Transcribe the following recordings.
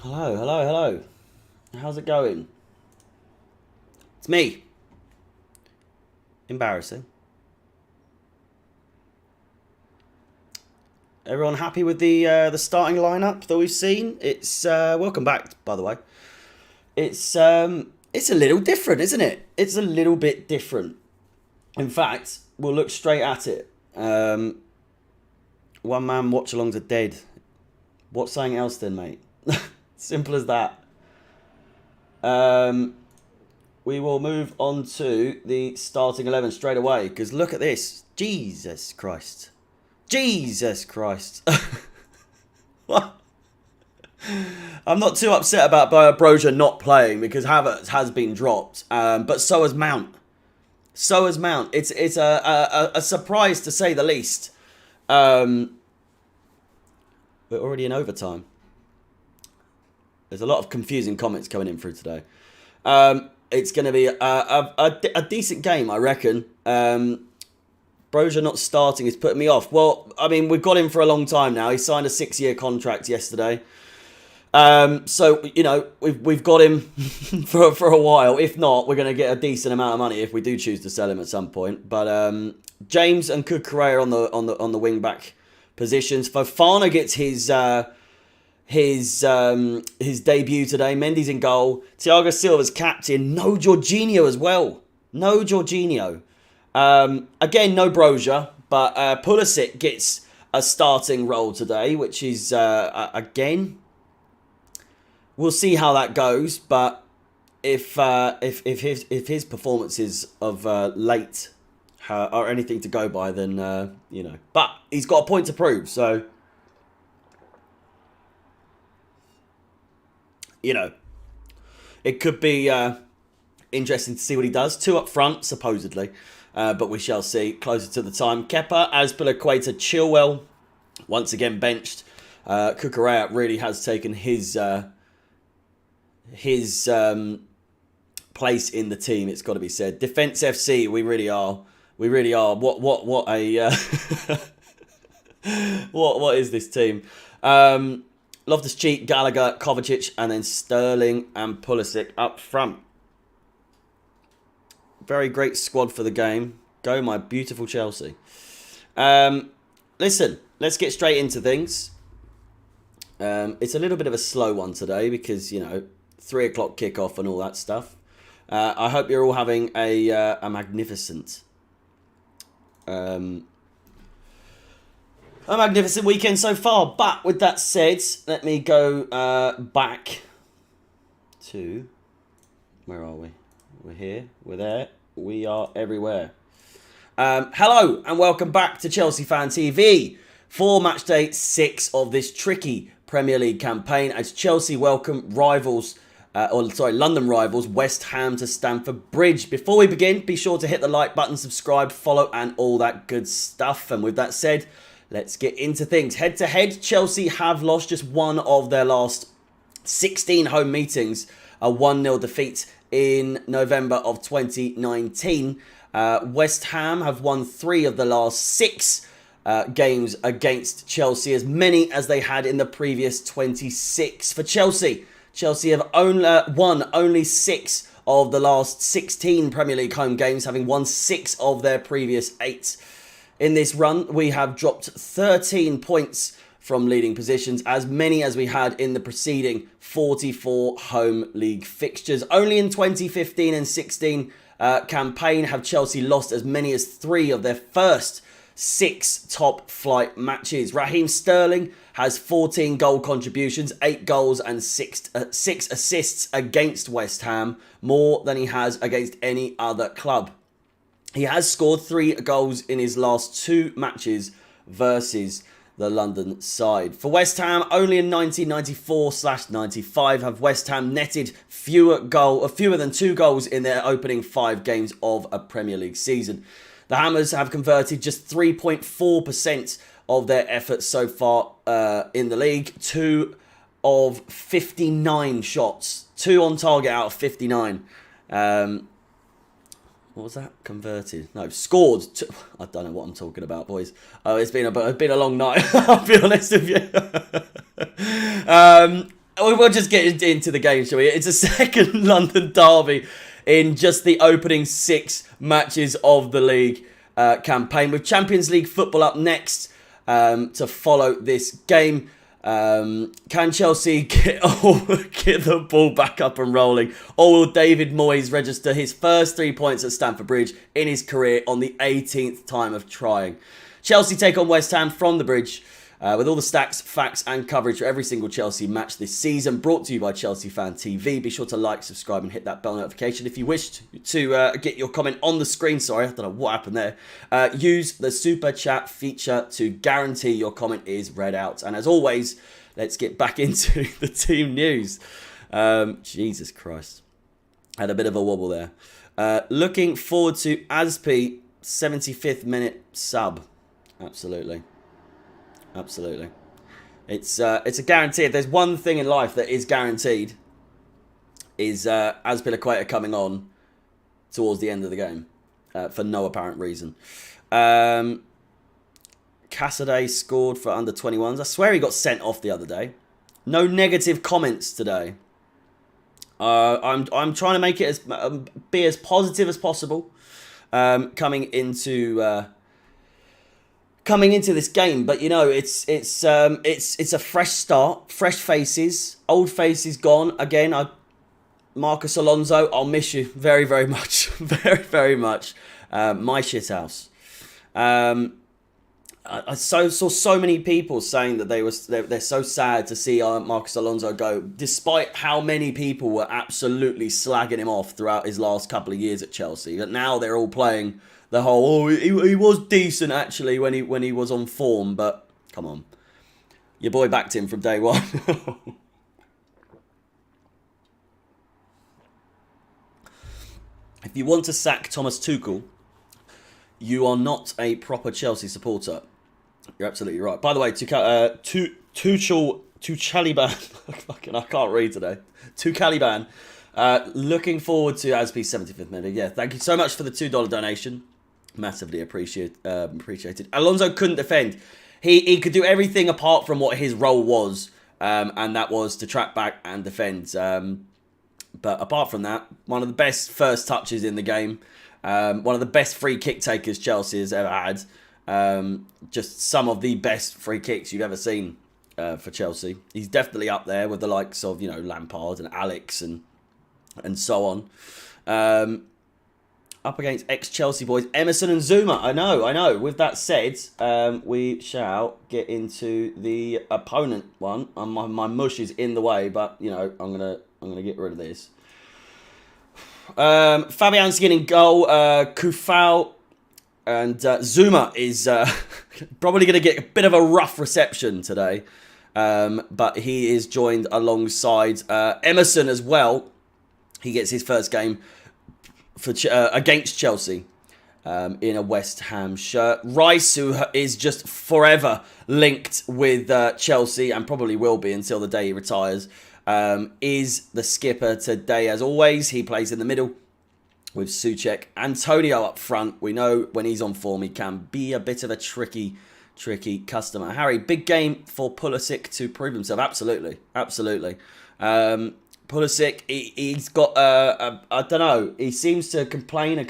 Hello, hello, hello. How's it going? It's me. Embarrassing. Everyone happy with the starting lineup that we've seen? It's welcome back, by the way. It's a little different, isn't it? It's a little bit different. In fact, we'll look straight at it. One man watch-alongs are dead. What's something else then, mate? Simple as that. We will move on to the starting 11 straight away, because look at this. Jesus Christ. Jesus Christ. What? I'm not too upset about Broja not playing, because Havertz has been dropped, but so has Mount. So has Mount. It's a surprise, to say the least. We're already in overtime. There's a lot of confusing comments coming in through today. It's going to be a decent game, I reckon. Broja not starting is putting me off. Well, I mean, we've got him for a long time now. He signed a 6-year contract yesterday. So, you know, we've got him for a while. If not, we're going to get a decent amount of money if we do choose to sell him at some point. But James and Kukurea on the wing back positions. Fofana gets his debut today. Mendy's in goal. Thiago Silva's captain. No Jorginho as well. No Jorginho. Again, no Broja, but Pulisic gets a starting role today, which is again, we'll see how that goes. But if his performances of late are anything to go by, then you know. But he's got a point to prove, so you know, it could be interesting to see what he does. 2 up front, supposedly. But we shall see closer to the time. Kepa, Azpilicueta, Chilwell, once again benched. Kukurea really has taken his place in the team, it's got to be said. Defence FC, we really are. We really are. What a... what is this team? Loftus-Cheek, Gallagher, Kovacic, and then Sterling and Pulisic up front. Very great squad for the game. Go my beautiful Chelsea. Listen, let's get straight into things. It's a little bit of a slow one today because, you know, 3 o'clock kickoff and all that stuff. I hope you're all having a magnificent weekend so far. But with that said, let me go back to... Where are we? We're here. We're there. We are everywhere. Hello and welcome back to Chelsea Fan TV for match day 6 of this tricky Premier League campaign as Chelsea welcome London rivals West Ham to Stamford Bridge. Before we begin, be sure to hit the like button, subscribe, follow and all that good stuff. And with that said, let's get into things. Head to head, Chelsea have lost just one of their last 16 home meetings. A 1-0 defeat in November of 2019. West Ham have won 3 of the last 6 games against Chelsea, as many as they had in the previous 26. For Chelsea, Chelsea have won only 6 of the last 16 Premier League home games, having won 6 of their previous 8. In this run, we have dropped 13 points from leading positions, as many as we had in the preceding 44 home league fixtures. Only in 2015 and 16 campaign have Chelsea lost as many as 3 of their first 6 top flight matches. Raheem Sterling has 14 goal contributions, 8 goals and 6 assists against West Ham, more than he has against any other club. He has scored 3 goals in his last 2 matches versus the London side. For West Ham, only in 1994/95 have West Ham netted fewer than 2 goals in their opening 5 games of a Premier League season. The Hammers have converted just 3.4% of their efforts so far in the league. 2 of 59 shots. 2 on target out of 59. What was that? Converted. No, scored. I don't know what I'm talking about, boys. It's been a long night, I'll be honest with you. We'll just get into the game, shall we? It's a second London derby in just the opening 6 matches of the league campaign, with Champions League football up next to follow this game. Can Chelsea get the ball back up and rolling, or will David Moyes register his first 3 points at Stamford Bridge in his career on the 18th time of trying? Chelsea take on West Ham from the Bridge, with all the stats, facts and coverage for every single Chelsea match this season, brought to you by Chelsea Fan TV. Be sure to like, subscribe and hit that bell notification. If you wish to get your comment on the screen, sorry, I don't know what happened there, use the super chat feature to guarantee your comment is read out. And as always, let's get back into the team news. Jesus Christ. Had a bit of a wobble there. Looking forward to Aspi 75th minute sub. Absolutely. Absolutely. It's a guarantee. If there's one thing in life that is guaranteed, is Azpilicueta coming on towards the end of the game for no apparent reason. Cassidy scored for under 21s. I swear he got sent off the other day. No negative comments today. I'm trying to make it be as positive as possible coming into this game, but you know it's a fresh start, fresh faces, old faces gone again. Marcus Alonso, I'll miss you very, very much, very, very much. My shit house. I saw so many people saying that they're so sad to see Marcus Alonso go, despite how many people were absolutely slagging him off throughout his last couple of years at Chelsea. But now they're all playing the whole, he was decent actually when he was on form, but come on. Your boy backed him from day one. If you want to sack Thomas Tuchel, you are not a proper Chelsea supporter. You're absolutely right. By the way, Tuchaliban, fucking I can't read today. Tuchaliban, looking forward to Aspi's 75th minute. Yeah, thank you so much for the $2 donation. Massively appreciated. Alonso couldn't defend. He could do everything apart from what his role was, and that was to track back and defend. But apart from that, one of the best first touches in the game. One of the best free kick takers Chelsea has ever had. Just some of the best free kicks you've ever seen for Chelsea. He's definitely up there with the likes of, you know, Lampard and Alex and so on. Up against ex-Chelsea boys, Emerson and Zuma. I know. With that said, we shall get into the opponent one. My mush is in the way, but you know, I'm gonna get rid of this. Fabianski in goal, Kufau and Zuma is probably going to get a bit of a rough reception today, but he is joined alongside Emerson as well. He gets his first game for against Chelsea in a West Ham shirt. Rice, who is just forever linked with Chelsea and probably will be until the day he retires, is the skipper today. As always, he plays in the middle with Souček. Antonio up front. We know when he's on form, he can be a bit of a tricky customer. Harry, big game for Pulisic to prove himself. Absolutely. Pulisic, he's got, I don't know, he seems to complain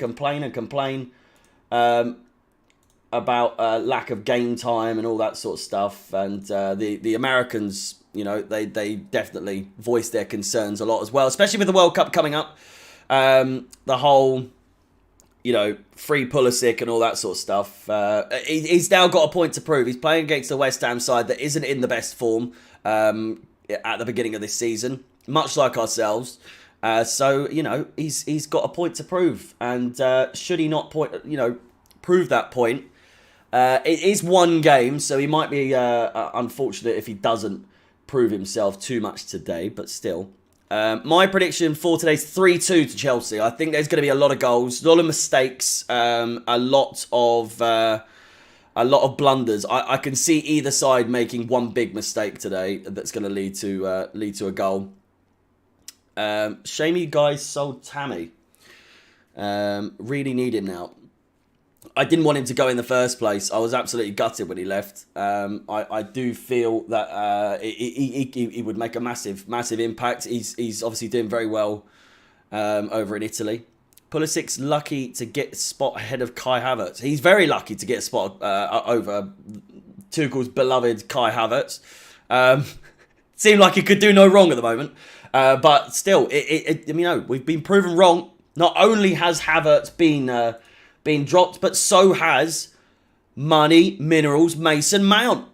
about lack of game time and all that sort of stuff. And the Americans, you know, they definitely voice their concerns a lot as well, especially with the World Cup coming up. The whole, you know, free Pulisic and all that sort of stuff. He's now got a point to prove. He's playing against the West Ham side that isn't in the best form at the beginning of this season, much like ourselves. So, you know, he's got a point to prove. And should he not prove that point, it is one game, so he might be unfortunate if he doesn't prove himself too much today, but still. My prediction for today is 3-2 to Chelsea. I think there's going to be a lot of goals, a lot of mistakes, a lot of blunders. I can see either side making one big mistake today that's going to lead to a goal. Shame you guys sold Tammy. Really need him now. I didn't want him to go in the first place. I was absolutely gutted when he left. I do feel that he would make a massive impact. He's obviously doing very well over in Italy. Pulisic's lucky to get a spot ahead of Kai Havertz. He's very lucky to get a spot over Tuchel's beloved Kai Havertz. Seemed like he could do no wrong at the moment. But still, we've been proven wrong. Not only has Havertz been dropped, but so has Money, Minerals, Mason Mount,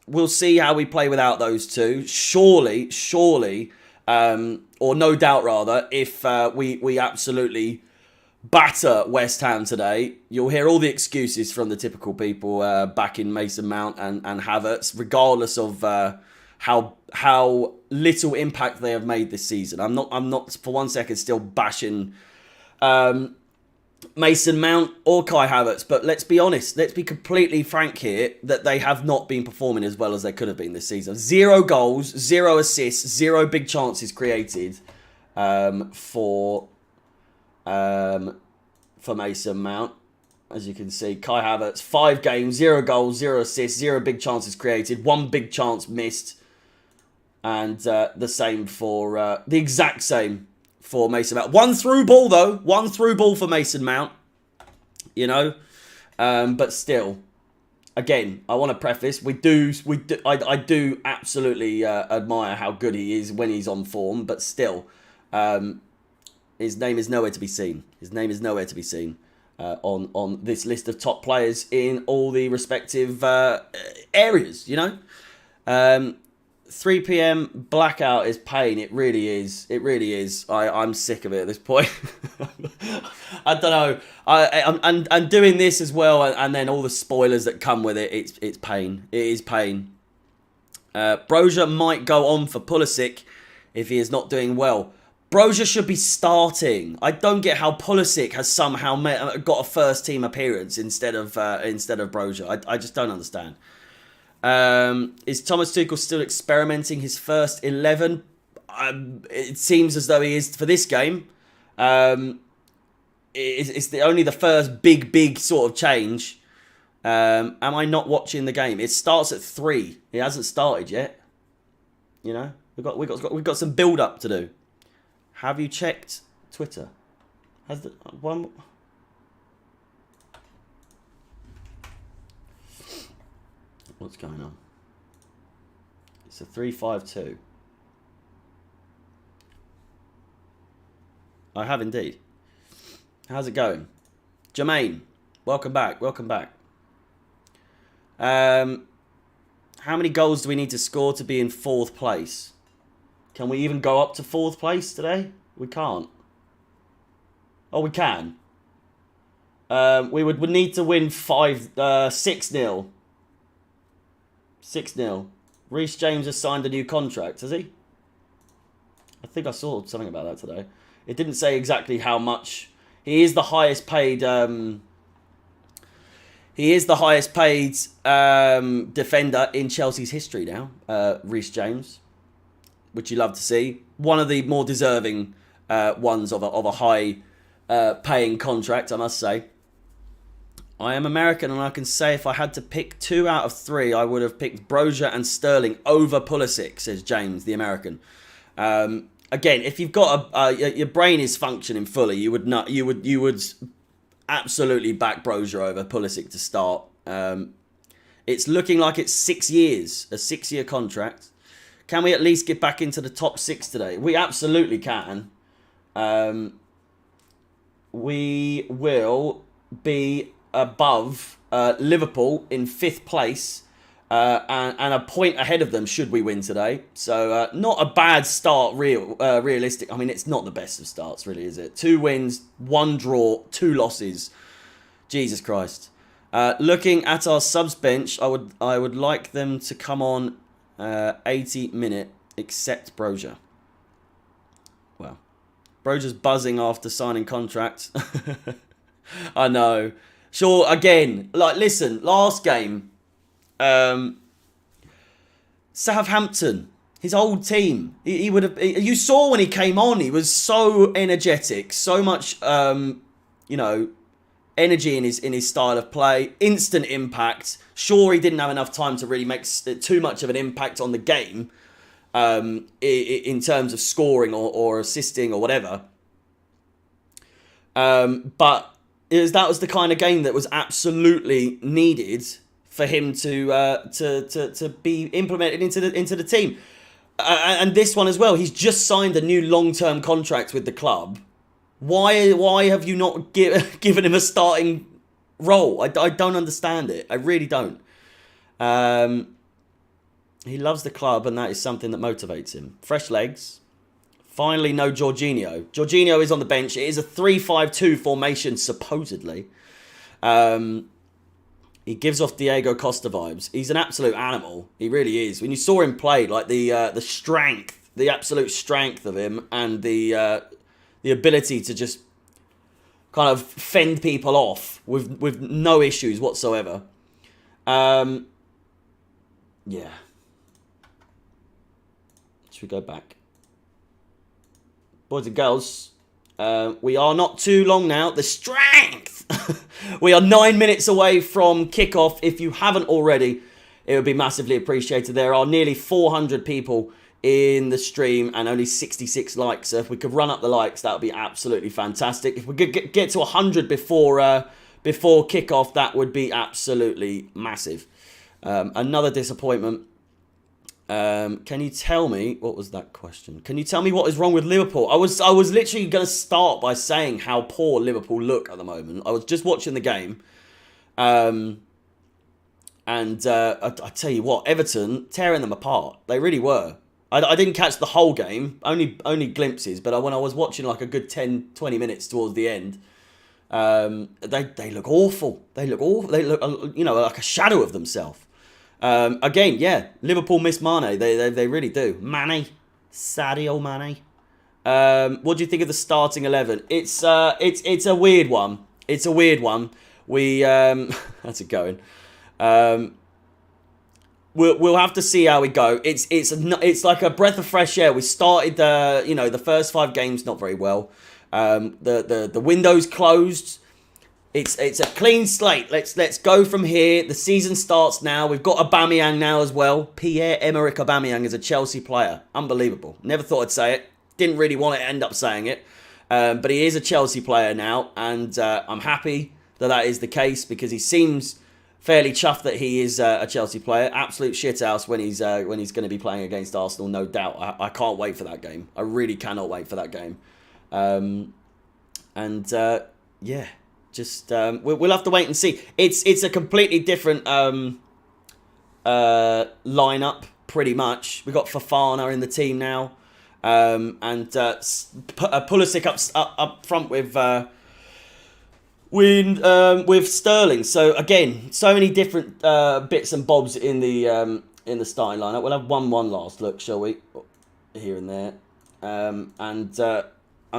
We'll see how we play without those two. Surely, or no doubt rather, if we absolutely batter West Ham today, you'll hear all the excuses from the typical people backing Mason Mount and Havertz, regardless of how little impact they have made this season. I'm not for one second still bashing Mason Mount or Kai Havertz, but let's be honest, let's be completely frank here, that they have not been performing as well as they could have been this season. 0 goals, 0 assists, 0 big chances created for Mason Mount. As you can see, Kai Havertz, 5 games, 0 goals, 0 assists, 0 big chances created, 1 big chance missed. And the same for, the exact same for Mason Mount. 1 through ball though, 1 through ball for Mason Mount, but still, again, I want to preface, I do absolutely admire how good he is when he's on form, but still, his name is nowhere to be seen. His name is nowhere to be seen on this list of top players in all the respective areas, 3 p.m. blackout is pain. It really is. It really is. I'm sick of it at this point. I don't know. I'm doing this as well, and then all the spoilers that come with it. It's pain. It is pain. Broja might go on for Pulisic if he is not doing well. Broja should be starting. I don't get how Pulisic has somehow got a first team appearance instead of Broja. I just don't understand. Is Thomas Tuchel still experimenting his first 11? It seems as though he is for this game. It's only the first big sort of change. Am I not watching the game? It starts at 3. It hasn't started yet. We've got some build up to do. Have you checked Twitter? Has the one? What's going on? It's a 3-5-2. I have indeed. How's it going? Jermaine, welcome back. Welcome back. How many goals do we need to score to be in 4th place? Can we even go up to 4th place today? We can't. Oh, we can. We would need to win 6-0. 6-0. Reece James has signed a new contract, has he? I think I saw something about that today. It didn't say exactly how much. He is the highest paid. Defender in Chelsea's history now. Reece James, which you love to see. One of the more deserving ones of a high paying contract, I must say. I am American, and I can say if I had to pick 2 out of 3, I would have picked Broja and Sterling over Pulisic, says James, the American. Again, if you've got your brain is functioning fully, you would absolutely back Broja over Pulisic to start. It's looking like it's 6 years, a 6-year contract. Can we at least get back into the top 6 today? We absolutely can. We will be above Liverpool in 5th place and a point ahead of them should we win today. So not a bad start, realistic. I mean, it's not the best of starts, really, is it? 2 wins, 1 draw, 2 losses. Jesus Christ. Looking at our subs bench, I would like them to come on 80-minute, except Broja. Well, Broja's buzzing after signing contract. I know. Sure, again, listen, last game, Southampton, his old team, he would have, you saw when he came on, he was so energetic, so much you know, energy in his style of play, instant impact. Sure, he didn't have enough time to really make too much of an impact on the game in terms of scoring or assisting or whatever. But that was the kind of game that was absolutely needed for him to be implemented into the team. And this one as well, he's just signed a new long-term contract with the club. Why have you not given him a starting role? I don't understand it. I really don't. He loves the club, and that is something that motivates him. Fresh legs. Finally, no Jorginho. Jorginho is on the bench. It is a 3-5-2 formation, supposedly. He gives off Diego Costa vibes. He's an absolute animal. He really is. When you saw him play, like the strength, the absolute strength of him, and the ability to just kind of fend people off with no issues whatsoever. Yeah. Should we go back? Boys and girls, we are not too long now. The strength! We are 9 minutes away from kickoff. If you haven't already, it would be massively appreciated. There are nearly 400 people in the stream and only 66 likes. So if we could run up the likes, that would be absolutely fantastic. If we could get to 100 before kickoff, that would be absolutely massive. Another disappointment. Can you tell me, what was that question? Can you tell me what is wrong with Liverpool? I was literally going to start by saying how poor Liverpool look at the moment. I was just watching the game. And I tell you what, Everton tearing them apart. They really were. I didn't catch the whole game, only glimpses, but when I was watching like a good 10, 20 minutes towards the end, they look awful. They look awful. They look, like a shadow of themselves. Again, yeah, Liverpool miss Mane. They really do. Mane, Sadio Mane. What do you think of the starting 11? It's a weird one. It's a weird one. How's it going? We'll have to see how we go. It's like a breath of fresh air. We started the first 5 games not very well. The window's closed. It's a clean slate. Let's go from here. The season starts now. We've got Aubameyang now as well. Pierre-Emerick Aubameyang is a Chelsea player. Unbelievable. Never thought I'd say it. Didn't really want to end up saying it. But he is a Chelsea player now. And I'm happy that is the case because he seems fairly chuffed that he is a Chelsea player. Absolute shithouse when he's going to be playing against Arsenal, no doubt. I can't wait for that game. I really cannot wait for that game. Yeah. Just we'll have to wait and see. It's a completely different lineup, pretty much. We've got Fofana in the team now, and Pulisic up front with Sterling. So again, so many different bits and bobs in the starting lineup. We'll have one last look, shall we? Here and there, I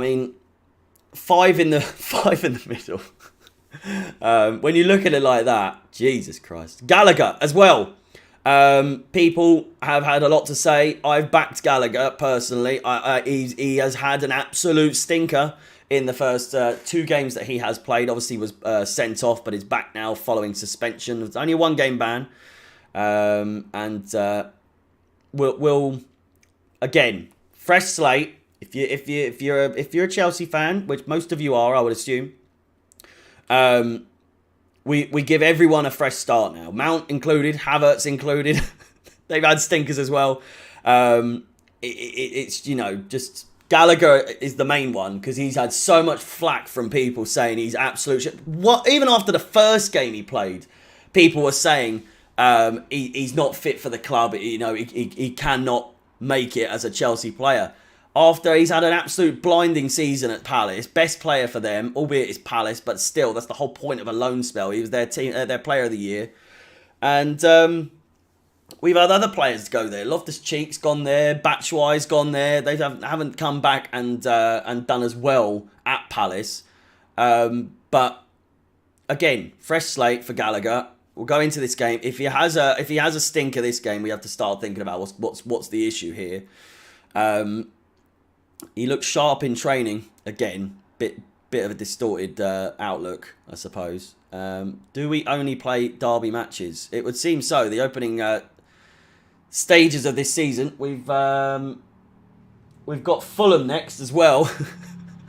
mean. 5 in the middle. When you look at it like that, Jesus Christ. Gallagher as well. People have had a lot to say. I've backed Gallagher personally. He has had an absolute stinker in the first 2 games that he has played. Obviously, he was sent off, but he's back now following suspension. It's only a 1-game ban, we'll again fresh slate. If you're a Chelsea fan, which most of you are, I would assume, we give everyone a fresh start now. Mount included, Havertz included. They've had stinkers as well. It's just Gallagher is the main one because he's had so much flack from people saying he's absolute shit. Even after the first game he played, people were saying he's not fit for the club. He cannot make it as a Chelsea player. After he's had an absolute blinding season at Palace, best player for them, albeit it's Palace, but still, that's the whole point of a loan spell. He was their player of the year. And we've had other players go there. Loftus-Cheek's gone there, Batshuayi's gone there. They haven't come back and done as well at Palace. But again, fresh slate for Gallagher. We'll go into this game. If he has a stinker this game, we have to start thinking about what's the issue here. He looks sharp in training again. Bit bit of a distorted outlook, I suppose. Do we only play derby matches? It would seem so. The opening stages of this season, we've got Fulham next as well.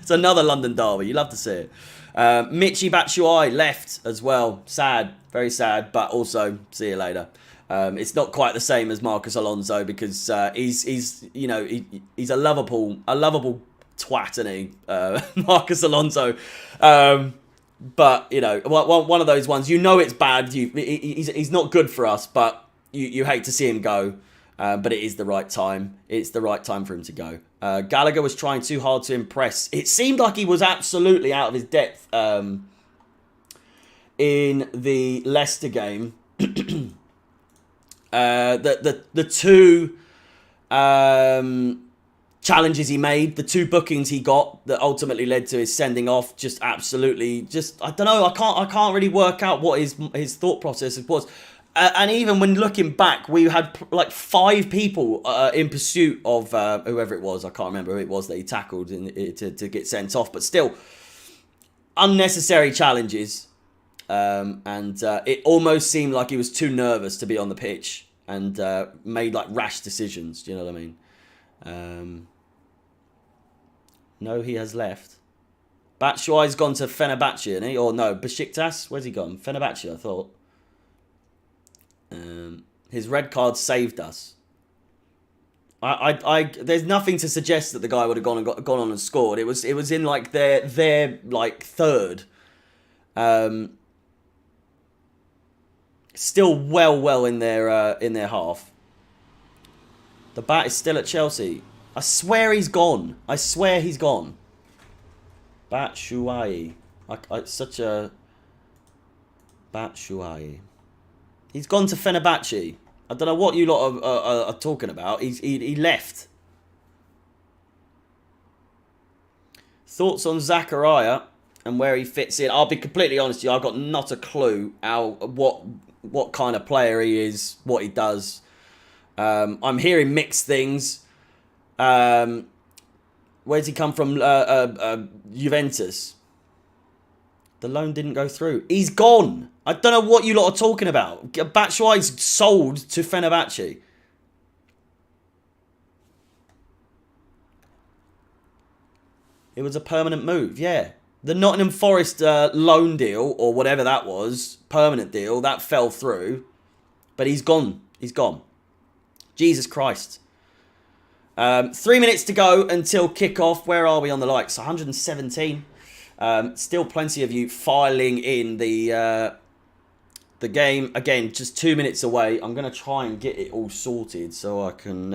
It's another London derby. You love to see it. Michy Batshuayi left as well. Sad, very sad, but also see you later. It's not quite the same as Marcus Alonso because he's a lovable twat, isn't he? Marcus Alonso. But one of those ones. It's bad. He's not good for us, but you hate to see him go. But it is the right time. It's the right time for him to go. Gallagher was trying too hard to impress. It seemed like he was absolutely out of his depth in the Leicester game. The two challenges he made, the two bookings he got that ultimately led to his sending off, just absolutely, I don't know. I can't really work out what his thought process was. And even when looking back, we had like 5 people in pursuit of whoever it was. I can't remember who it was that he tackled to get sent off. But still, unnecessary challenges. And it almost seemed like he was too nervous to be on the pitch and made like rash decisions. Do you know what I mean? No, he has left. Batshuayi's gone to Fenerbahce, isn't he? Or no, Besiktas? Where's he gone? Fenerbahce, I thought. His red card saved us. There's nothing to suggest that the guy would have gone on and scored. It was in like their like third. Still well in their half. The bat is still at Chelsea. I swear he's gone. Batshuayi. Such a Batshuayi. He's gone to Fenerbahce. I don't know what you lot are talking about. He left. Thoughts on Zachariah and where he fits in? I'll be completely honest with you. I've got not a clue what kind of player he is, what he does. I'm hearing mixed things. Where's he come from? Juventus. The loan didn't go through. He's gone. I don't know what you lot are talking about. Batshuayi's sold to Fenerbahce. It was a permanent move, yeah. The Nottingham Forest loan deal, or whatever that was, permanent deal, that fell through. But he's gone. He's gone. Jesus Christ. 3 minutes to go until kickoff. Where are we on the likes? 117. Still plenty of you filing in the game. Again, just 2 minutes away. I'm going to try and get it all sorted so I can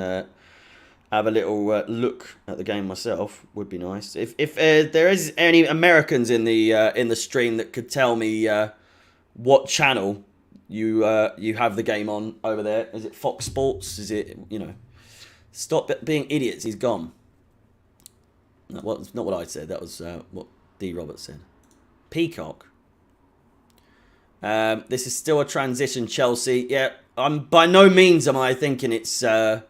have a little look at the game myself. Would be nice. If there is any Americans in the stream that could tell me what channel you have the game on over there. Is it Fox Sports? Is it, stop being idiots. He's gone. No, well, it's not what I said. That was what D. Roberts said. Peacock. This is still a transition, Chelsea. Yeah, by no means am I thinking it's the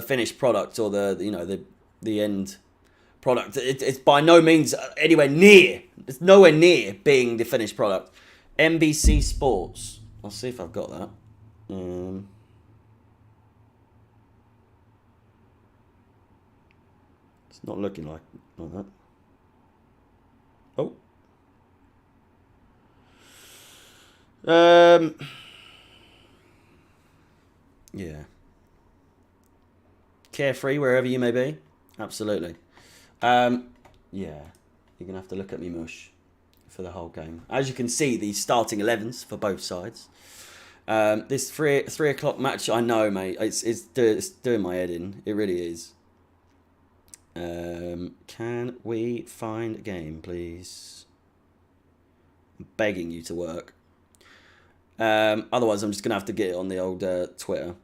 finished product or the end product. It's by no means anywhere near. It's nowhere near being the finished product. NBC Sports. I'll see if I've got that. It's not looking like that. Oh. Yeah. Carefree wherever you may be. Absolutely. Yeah. You're going to have to look at me mush for the whole game. As you can see, the starting 11s for both sides. This 3 o'clock match, I know, mate. It's doing my head in. It really is. Can we find a game, please? I'm begging you to work. Otherwise, I'm just going to have to get it on the old Twitter.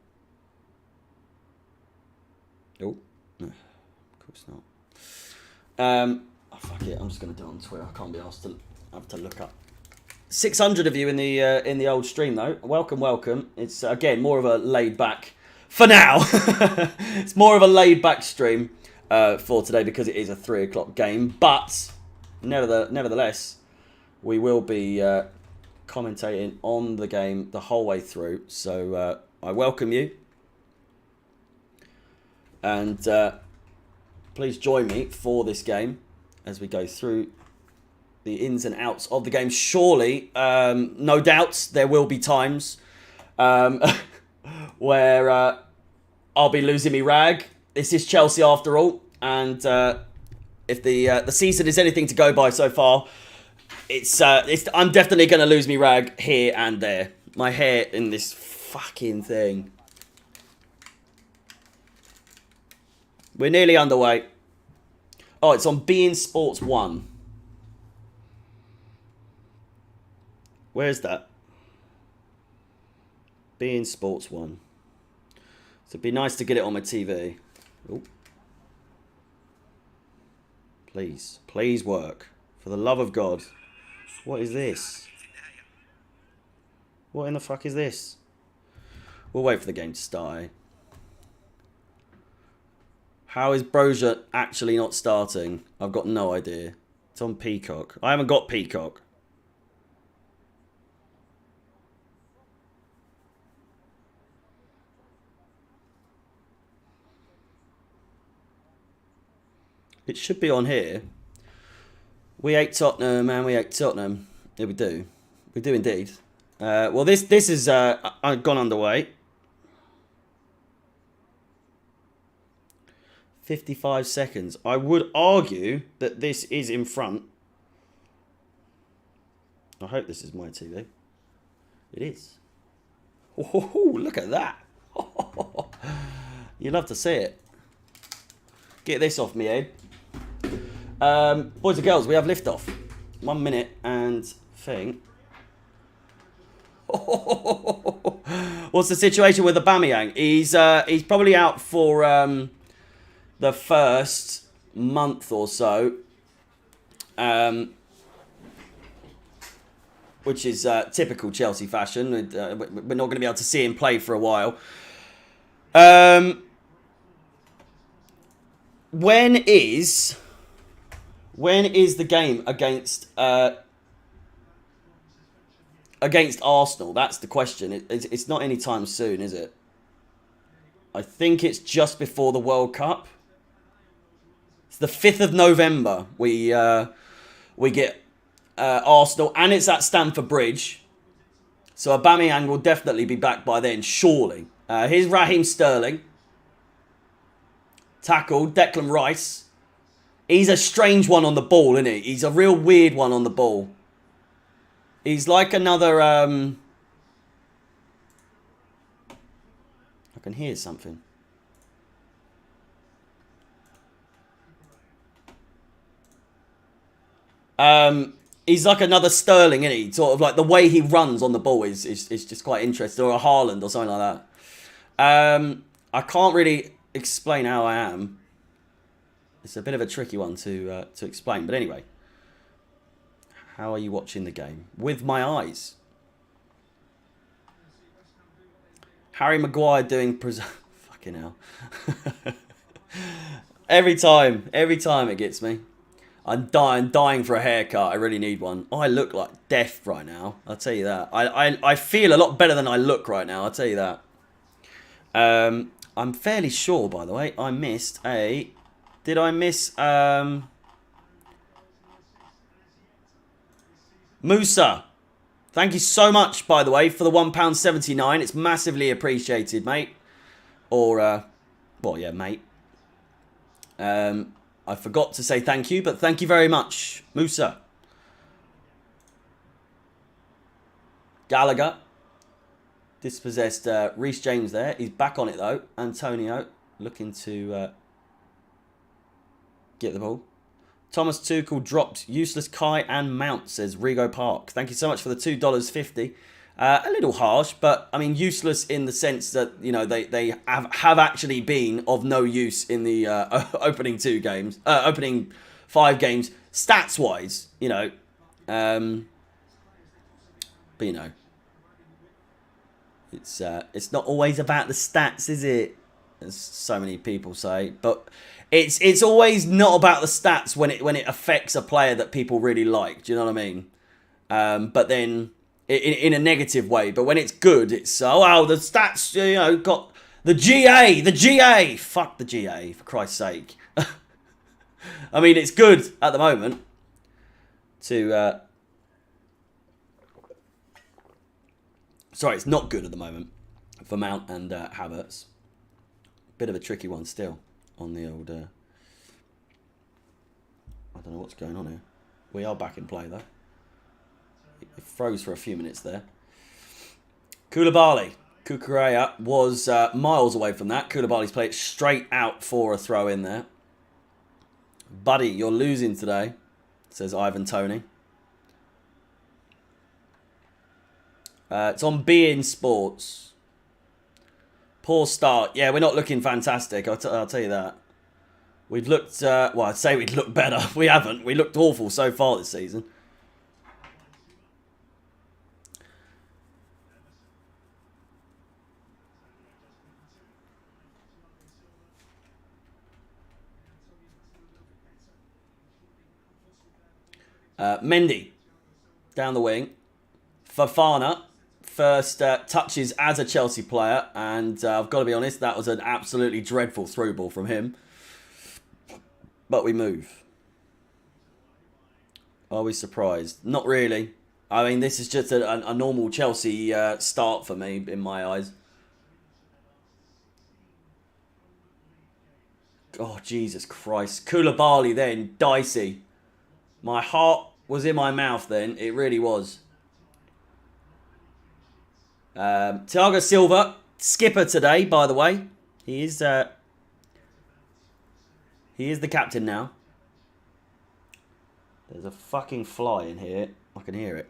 Oh, no, of course not. Fuck it, I'm just going to do it on Twitter. I can't be asked to have to look up. 600 of you in the old stream, though. Welcome. It's, again, more of a laid-back... For now! It's more of a laid-back stream. for today because it is a 3 o'clock game. But nevertheless, we will be commentating on the game the whole way through. So I welcome you. And please join me for this game as we go through the ins and outs of the game. Surely, no doubts, there will be times where I'll be losing me rag. This is Chelsea after all, and if the season is anything to go by so far, I'm definitely going to lose me rag here and there. My hair in this fucking thing. We're nearly underway. Oh, it's on beIN Sports 1. Where's that? beIN Sports 1. So it'd be nice to get it on my TV. Ooh. Please. Please work. For the love of God. What is this? What in the fuck is this? We'll wait for the game to start, eh? How is Broja actually not starting? I've got no idea. It's on Peacock. I haven't got Peacock. It should be on here. We hate Tottenham, man. We hate Tottenham. Yeah, we do. We do indeed. Well, this is gone underway. 55 seconds. I would argue that this is in front. I hope this is my TV. It is. Oh, look at that. You love to see it. Get this off me, Ed. Boys and girls, we have liftoff. 1 minute and thing. What's the situation with Aubameyang? He's probably out for the first month or so, which is typical Chelsea fashion. We're not going to be able to see him play for a while. When is the game against Arsenal? That's the question. It's not any time soon, is it? I think it's just before the World Cup. It's the 5th of November. We get Arsenal, and it's at Stamford Bridge. So Aubameyang will definitely be back by then, surely. Here's Raheem Sterling. Tackled. Declan Rice. He's a strange one on the ball, isn't he? He's a real weird one on the ball. He's like another... I can hear something. He's like another Sterling, isn't he? Sort of like the way he runs on the ball is just quite interesting. Or a Haaland or something like that. I can't really explain how I am. It's a bit of a tricky one to explain. But anyway. How are you watching the game? With my eyes. Harry Maguire doing... Fucking hell. Every time it gets me. I'm dying for a haircut. I really need one. Oh, I look like death right now. I'll tell you that. I feel a lot better than I look right now. I'll tell you that. I'm fairly sure, by the way, I missed a... Did I miss... Musa. Thank you so much, by the way, for the £1.79. It's massively appreciated, mate. Or, well, yeah, mate. I forgot to say thank you, but thank you very much, Musa. Gallagher. Dispossessed Reece James there. He's back on it, though. Antonio looking to get the ball. Thomas Tuchel dropped useless Kai and Mount, says Rigo Park. Thank you so much for the $2.50. A little harsh, but I mean useless in the sense that, you know, they have actually been of no use in the opening 5 games, stats wise, you know. But you know, it's not always about the stats, is it? as so many people say. But it's always not about the stats when it affects a player that people really like. Do you know what I mean? But then in a negative way. But when it's good, it's oh wow, the stats, you know, got the GA. Fuck the GA, for Christ's sake. I mean, it's good at the moment to. Sorry, it's not good at the moment for Mount and Havertz. Bit of a tricky one still on the old. I don't know what's going on here. We are back in play though. It froze for a few minutes there. Koulibaly. Cucurella was miles away from that. Koulibaly's played it straight out for a throw in there. Buddy, you're losing today, says Ivan Toney. It's on beIN Sports. Poor start. Yeah, we're not looking fantastic. I'll tell you that. We've looked, well, I'd say we'd look better. We haven't. We looked awful so far this season. Mendy, down the wing. Fofana, first touches as a Chelsea player. And I've got to be honest, that was an absolutely dreadful through ball from him. But we move. Are we surprised? Not really. I mean, this is just a normal Chelsea start for me, in my eyes. Oh, Jesus Christ. Koulibaly then, dicey. My heart was in my mouth then. It really was. Thiago Silva, skipper today, by the way. He is the captain now. There's a fucking fly in here. I can hear it.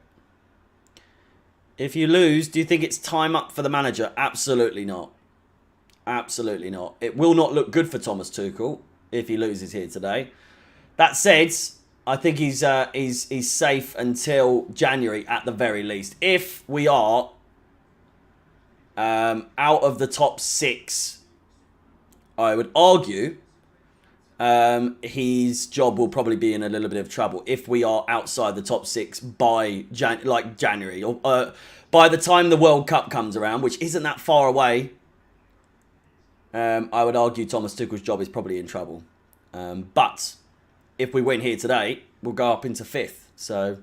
If you lose, do you think it's time up for the manager? Absolutely not. Absolutely not. It will not look good for Thomas Tuchel if he loses here today. That said, I think he's safe until January at the very least. If we are out of the top 6, I would argue his job will probably be in a little bit of trouble if we are outside the top 6 by January or by the time the World Cup comes around, which isn't that far away. I would argue Thomas Tuchel's job is probably in trouble. But if we win here today, we'll go up into 5th. So,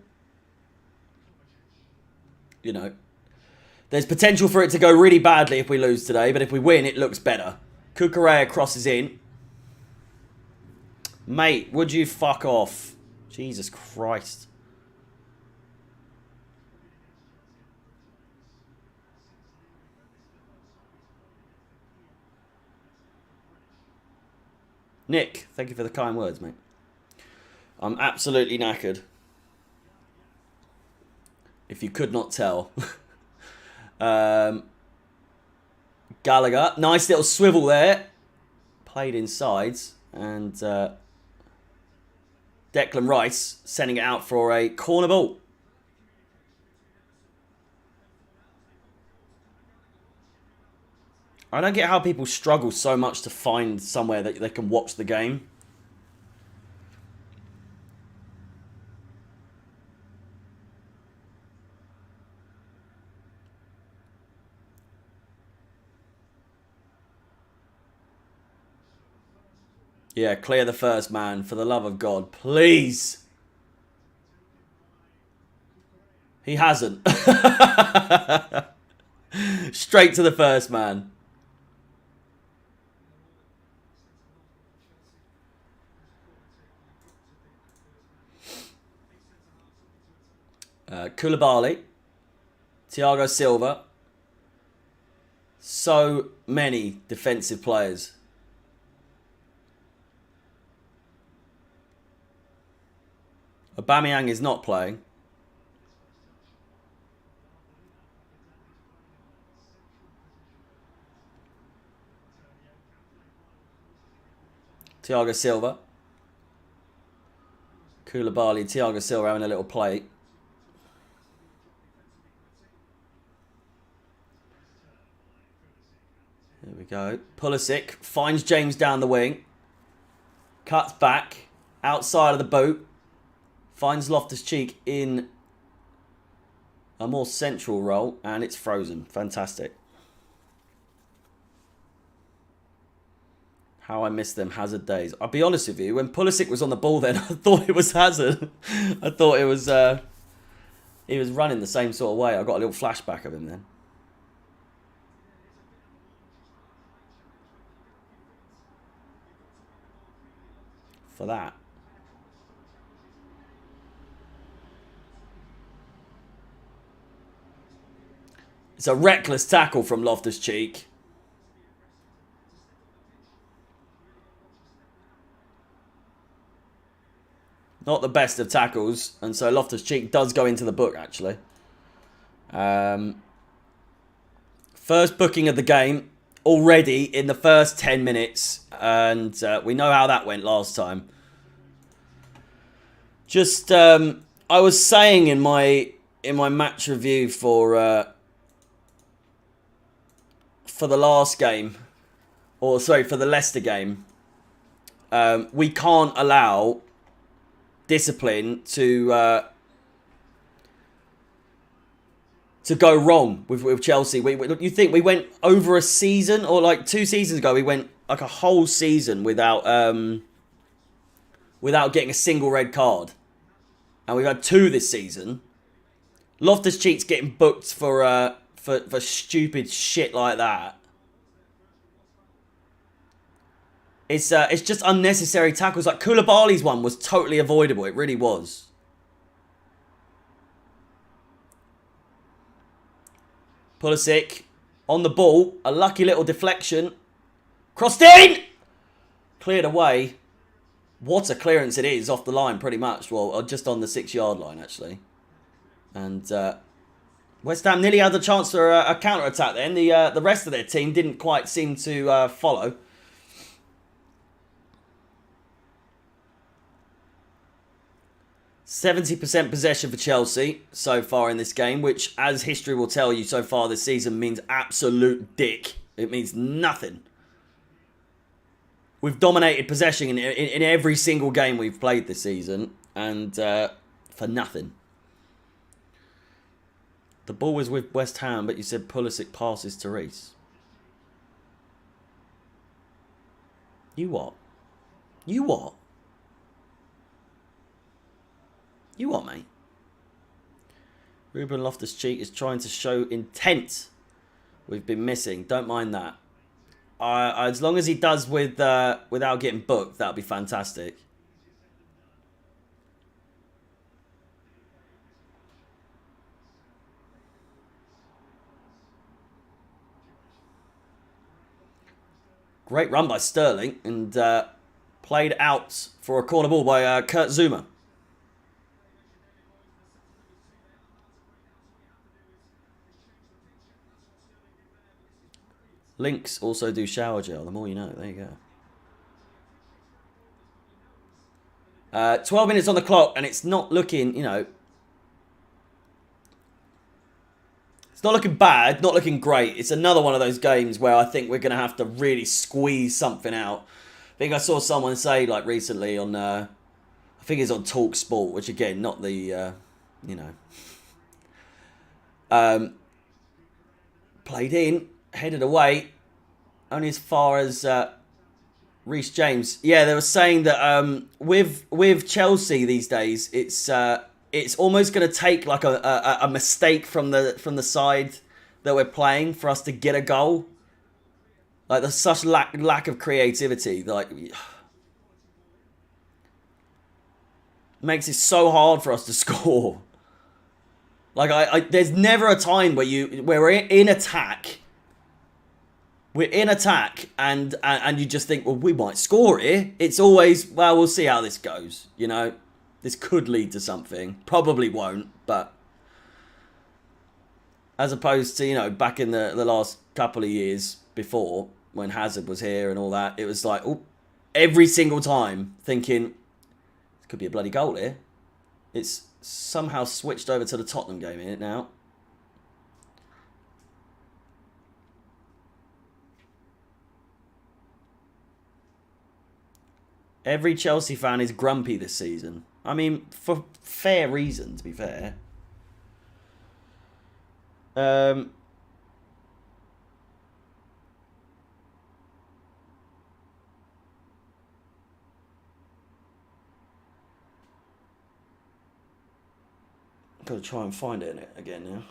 you know, there's potential for it to go really badly if we lose today. But if we win, it looks better. Cucurella crosses in. Mate, would you fuck off? Jesus Christ. Nick, thank you for the kind words, mate. I'm absolutely knackered. If you could not tell. Gallagher, nice little swivel there. Played inside. And Declan Rice sending it out for a corner ball. I don't get how people struggle so much to find somewhere that they can watch the game. Yeah, clear the first man, for the love of God. Please. He hasn't. Straight to the first man. Koulibaly. Thiago Silva. So many defensive players. Aubameyang is not playing. Thiago Silva. Koulibaly, Thiago Silva having a little play. There we go. Pulisic finds James down the wing. Cuts back. Outside of the boot. Finds Loftus-Cheek in a more central role. And it's frozen. Fantastic. How I miss them Hazard days. I'll be honest with you. When Pulisic was on the ball then, I thought it was Hazard. I thought it was... he was running the same sort of way. I got a little flashback of him then. For that. It's a reckless tackle from Loftus-Cheek. Not the best of tackles, and so Loftus-Cheek does go into the book, actually. First booking of the game, already in the first 10 minutes, and we know how that went last time. Just, I was saying in my match review for the last game, or sorry, for the Leicester game, we can't allow discipline to go wrong with Chelsea. You think we went over a season, or like 2 seasons ago, we went like a whole season without getting a single red card, and we've had 2 this season. Loftus-Cheek's getting booked for stupid shit like that. It's just unnecessary tackles. Like Koulibaly's one was totally avoidable. It really was. Pulisic on the ball. A lucky little deflection. Crossed in! Cleared away. What a clearance it is off the line, pretty much. Well, just on the 6-yard line, actually. And West Ham nearly had a chance for a counter-attack then. The rest of their team didn't quite seem to follow. %70 possession for Chelsea so far in this game, which, as history will tell you so far this season, means absolute dick. It means nothing. We've dominated possession in every single game we've played this season, and for nothing. The ball was with West Ham, but you said Pulisic passes to Reece. You what? You what? You what, mate? Ruben Loftus-Cheek is trying to show intent. We've been missing. Don't mind that. As long as he does without getting booked, that'll be fantastic. Great run by Sterling, and played out for a corner ball by Kurt Zouma. Links also do shower gel. The more you know. There you go. 12 minutes on the clock, and it's not looking, you know... It's not looking bad, not looking great. It's another one of those games where I think we're going to have to really squeeze something out. I think I saw someone say, like, recently on... I think it's on Talk Sport, which, again, not the, you know... played in. Headed away, only as far as Reece James. Yeah, they were saying that with Chelsea these days, it's almost going to take like a mistake from the side that we're playing for us to get a goal. Like there's such lack of creativity. Like makes it so hard for us to score. Like there's never a time where we're in attack. We're in attack and you just think, well, we might score here. It's always, well, we'll see how this goes. You know, this could lead to something. Probably won't, but as opposed to, you know, back in the last couple of years before when Hazard was here and all that, it was like, oh, every single time thinking, this could be a bloody goal here. It's somehow switched over to the Tottenham game in it now. Every Chelsea fan is grumpy this season. I mean, for fair reason, to be fair. Gotta try and find it again now.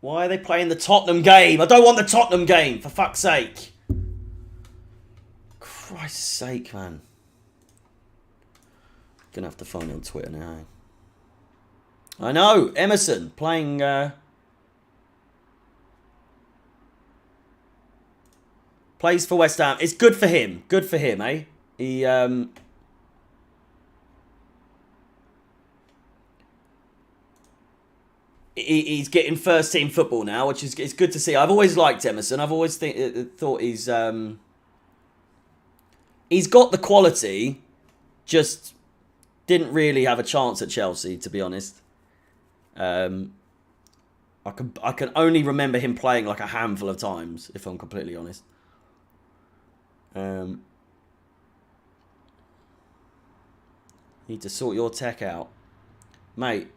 Why are they playing the Tottenham game? I don't want the Tottenham game, for fuck's sake. Christ's sake, man. Gonna have to find it on Twitter now. I know, Emerson playing... plays for West Ham. It's good for him. Good for him, eh? He's getting first team football now, which is it's good to see. I've always liked Emerson. I've always thought he's got the quality, just didn't really have a chance at Chelsea, to be honest. I can only remember him playing like a handful of times, if I'm completely honest. Need to sort your tech out, mate.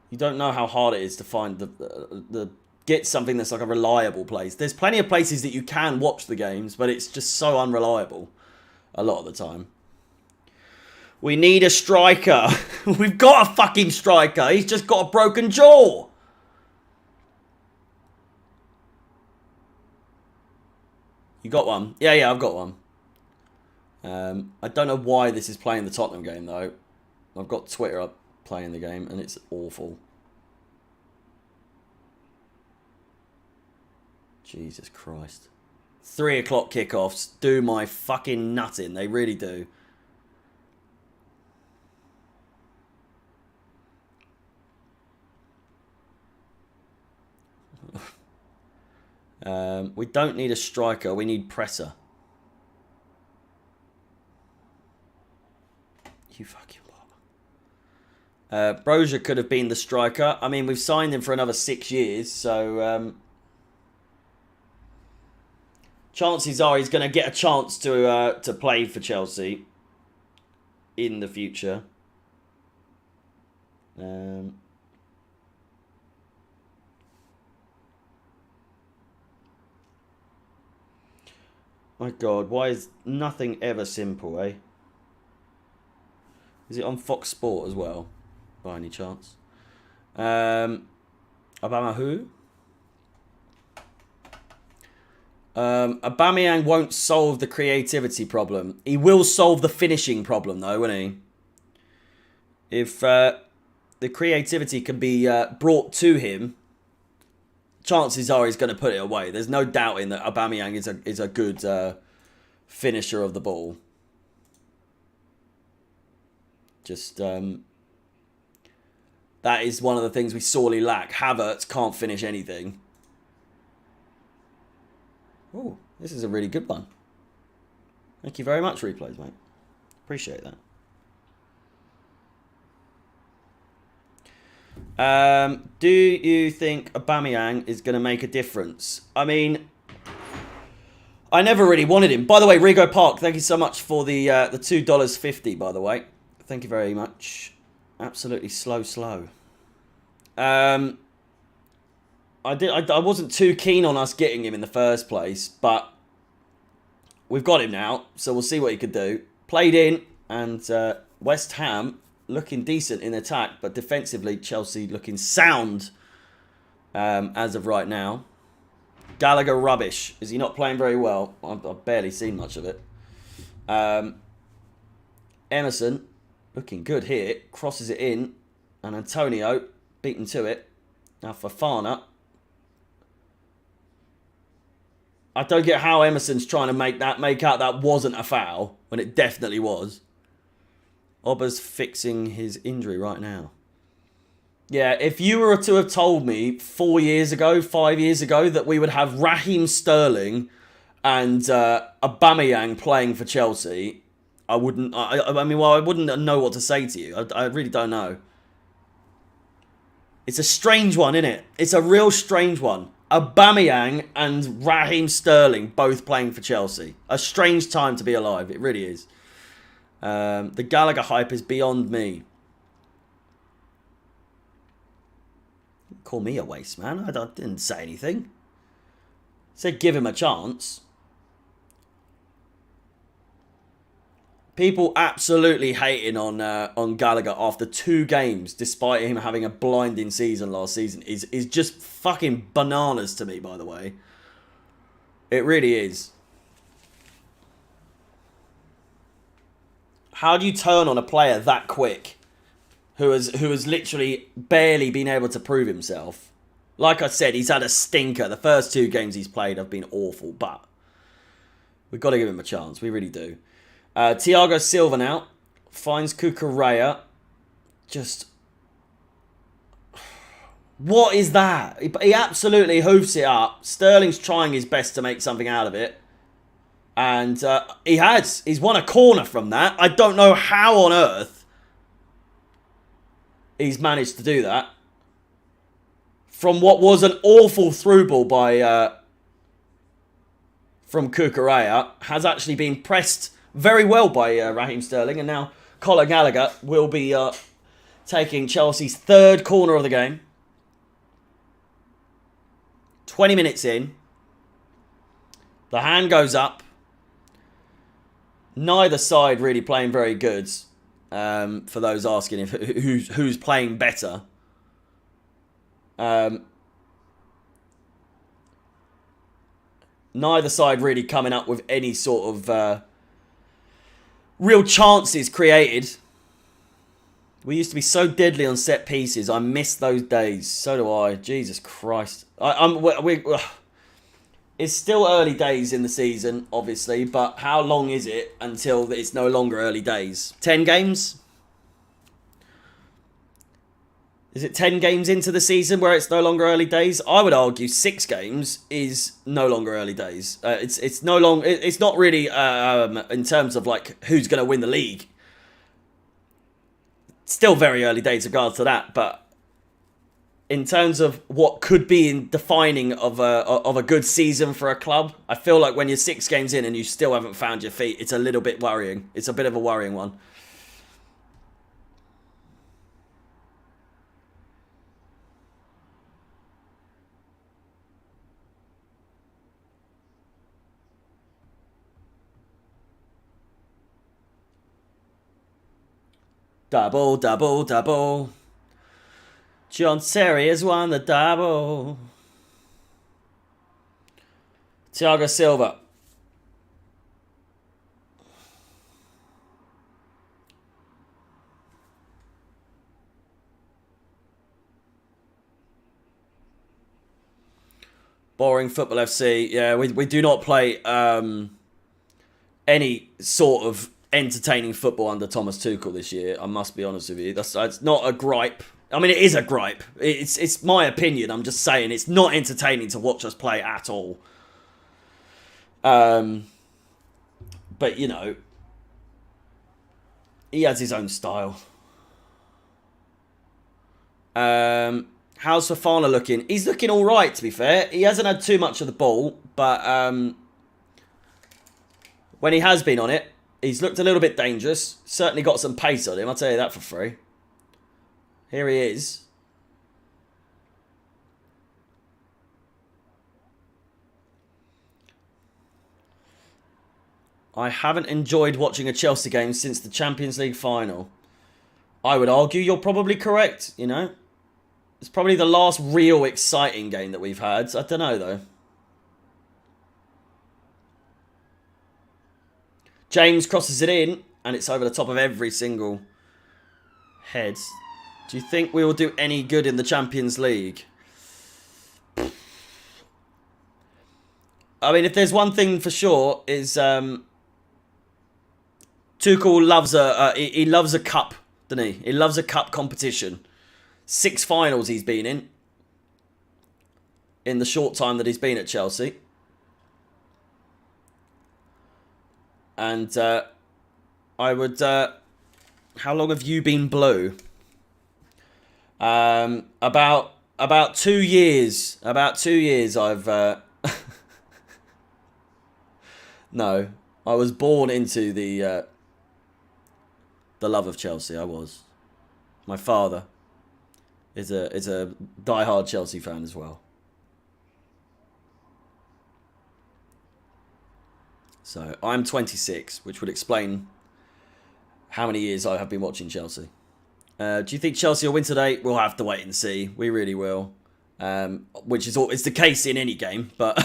You don't know how hard it is to find get something that's like a reliable place. There's plenty of places that you can watch the games, but it's just so unreliable a lot of the time. We need a striker. We've got a fucking striker. He's just got a broken jaw. You got one? Yeah, I've got one. I don't know why this is playing the Tottenham game, though. I've got Twitter up playing the game, and it's awful. Jesus Christ. 3 o'clock kickoffs do my fucking nutting. They really do. We don't need a striker. We need presser. You fucking Broja could have been the striker. I mean, we've signed him for another 6 years, so chances are he's going to get a chance to play for Chelsea in the future. My God, why is nothing ever simple, eh? Is it on Fox Sport as well, by any chance? Obama who? Aubameyang won't solve the creativity problem. He will solve the finishing problem, though, won't he? If the creativity can be brought to him, chances are he's going to put it away. There's no doubting that Aubameyang is a good finisher of the ball. Just that is one of the things we sorely lack. Havertz can't finish anything. Oh, this is a really good one. Thank you very much, Replays, mate. Appreciate that. Do you think Aubameyang is going to make a difference? I mean, I never really wanted him. By the way, Rigo Park, thank you so much for the $2.50, by the way. Thank you very much. Absolutely slow. I wasn't too keen on us getting him in the first place, but we've got him now, so we'll see what he could do. Played in, and West Ham looking decent in attack, but defensively, Chelsea looking sound as of right now. Gallagher rubbish. Is he not playing very well? I've barely seen much of it. Emerson looking good here. Crosses it in. And Antonio beaten to it. Now Fofana. I don't get how Emerson's trying to make out that wasn't a foul when it definitely was. Oba's fixing his injury right now. Yeah, if you were to have told me 4 years ago, 5 years ago, that we would have Raheem Sterling and Aubameyang playing for Chelsea, I wouldn't. I wouldn't know what to say to you. I really don't know. It's a strange one, isn't it? It's a real strange one. Aubameyang and Raheem Sterling both playing for Chelsea. A strange time to be alive. It really is. The Gallagher hype is beyond me. Call me a waste man. I didn't say anything. Said give him a chance. People absolutely hating on Gallagher after 2 games, despite him having a blinding season last season, is just fucking bananas to me, by the way. It really is. How do you turn on a player that quick, who has literally barely been able to prove himself? Like I said, he's had a stinker. The first 2 games he's played have been awful, but we've got to give him a chance. We really do. Thiago Silva now finds Cucurella. Just, what is that? He absolutely hoofs it up. Sterling's trying his best to make something out of it. And he has. He's won a corner from that. I don't know how on earth he's managed to do that. From what was an awful through ball by from Cucurella, has actually been pressed very well by Raheem Sterling. And now Conor Gallagher will be taking Chelsea's 3rd corner of the game. 20 minutes in. The hand goes up. Neither side really playing very good. For those asking if who's playing better. Neither side really coming up with any sort of real chances created. We used to be so deadly on set pieces. I miss those days. So do I. Jesus Christ. It's still early days in the season, obviously, but how long is it until it's no longer early days? 10 games? Is it 10 games into the season where it's no longer early days? I would argue 6 games is no longer early days. It's no longer. It's not really in terms of like who's going to win the league. Still very early days regards to that, but in terms of what could be in defining of a good season for a club, I feel like when you're 6 games in and you still haven't found your feet, it's a little bit worrying. It's a bit of a worrying one. Double, double, double. John Terry has won the double. Thiago Silva. Boring Football FC. Yeah, we do not play any sort of entertaining football under Thomas Tuchel this year. I must be honest with you. It's not a gripe. I mean, it is a gripe. It's my opinion. I'm just saying it's not entertaining to watch us play at all. But, you know, he has his own style. How's Fofana looking? He's looking all right, to be fair. He hasn't had too much of the ball, but when he has been on it, he's looked a little bit dangerous. Certainly got some pace on him, I'll tell you that for free. Here he is. I haven't enjoyed watching a Chelsea game since the Champions League final. I would argue you're probably correct, you know. It's probably the last real exciting game that we've had. I don't know, though. James crosses it in, and it's over the top of every single head. Do you think we will do any good in the Champions League? I mean, if there's one thing for sure, is Tuchel loves he loves a cup, doesn't he? He loves a cup competition. 6 finals he's been in the short time that he's been at Chelsea. And I would... how long have you been blue? About about 2 years. About 2 years I've... no. I was born into the love of Chelsea. I was. My father is a diehard Chelsea fan as well. So I'm 26, which would explain how many years I have been watching Chelsea. Do you think Chelsea will win today? We'll have to wait and see. We really will. Which is it's the case in any game, but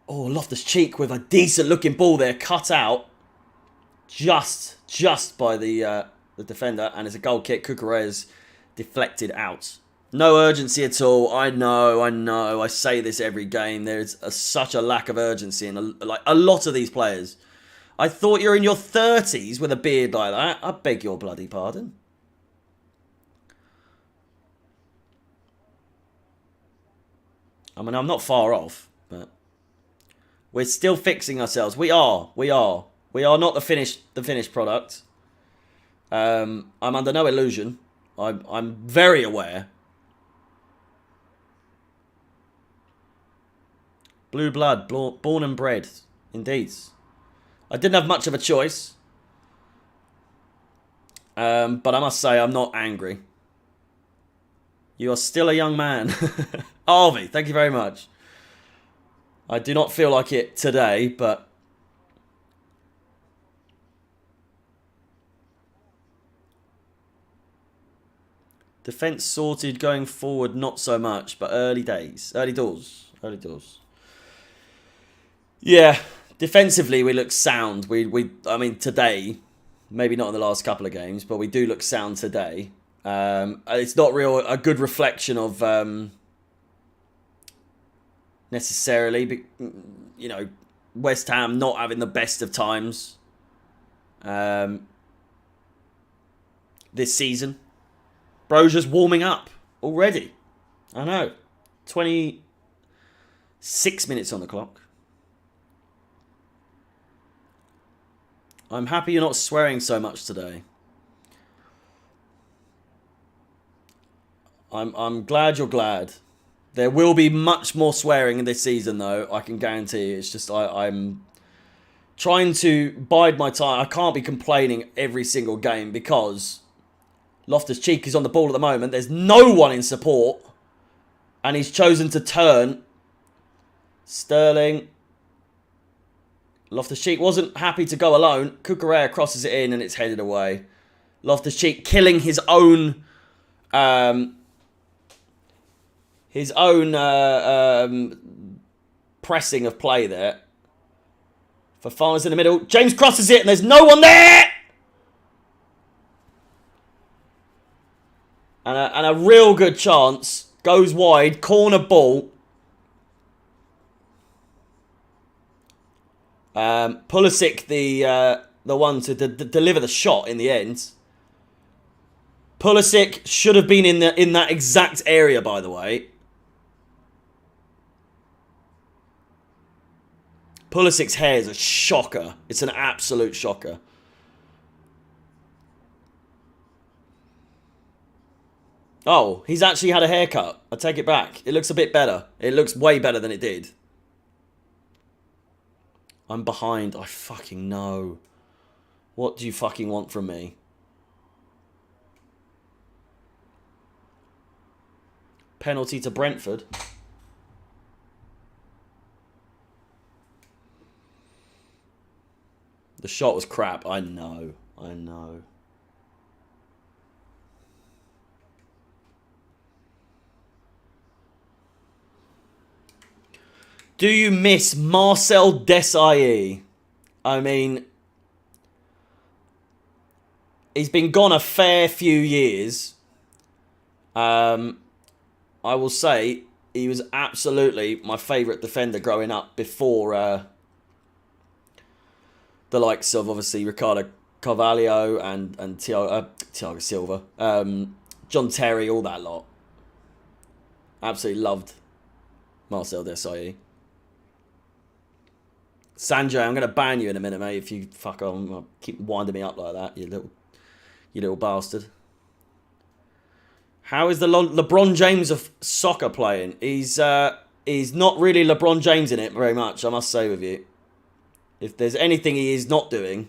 Loftus-Cheek with a decent looking ball there, cut out just by the defender, and it's a goal kick. Kukureya's deflected out. No urgency at all. I know. I say this every game. There's such a lack of urgency in a lot of these players. I thought you're in your 30s with a beard like that. I beg your bloody pardon. I mean, I'm not far off, but we're still fixing ourselves. We are not the finished product. I'm under no illusion. I'm very aware. Blue blood, born and bred, indeed. I didn't have much of a choice. But I must say, I'm not angry. You are still a young man. Harvey, thank you very much. I do not feel like it today, but... Defence sorted going forward, not so much, but early days. Early doors. Yeah, defensively we look sound. I mean, today, maybe not in the last couple of games, but we do look sound today. It's not a good reflection of necessarily, you know, West Ham not having the best of times this season. Broja's warming up already. I know. 26 minutes on the clock. I'm happy you're not swearing so much today. I'm glad you're glad. There will be much more swearing in this season, though. I can guarantee you. It's just I'm trying to bide my time. I can't be complaining every single game because Loftus-Cheek is on the ball at the moment. There's no one in support. And he's chosen to turn. Sterling. Loftus-Cheek wasn't happy to go alone. Kukureya crosses it in and it's headed away. Loftus-Cheek killing his own... pressing of play there. Fofana's in the middle. James crosses it and there's no one there! And a real good chance. Goes wide. Corner ball. Pulisic, the one to deliver the shot in the end. Pulisic should have been in that exact area, by the way. Pulisic's hair is a shocker. It's an absolute shocker. Oh, he's actually had a haircut. I take it back. It looks a bit better. It looks way better than it did. I'm behind. I fucking know. What do you fucking want from me? Penalty to Brentford. The shot was crap. I know. Do you miss Marcel Desailly? I mean, he's been gone a fair few years. I will say he was absolutely my favourite defender growing up before the likes of, obviously, Ricardo Carvalho and Thiago Silva. John Terry, all that lot. Absolutely loved Marcel Desailly. Sanjay, I'm going to ban you in a minute, mate, if you fuck on. Keep winding me up like that, you little You little bastard. How is the LeBron James of soccer playing? He's not really LeBron James in it very much, I must say with you. If there's anything he is not doing,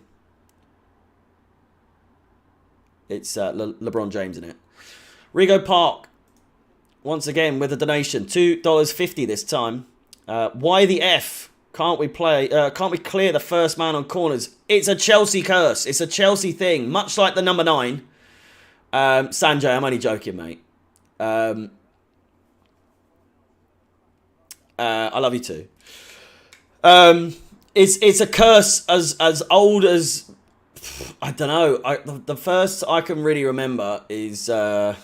it's LeBron James in it. Rigo Park, once again with a donation, $2.50 this time. Why the F can't we play? Can't we clear the first man on corners? It's a Chelsea curse. It's a Chelsea thing, much like the number 9. Sanjay, I'm only joking, mate. I love you too. It's a curse as old as, I don't know. The first I can really remember is I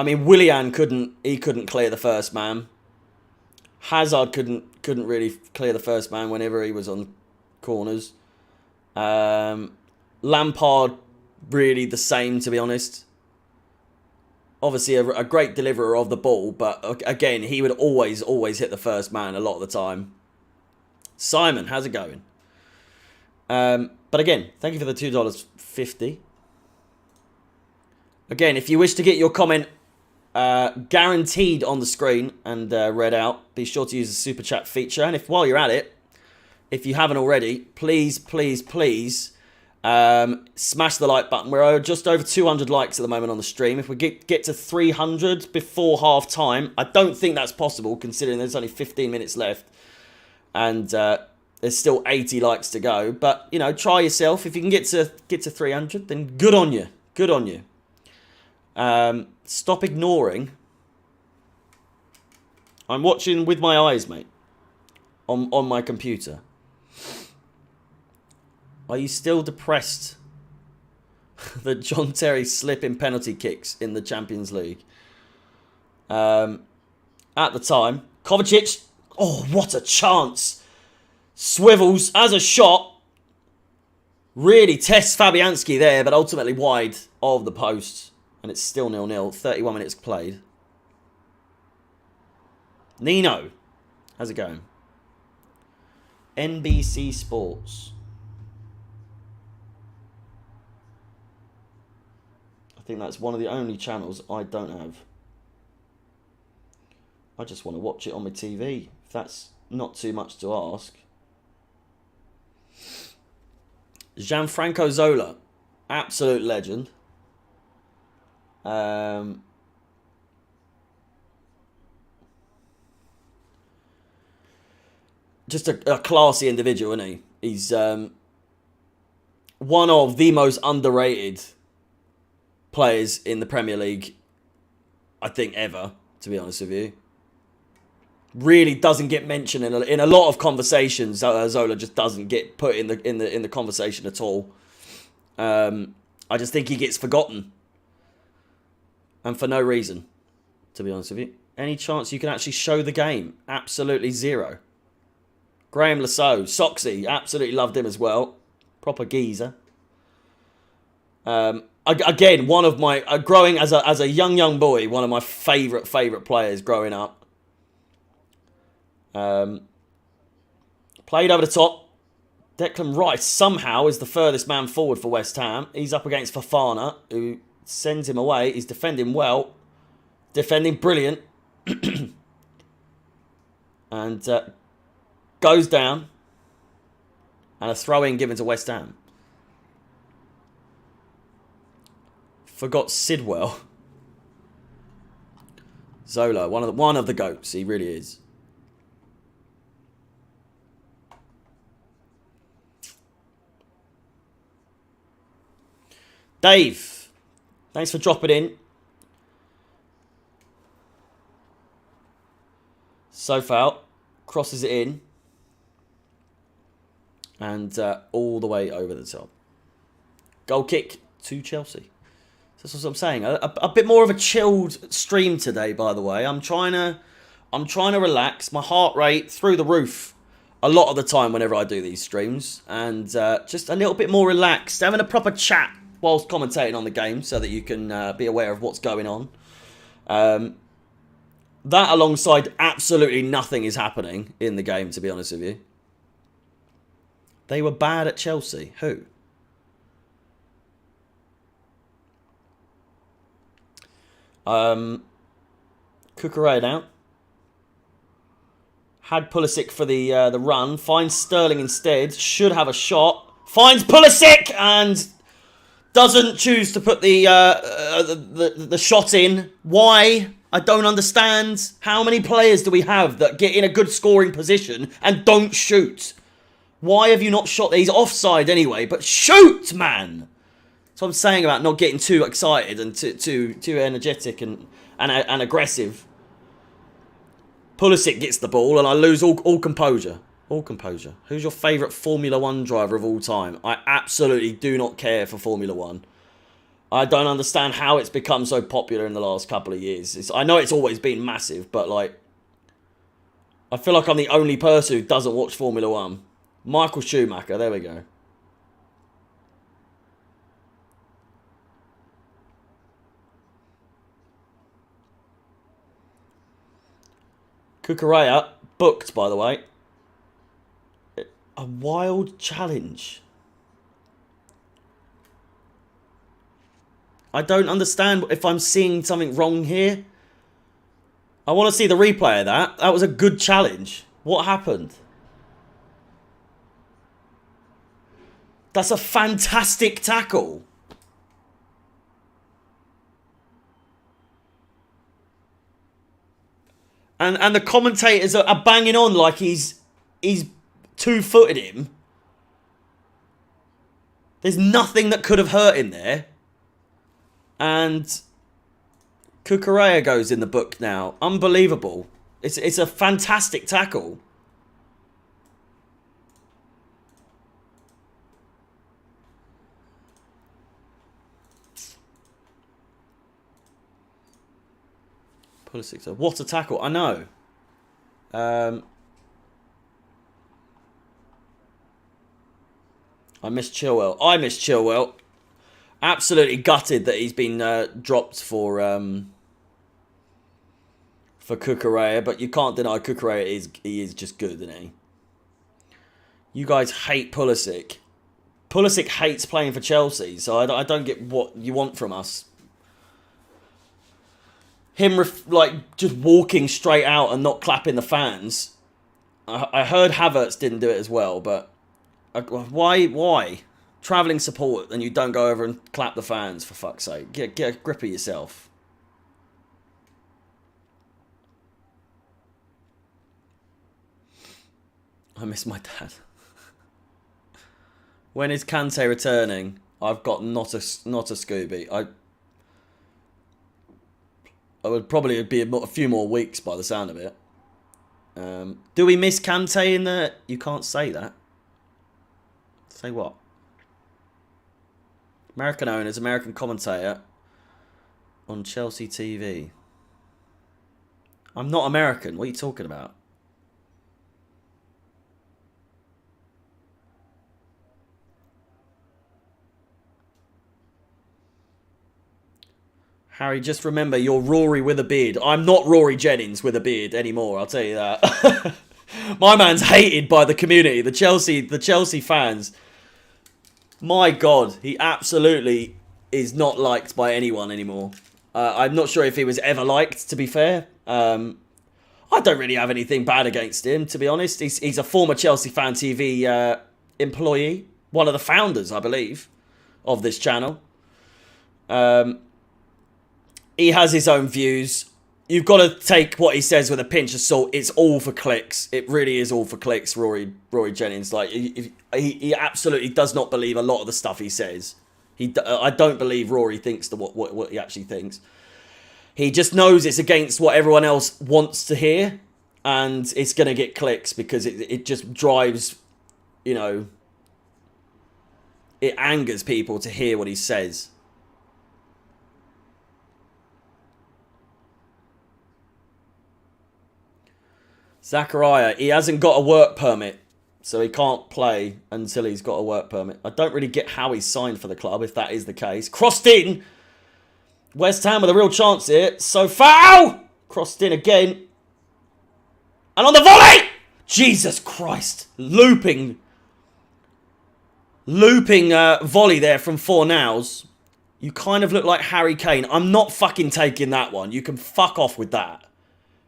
mean, Willian couldn't clear the first man. Hazard couldn't really clear the first man whenever he was on corners. Lampard really the same, to be honest. Obviously a great deliverer of the ball, but again, he would always hit the first man a lot of the time. Simon, how's it going? But again, thank you for the $2.50. Again, if you wish to get your comment guaranteed on the screen and read out, be sure to use the super chat feature. And if while you're at it, if you haven't already, please smash the like button. We're just over 200 likes at the moment on the stream. If we get to 300 before half time, I don't think that's possible considering there's only 15 minutes left and there's still 80 likes to go. But you know, try yourself. If you can get to 300, then good on you. Good on you. Stop ignoring. I'm watching with my eyes, mate. On my computer. Are you still depressed that John Terry slip in penalty kicks in the Champions League? At the time, Kovacic. Oh, what a chance! Swivels as a shot. Really tests Fabianski there, but ultimately wide of the post. And it's still 0-0. 31 minutes played. Nino. How's it going? NBC Sports. I think that's one of the only channels I don't have. I just want to watch it on my TV. If that's not too much to ask. Gianfranco Zola. Absolute legend. Just a classy individual, isn't he? He's one of the most underrated players in the Premier League, I think, ever, to be honest with you. Really doesn't get mentioned in a lot of conversations. Zola just doesn't get put in the conversation at all. I just think he gets forgotten. And for no reason, to be honest with you. Any chance you can actually show the game? Absolutely zero. Graham Lasso, Soxy, absolutely loved him as well. Proper geezer. Again, one of my growing as a young boy, one of my favourite players growing up. Played over the top. Declan Rice somehow is the furthest man forward for West Ham. He's up against Fofana, who sends him away. He's defending well, defending brilliant, and goes down. And a throw-in given to West Ham. Forgot Sidwell. Zola, one of the goats. He really is. Dave, thanks for dropping in. Sofout crosses it in. And all the way over the top. Goal kick to Chelsea. That's what I'm saying. A bit more of a chilled stream today, by the way. I'm trying to relax. My heart rate through the roof a lot of the time whenever I do these streams. And just a little bit more relaxed. Having a proper chat whilst commentating on the game so that you can be aware of what's going on. That alongside absolutely nothing is happening in the game, to be honest with you. They were bad at Chelsea. Who? Kukurea now. Had Pulisic for the run. Finds Sterling instead. Should have a shot. Finds Pulisic and doesn't choose to put the shot in. Why? I don't understand. How many players do we have that get in a good scoring position and don't shoot? Why have you not shot? He's offside anyway, but shoot, man! That's what I'm saying about not getting too excited and too energetic and aggressive. Pulisic gets the ball and I lose all composure. All composure. Who's your favourite Formula 1 driver of all time? I absolutely do not care for Formula 1. I don't understand how it's become so popular in the last couple of years. I know it's always been massive, but like, I feel like I'm the only person who doesn't watch Formula 1. Michael Schumacher, there we go. Kukurea, booked by the way. A wild challenge. I don't understand if I'm seeing something wrong here. I want to see the replay of that. That was a good challenge. What happened? That's a fantastic tackle. And the commentators are banging on like he's two-footed him. There's nothing that could have hurt him there. And Kukurea goes in the book now. Unbelievable. It's a fantastic tackle. Pulisic, what a tackle. I know. I miss Chilwell. Absolutely gutted that he's been dropped for Kukurea, but you can't deny Kukurea is just good, isn't he? You guys hate Pulisic. Pulisic hates playing for Chelsea, so I don't get what you want from us. Him like just walking straight out and not clapping the fans. I heard Havertz didn't do it as well, but why? Travelling support and you don't go over and clap the fans, for fuck's sake. Get a grip of yourself. I miss my dad. When is Kante returning? I've got not a Scooby. I would probably be a few more weeks by the sound of it. Do we miss Kante in the... You can't say that. Say what? American owners, American commentator on Chelsea TV. I'm not American. What are you talking about? Harry, just remember, you're Rory with a beard. I'm not Rory Jennings with a beard anymore, I'll tell you that. My man's hated by the community, the Chelsea fans. My God, he absolutely is not liked by anyone anymore. I'm not sure if he was ever liked, to be fair. I don't really have anything bad against him, to be honest. He's a former Chelsea Fan TV employee. One of the founders, I believe, of this channel. He has his own views. You've got to take what he says with a pinch of salt. It's all for clicks. It really is all for clicks, Rory Jennings. Like he absolutely does not believe a lot of the stuff he says. I don't believe Rory thinks what he actually thinks. He just knows it's against what everyone else wants to hear, and it's going to get clicks because it just drives, you know, it angers people to hear what he says. Zachariah, he hasn't got a work permit, so he can't play until he's got a work permit. I don't really get how he's signed for the club, if that is the case. Crossed in! West Ham with a real chance here. So foul! Crossed in again. And on the volley! Jesus Christ. Looping volley there from Fornals. You kind of look like Harry Kane. I'm not fucking taking that one. You can fuck off with that.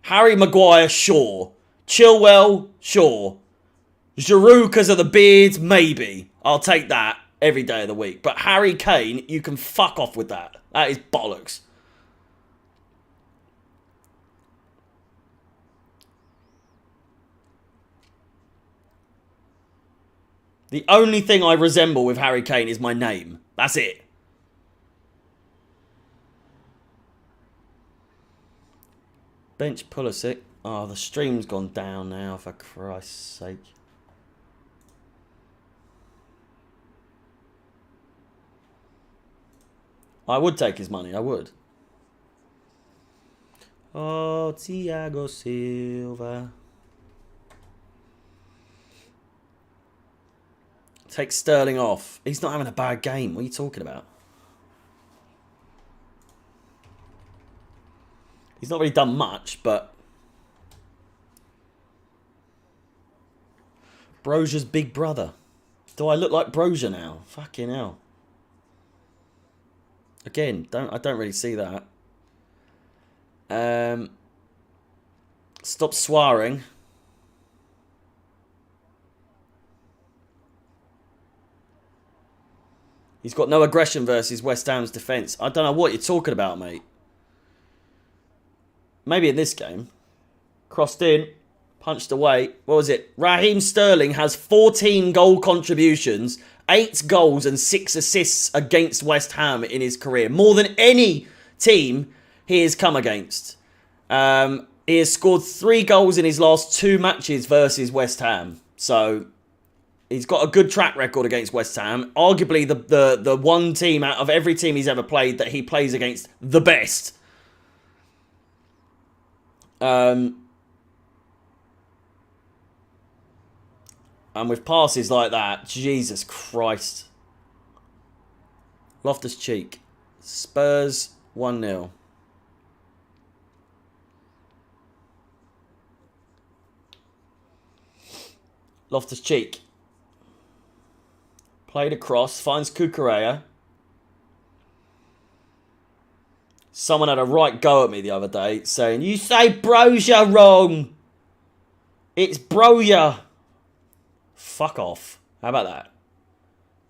Harry Maguire, sure. Chilwell, sure. Giroud because of the beard, maybe. I'll take that every day of the week. But Harry Kane, you can fuck off with that. That is bollocks. The only thing I resemble with Harry Kane is my name. That's it. Bench Pulisic. Oh, the stream's gone down now, for Christ's sake. I would take his money, I would. Oh, Thiago Silva. Take Sterling off. He's not having a bad game. What are you talking about? He's not really done much, but... Broja's big brother. Do I look like Broja now? Fucking hell. Again, I don't really see that. Stop swearing. He's got no aggression versus West Ham's defence. I don't know what you're talking about, mate. Maybe in this game. Crossed in. Punched away. What was it? Raheem Sterling has 14 goal contributions, 8 goals and 6 assists against West Ham in his career. More than any team he has come against. He has scored 3 goals in his last 2 matches versus West Ham. So... he's got a good track record against West Ham. Arguably the one team out of every team he's ever played that he plays against the best. And with passes like that, Jesus Christ. Loftus-Cheek. Spurs 1-0. Loftus-Cheek. Played across, finds Kukurea. Someone had a right go at me the other day saying, "You say Broja wrong. It's Broja." Fuck off. How about that?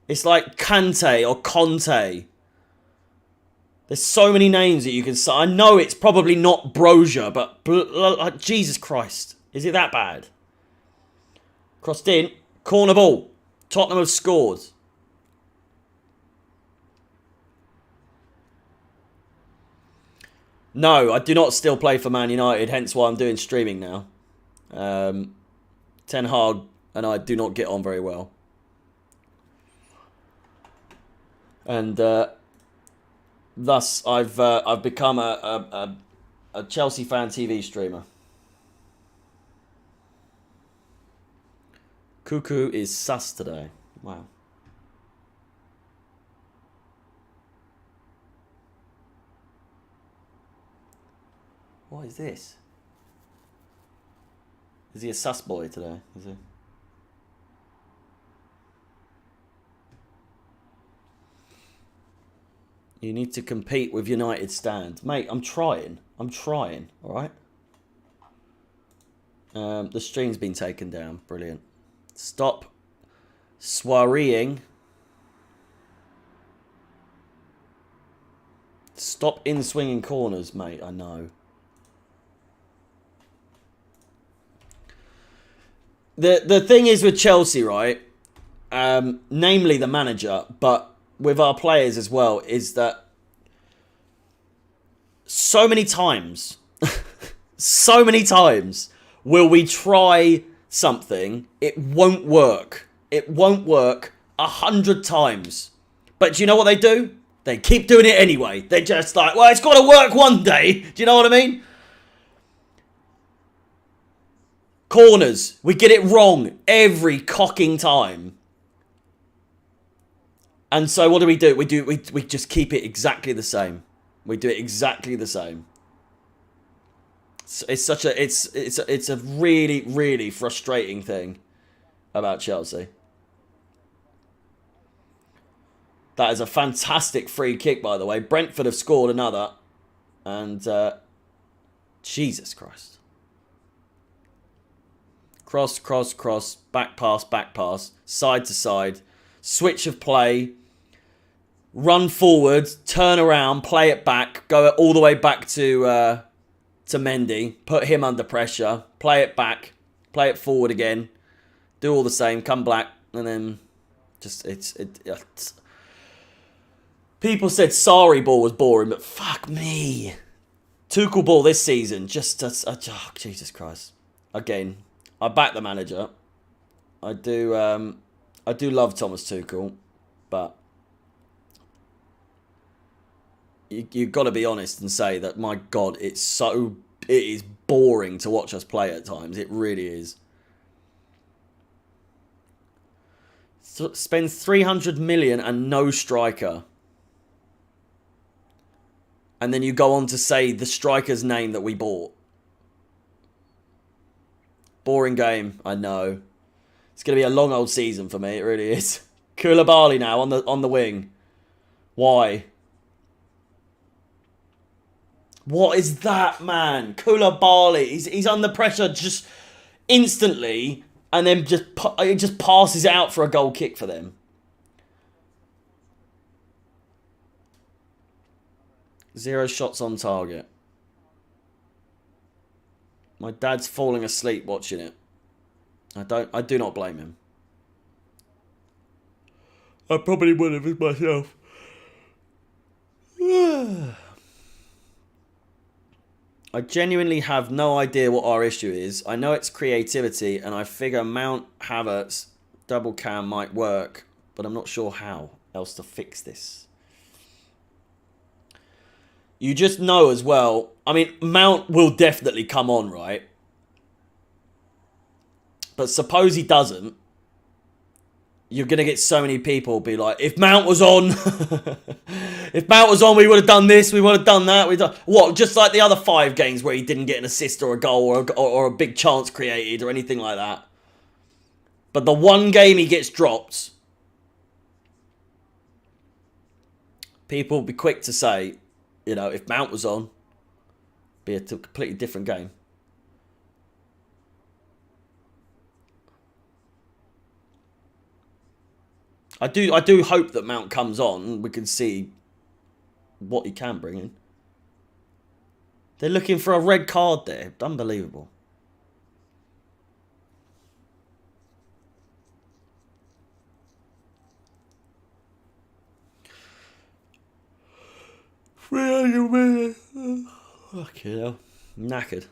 It's like Kante or Conte. There's so many names that you can say. I know it's probably not Broja, but Jesus Christ. Is it that bad? Crossed in. Corner ball. Tottenham have scored. No, I do not still play for Man United, hence why I'm doing streaming now. Ten Hag and I do not get on very well. And thus I've become a Chelsea fan TV streamer. Cuckoo is sus today. Wow. What is this? Is he a sus boy today? Is he? You need to compete with United stand. Mate, I'm trying. Alright? The stream's been taken down. Brilliant. Stop swearing. Stop in swinging corners, mate. I know. The thing is with Chelsea, right? Namely the manager, but with our players as well, is that so many times, will we try something, it won't work. It won't work 100 times. But do you know what they do? They keep doing it anyway. They're just like, well, it's got to work one day. Do you know what I mean? Corners. We get it wrong every cocking time. And so what do? We just keep it exactly the same. We do it exactly the same. It's a really, really frustrating thing about Chelsea. That is a fantastic free kick, by the way. Brentford have scored another. And, Jesus Christ. Cross, cross, cross. Back pass. Side to side. Switch of play. Run forward. Turn around. Play it back. Go all the way back to Mendy. Put him under pressure. Play it back. Play it forward again. Do all the same. Come back. And then just, it's people said Sarri ball was boring, but fuck me. Tuchel ball this season, just, oh, Jesus Christ. Again, I back the manager. I do love Thomas Tuchel, but you've got to be honest and say that, my God, it is boring to watch us play at times. It really is. Spends 300 million and no striker. And then you go on to say the striker's name that we bought. Boring game, I know. It's going to be a long old season for me, it really is. Koulibaly now on the wing. Why? What is that, man? Koulibaly, he's under pressure just instantly, and then he just passes it out for a goal kick for them. 0 shots on target. My dad's falling asleep watching it. I do not blame him. I probably would have myself. I genuinely have no idea what our issue is. I know it's creativity, and I figure Mount Havertz double cam might work, but I'm not sure how else to fix this. You just know as well. I mean, Mount will definitely come on, right? But suppose he doesn't. You're going to get so many people be like, if Mount was on, if Mount was on, we would have done this, we would have done that. What, just like the other 5 games where he didn't get an assist or a goal or a big chance created or anything like that. But the one game he gets dropped, people will be quick to say, you know, if Mount was on, it'd be a completely different game. I do hope that Mount comes on. We can see what he can bring in. They're looking for a red card there. Unbelievable. Fucking hell. Knackered.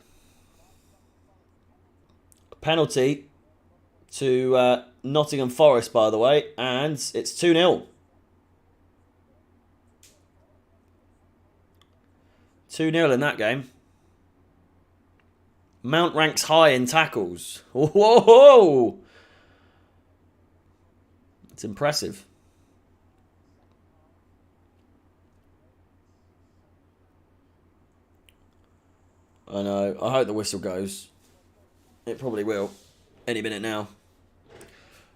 Penalty to Nottingham Forest, by the way, and it's 2-0. 2-0 in that game. Mount ranks high in tackles. Whoa! It's impressive. I know. I hope the whistle goes. It probably will. Any minute now.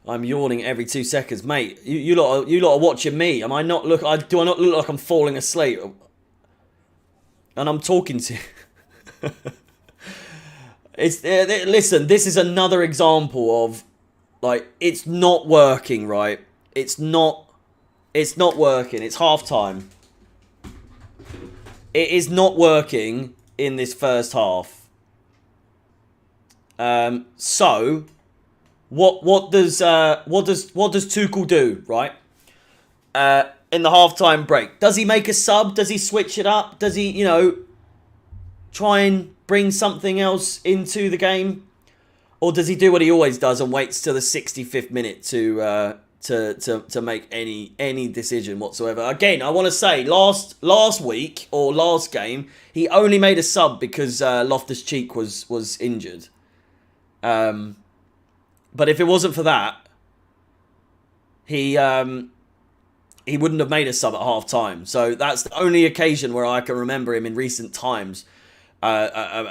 I'm yawning every 2 seconds, mate. You lot are watching me. Am I not do I not look like I'm falling asleep? And I'm talking to you. Listen, this is another example of, like, it's not working, right? It's not working. It's half time. It is not working in this first half. So what does Tuchel do, right? In the halftime break, does he make a sub? Does he switch it up? Does he, try and bring something else into the game, or does he do what he always does and waits till the 65th minute to make any decision whatsoever? Again, I want to say last week or last game, he only made a sub because Loftus-Cheek was injured. But if it wasn't for that, he wouldn't have made a sub at half time. So that's the only occasion where I can remember him in recent times, bringing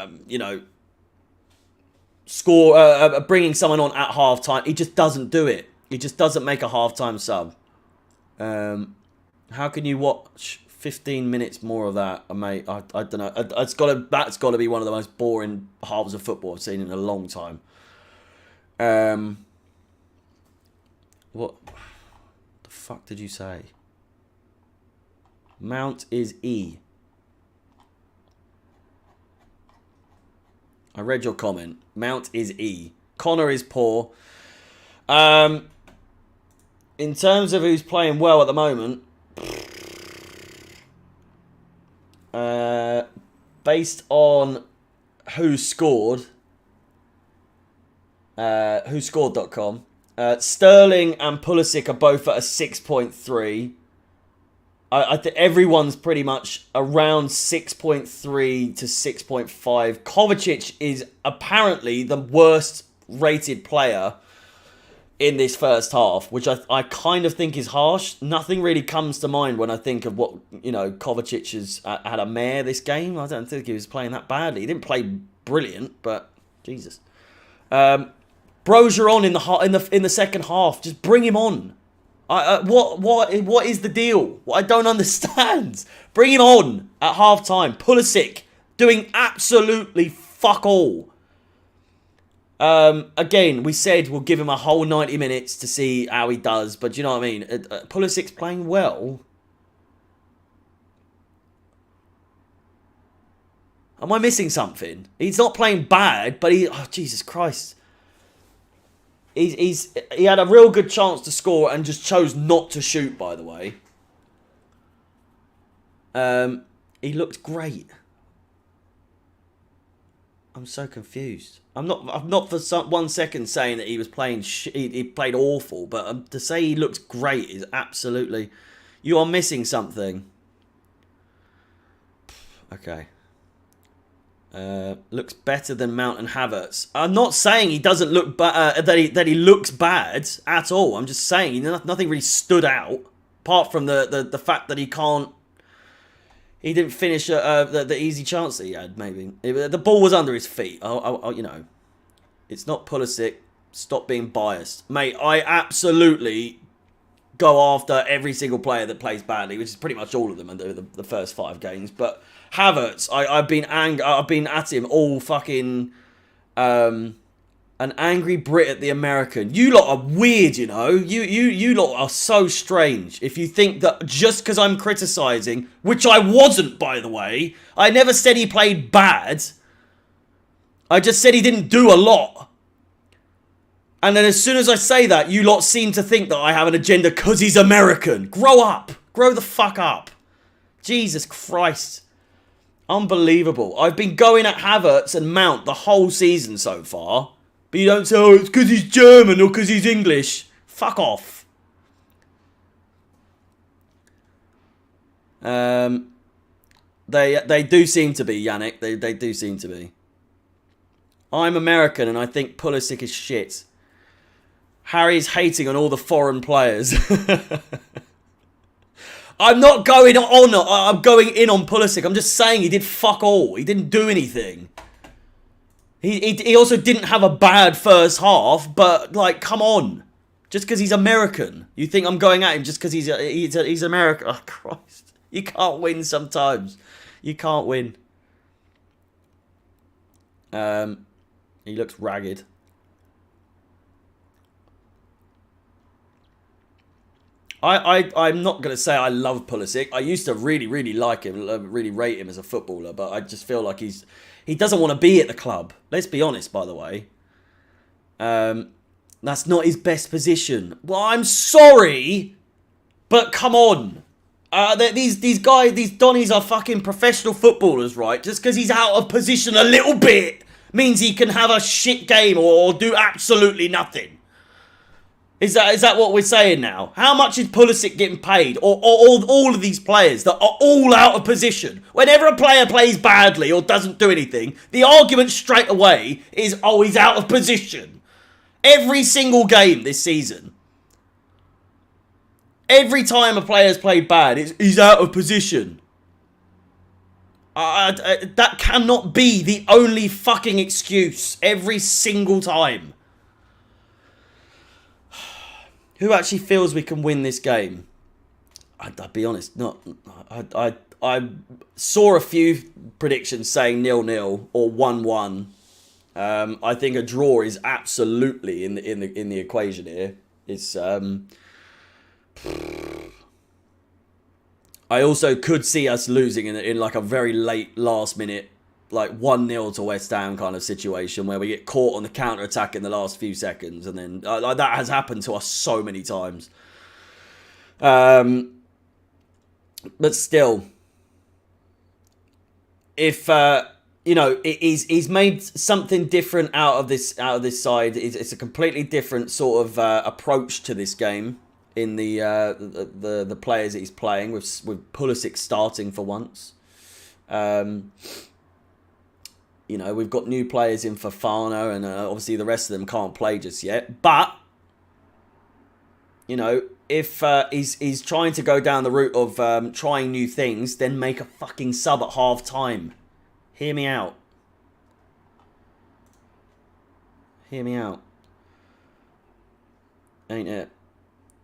someone on at half time. He just doesn't do it. He just doesn't make a half time sub. How can you watch 15 minutes more of that, mate? I don't know. That's got to be one of the most boring halves of football I've seen in a long time. What the fuck did you say? Mount is E. I read your comment. Mount is E. Connor is poor. In terms of who's playing well at the moment, based on who scored, whoscored.com, Sterling and Pulisic are both at a 6.3. I think everyone's pretty much around 6.3 to 6.5. Kovacic is apparently the worst rated player in this first half, which I kind of think is harsh. Nothing really comes to mind when I think of what, Kovacic has had a mare this game. I don't think he was playing that badly. He didn't play brilliant, but Jesus. Broja on in the second half. Just bring him on. What is the deal? I don't understand. Bring him on at half time. Pulisic doing absolutely fuck all. Again, we said we'll give him a whole 90 minutes to see how he does, but you know what I mean? Pulisic's playing well. Am I missing something? He's not playing bad, but Jesus Christ. He had a real good chance to score and just chose not to shoot, by the way. He looked great. I'm so confused. I'm not for 1 second saying that he was playing he played awful, but to say he looked great is absolutely... You are missing something. Okay. Looks better than Mount and Havertz. I'm not saying he doesn't look that he looks bad at all. I'm just saying nothing really stood out apart from the fact that he didn't finish the easy chance that he had. Maybe the ball was under his feet. It's not Pulisic. Stop being biased, mate. I absolutely go after every single player that plays badly, which is pretty much all of them in the first 5 games, but. Havertz, I've been at him all fucking an angry Brit at the American. You lot are weird, you know. You lot are so strange. If you think that just because I'm criticising, which I wasn't, by the way, I never said he played bad. I just said he didn't do a lot. And then as soon as I say that, you lot seem to think that I have an agenda because he's American. Grow up. Grow the fuck up. Jesus Christ. Unbelievable. I've been going at Havertz and Mount the whole season so far. But you don't say, oh, it's because he's German or because he's English. Fuck off. They do seem to be, Yannick. They do seem to be. I'm American and I think Pulisic is shit. Harry's hating on all the foreign players. I'm not going on. I'm going in on Pulisic. I'm just saying he did fuck all. He didn't do anything. He also didn't have a bad first half, but like, come on. Just because he's American, you think I'm going at him just because he's American? Oh Christ! You can't win sometimes. You can't win. He looks ragged. I'm not going to say I love Pulisic. I used to really, really like him, really rate him as a footballer, but I just feel like he doesn't want to be at the club. Let's be honest, by the way. That's not his best position. Well, I'm sorry, but come on. These guys, these Donnies are fucking professional footballers, right? Just because he's out of position a little bit means he can have a shit game or do absolutely nothing. Is that what we're saying now? How much is Pulisic getting paid? Or all of these players that are all out of position? Whenever a player plays badly or doesn't do anything, the argument straight away is, oh, he's out of position. Every single game this season. Every time a player's played bad, he's out of position. That cannot be the only fucking excuse every single time. Who actually feels we can win this game? I'll be honest, not. I saw a few predictions saying 0-0 or 1-1. I think a draw is absolutely in the equation here. It's I also could see us losing in like a very late last minute, like 1-0 to West Ham kind of situation where we get caught on the counter attack in the last few seconds, and then like that has happened to us so many times. But still, if he's made something different out of this side. It's a completely different sort of approach to this game in the players that he's playing with Pulisic starting for once. We've got new players in Fofana, and obviously the rest of them can't play just yet. But if he's trying to go down the route of trying new things, then make a fucking sub at half time. Hear me out. Hear me out. Ain't it?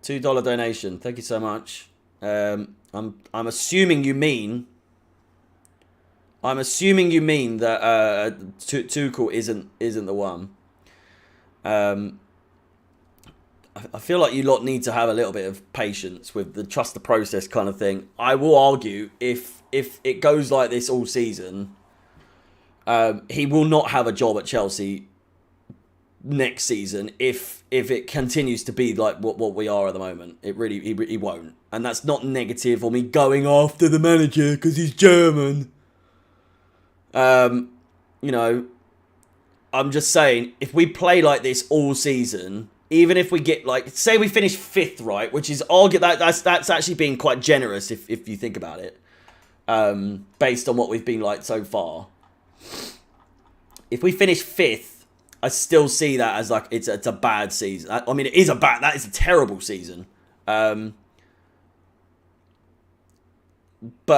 $2 donation. Thank you so much. I'm assuming you mean. I'm assuming you mean that Tuchel isn't the one. I feel like you lot need to have a little bit of patience with the trust the process kind of thing. I will argue if it goes like this all season, he will not have a job at Chelsea next season if it continues to be like what we are at the moment. He won't. And that's not negative or me going after the manager because he's German. I'm just saying, if we play like this all season, even if we get say we finish 5th, right, which is that's actually being quite generous if you think about it, based on what we've been like so far. If we finish 5th, I still see that as like it's a bad season. I mean, that is a terrible season. But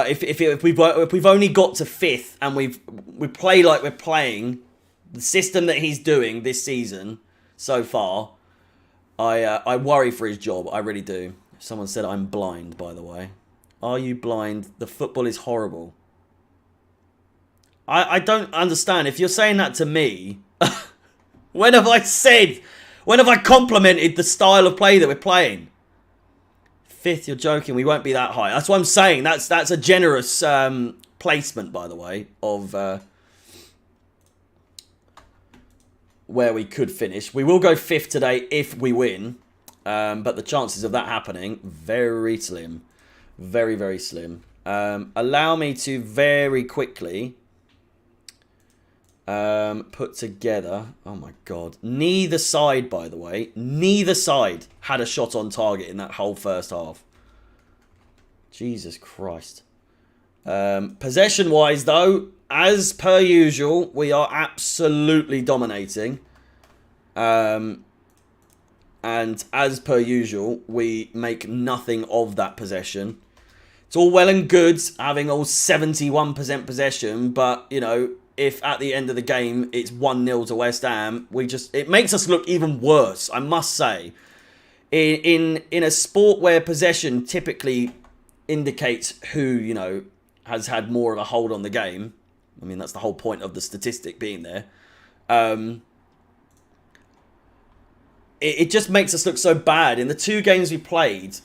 if we've only got to 5th and we play like we're playing the system that he's doing this season so far, I worry for his job. I really do. Someone said I'm blind, by the way. Are you blind? The football is horrible. I don't understand. If you're saying that to me, when have I complimented the style of play that we're playing? 5th, you're joking. We won't be that high. That's what I'm saying. That's a generous placement, by the way, of where we could finish. We will go 5th today if we win, but the chances of that happening, very slim. Very, very slim. Allow me to very quickly put together. Oh my god. Neither side, by the way, neither side had a shot on target in that whole first half. Jesus Christ. Possession wise though, as per usual, we are absolutely dominating. And as per usual, we make nothing of that possession. It's all well and good having all 71% possession, but if at the end of the game it's 1-0 to West Ham, it makes us look even worse, I must say. In a sport where possession typically indicates who, has had more of a hold on the game. I mean, that's the whole point of the statistic being there. It just makes us look so bad. In the 2 games we played,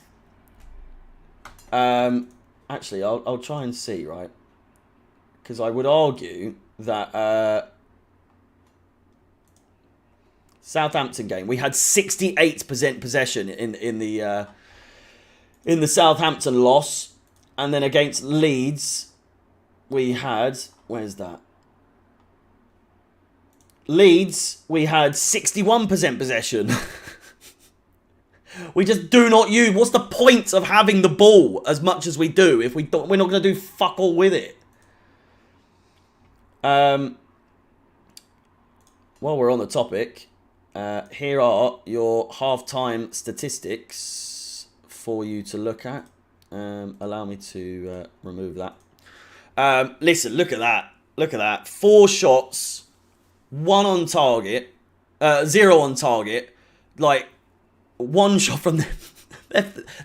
actually, I'll try and see, right? Because I would argue that Southampton game, we had 68% possession in the Southampton loss, and then against Leeds, we had where's that? Leeds, we had 61% possession. We just do not use. What's the point of having the ball as much as we do if we're not going to do fuck all with it? While we're on the topic, here are your half-time statistics for you to look at. Allow me to remove that. Listen, look at that. Look at that. 4 shots, 1 on target, 0 on target. Like, 1 shot from them.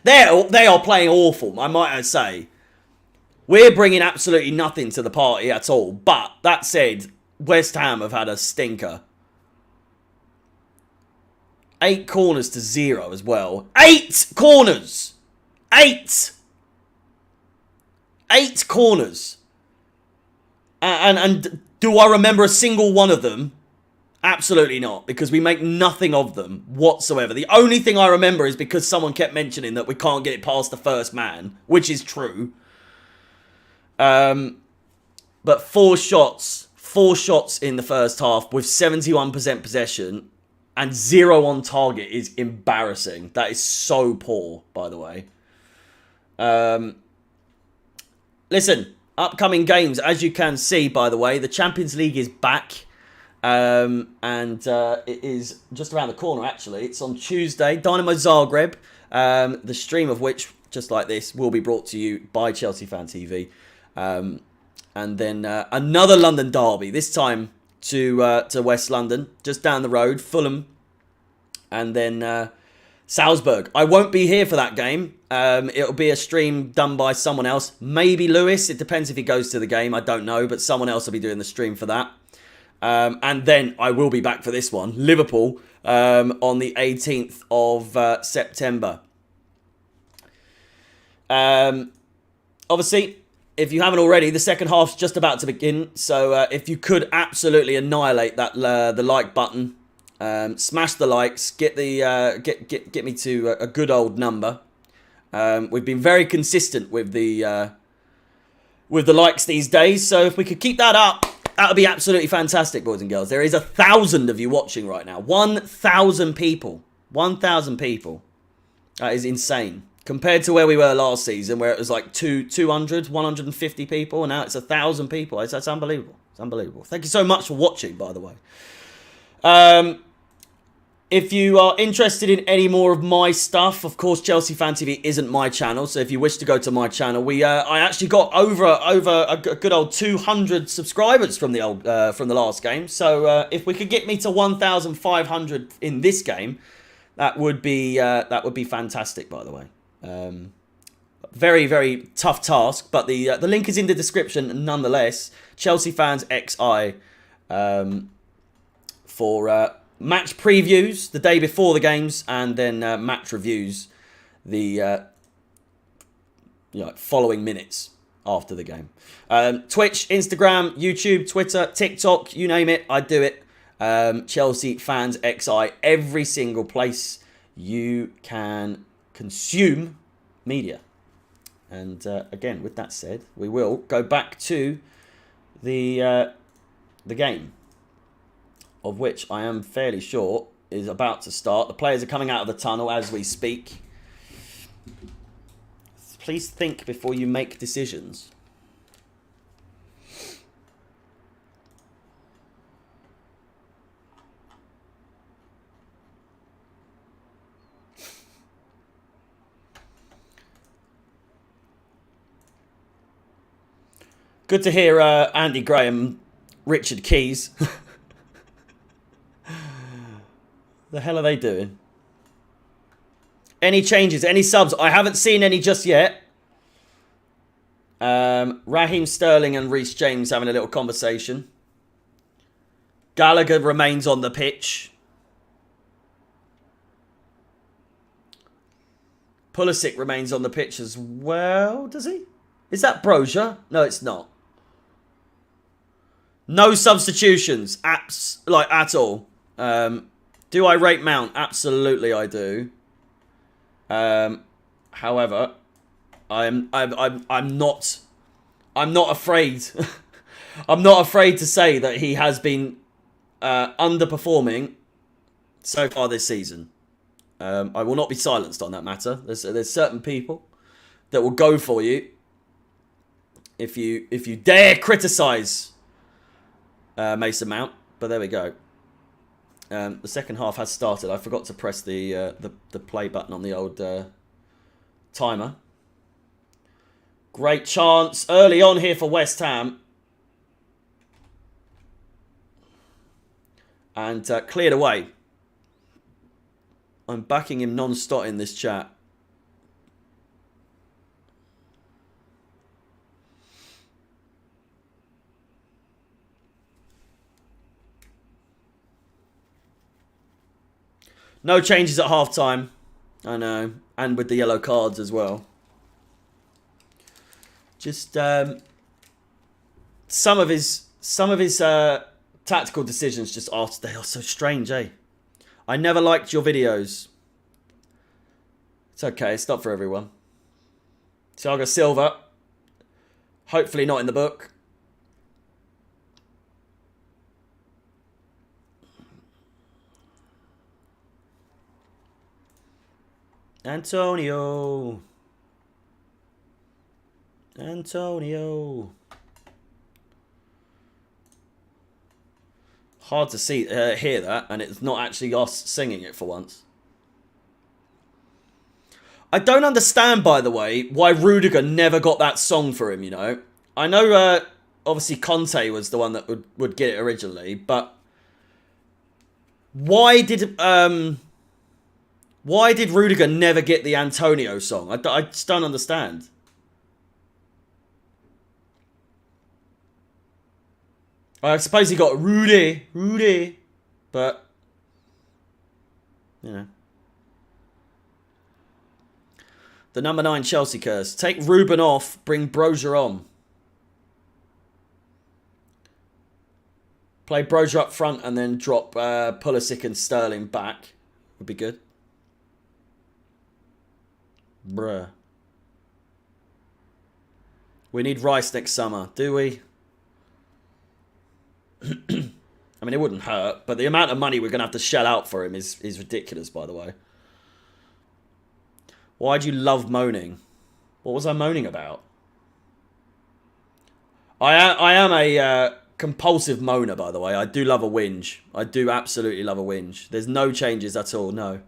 They are playing awful, I might say. We're bringing absolutely nothing to the party at all. But that said, West Ham have had a stinker. 8 corners to 0 as well. 8 corners! 8! 8 corners. And do I remember a single one of them? Absolutely not, because we make nothing of them whatsoever. The only thing I remember is because someone kept mentioning that we can't get it past the first man, which is true. But 4 shots in the first half with 71% possession and 0 on target is embarrassing. That is so poor, by the way. Listen, upcoming games, as you can see, by the way, the Champions League is back. It is just around the corner, actually. It's on Tuesday, Dynamo Zagreb, the stream of which, just like this, will be brought to you by Chelsea Fan TV. And then another London derby, this time to West London, just down the road, Fulham, and then Salzburg. I won't be here for that game. It'll be a stream done by someone else. Maybe Lewis. It depends if he goes to the game. I don't know, but someone else will be doing the stream for that. And then I will be back for this one, Liverpool, on the 18th of September. Obviously, if you haven't already, the second half's just about to begin. So if you could absolutely annihilate that the like button, smash the likes, get me to a good old number. We've been very consistent with the likes these days. So if we could keep that up, that would be absolutely fantastic, boys and girls. There is 1,000 of you watching right now. 1,000 people. 1,000 people. That is insane. Compared to where we were last season, where it was like 200, 150 people, and now it's 1,000 people. That's unbelievable. It's unbelievable. Thank you so much for watching, by the way. If you are interested in any more of my stuff, of course, Chelsea Fan TV isn't my channel. So if you wish to go to my channel, I actually got over a good old 200 subscribers from the last game. So if we could get me to 1,500 in this game, that would be fantastic. By the way, very, very tough task, but the link is in the description nonetheless. Chelsea Fans XI for match previews the day before the games, and then match reviews the following minutes after the game. Twitch, Instagram, YouTube, Twitter, TikTok, you name it, I do it. Chelsea Fans XI, every single place you can consume media. And again, with that said, we will go back to the game, of which I am fairly sure is about to start. The players are coming out of the tunnel as we speak. Please think before you make decisions. Good to hear Andy Graham, Richard Keys. The hell are they doing? Any changes? Any subs? I haven't seen any just yet. Raheem Sterling and Reece James having a little conversation. Gallagher remains on the pitch. Pulisic remains on the pitch as well. Does he? Is that Broja? No, it's not. No substitutions. At all. Do I rate Mount? Absolutely, I do. However, I'm not afraid. I'm not afraid to say that he has been underperforming so far this season. I will not be silenced on that matter. There's certain people that will go for you if you dare criticise Mason Mount. But there we go. The second half has started. I forgot to press the play button on the old timer. Great chance early on here for West Ham. And cleared away. I'm backing him non-stop in this chat. No changes at half-time. I know. And with the yellow cards as well. Just some of his tactical decisions just after, they are so strange, eh? I never liked your videos. It's okay, it's not for everyone. Thiago Silva. Hopefully not in the book. Antonio. Hard to hear that, and it's not actually us singing it for once. I don't understand, by the way, why Rudiger never got that song for him, you know. I know, obviously, Conte was the one that would get it originally, but why did Rudiger never get the Antonio song? I just don't understand. I suppose he got Rudy, but, you know. The number 9 Chelsea curse. Take Ruben off, bring Broja on. Play Broja up front and then drop Pulisic and Sterling back. Would be good. Bruh. We need Rice next summer, do we? I mean, it wouldn't hurt, but the amount of money we're going to have to shell out for him is ridiculous, by the way. Why do you love moaning? What was I moaning about? I am a compulsive moaner, by the way. I do love a whinge. I do absolutely love a whinge. There's no changes at all, no.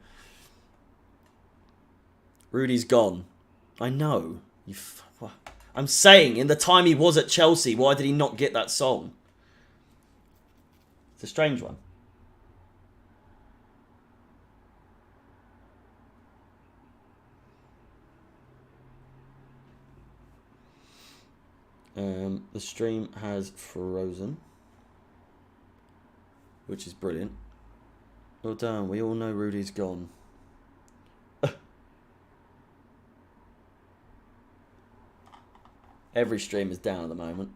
Rudy's gone. I know. I'm saying, in the time he was at Chelsea, why did he not get that song? It's a strange one. The stream has frozen, which is brilliant. Well done. We all know Rudy's gone. Every stream is down at the moment.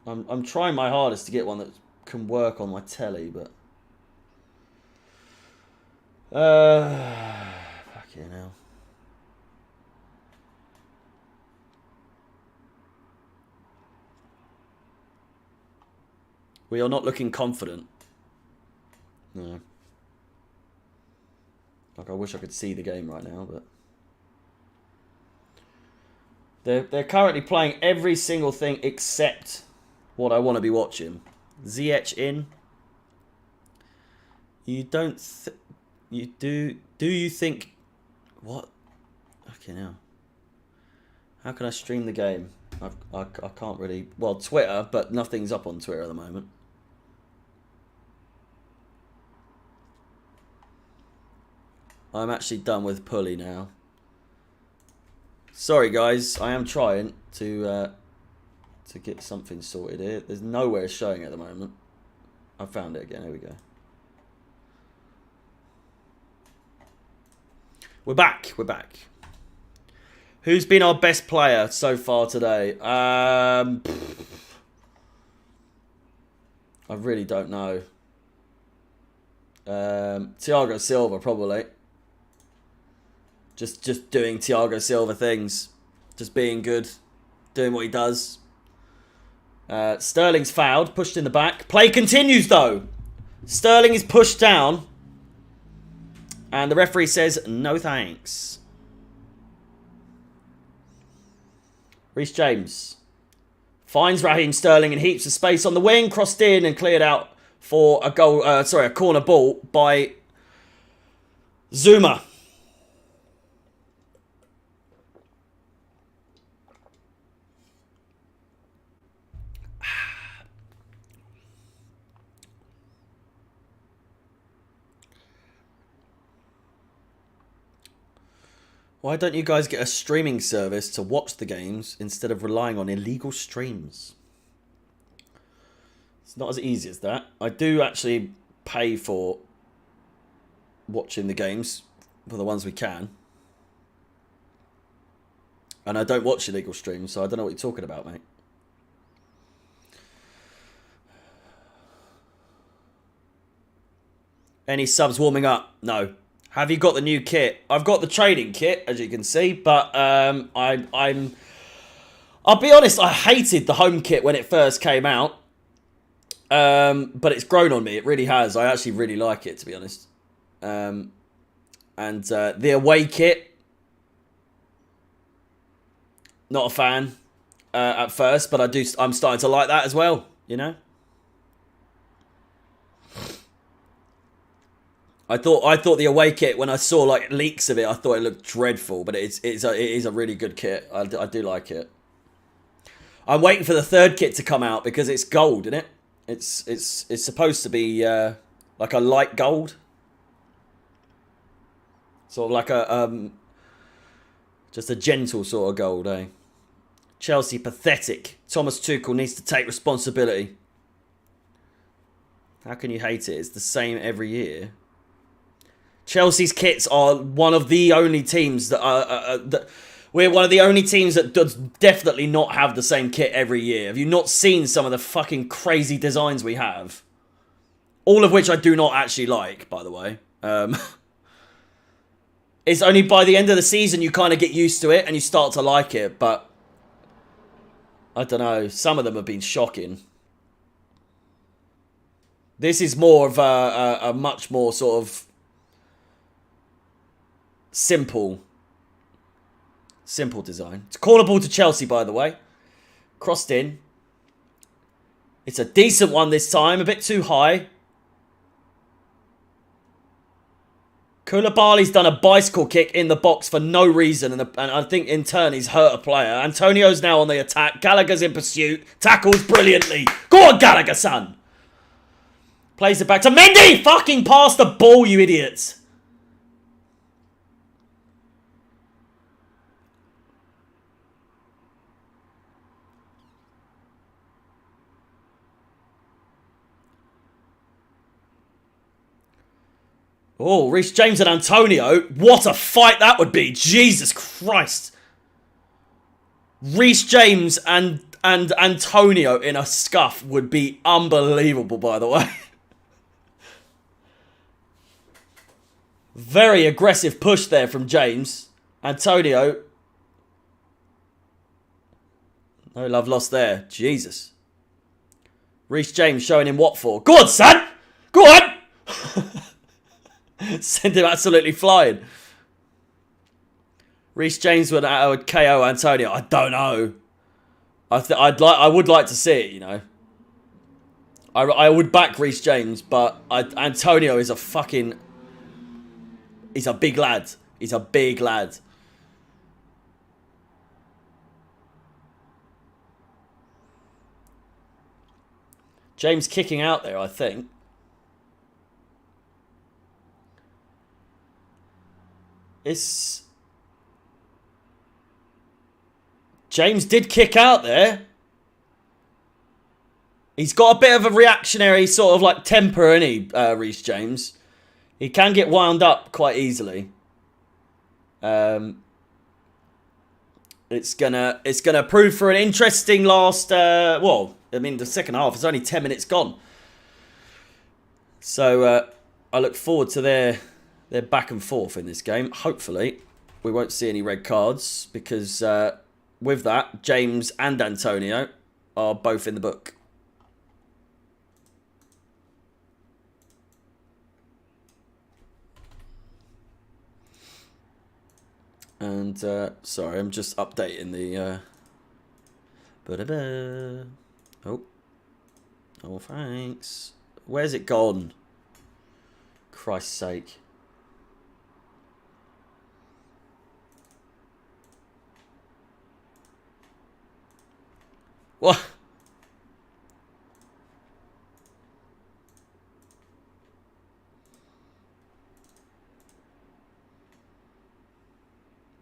I'm trying my hardest to get one that can work on my telly, but fucking hell. We are not looking confident. No. Like, I wish I could see the game right now, but they're currently playing every single thing except what I want to be watching. ZH in. You don't you do you think what? Okay, now. How can I stream the game? I can't really. Well, Twitter, but nothing's up on Twitter at the moment. I'm actually done with Pulley now. Sorry, guys. I am trying to get something sorted here. There's nowhere showing at the moment. I found it again. Here we go. We're back. We're back. Who's been our best player so far today? I really don't know. Thiago Silva, probably. Just doing Thiago Silva things. Just being good. Doing what he does. Sterling's fouled. Pushed in the back. Play continues, though. Sterling is pushed down. And the referee says, no thanks. Reece James finds Raheem Sterling in heaps of space on the wing. Crossed in and cleared out for a goal. A corner ball by Zuma. Why don't you guys get a streaming service to watch the games instead of relying on illegal streams? It's not as easy as that. I do actually pay for watching the games for the ones we can. And I don't watch illegal streams, so I don't know what you're talking about, mate. Any subs warming up? No. Have you got the new kit? I've got the training kit, as you can see, but I'll be honest, I hated the home kit when it first came out. But it's grown on me. It really has. I actually really like it, to be honest. And the away kit, not a fan at first, but I'm starting to like that as well, you know? I thought the away kit, when I saw like leaks of it, I thought it looked dreadful, but it is a really good kit. I do like it. I'm waiting for the third kit to come out because it's gold, isn't it? It's supposed to be like a light gold, sort of like a just a gentle sort of gold, eh? Chelsea pathetic. Thomas Tuchel needs to take responsibility. How can you hate it? It's the same every year. Chelsea's kits are one of the only teams that we're one of the only teams that does definitely not have the same kit every year. Have you not seen some of the fucking crazy designs we have? All of which I do not actually like, by the way. It's only by the end of the season you kind of get used to it and you start to like it, but I don't know. Some of them have been shocking. This is more of a much more sort of simple design. It's callable to Chelsea, by the way. Crossed in. It's a decent one this time. A bit too high. Koulibaly's done a bicycle kick in the box for no reason. And I think in turn he's hurt a player. Antonio's now on the attack. Gallagher's in pursuit. Tackles brilliantly. Go on, Gallagher, son. Plays it back to Mendy. Fucking pass the ball, you idiots. Oh, Reece James and Antonio. What a fight that would be. Jesus Christ. Reece James and Antonio in a scuff would be unbelievable, by the way. Very aggressive push there from James. Antonio. No love lost there. Jesus. Reece James showing him what for. Go on, son. Go on. Send him absolutely flying. Reece James would KO Antonio. I don't know. I would like to see it, you know. I would back Reece James, but Antonio is a fucking... He's a big lad. He's a big lad. James kicking out there, I think. James did kick out there. He's got a bit of a reactionary sort of like temper, isn't he, Reece James? He can get wound up quite easily. It's gonna prove for an interesting last. Well, I mean the second half is only 10 minutes gone. So I look forward to their back and forth in this game. Hopefully, we won't see any red cards because with that, James and Antonio are both in the book. And sorry, I'm just updating the. Oh, thanks. Where's it gone? Christ's sake. What?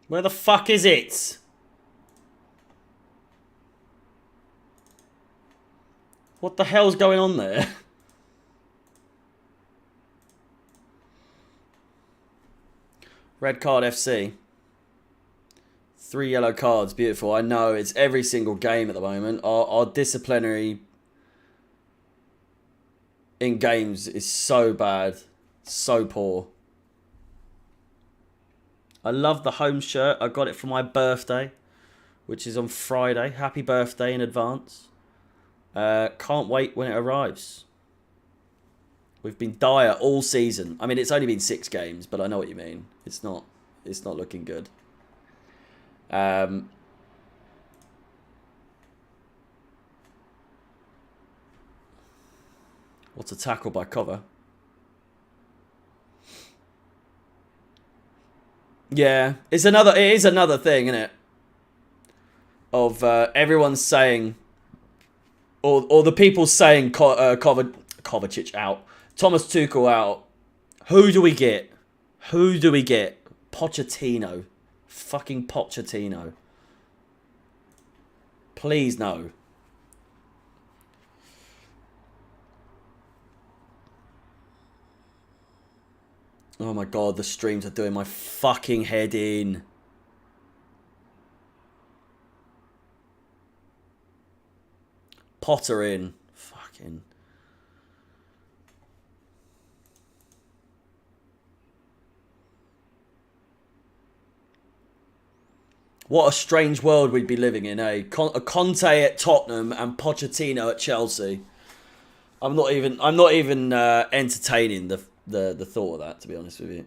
Where the fuck is it? What the hell's going on there? Red card FC. 3 yellow cards. Beautiful. I know. It's every single game at the moment. Our disciplinary in games is so bad. So poor. I love the home shirt. I got it for my birthday, which is on Friday. Happy birthday in advance. Can't wait when it arrives. We've been dire all season. I mean, it's only been 6 games, but I know what you mean. It's not looking good. What's a tackle by cover? Yeah, it is another thing, isn't it? Of everyone's saying, or the people saying Kovacic out, Thomas Tuchel out. Who do we get? Who do we get? Pochettino. Fucking Pochettino. Please no. Oh my god, the streams are doing my fucking head in. Potter in. Fucking. What a strange world we'd be living in, eh? Conte at Tottenham and Pochettino at Chelsea. I'm not even entertaining the thought of that, to be honest with you.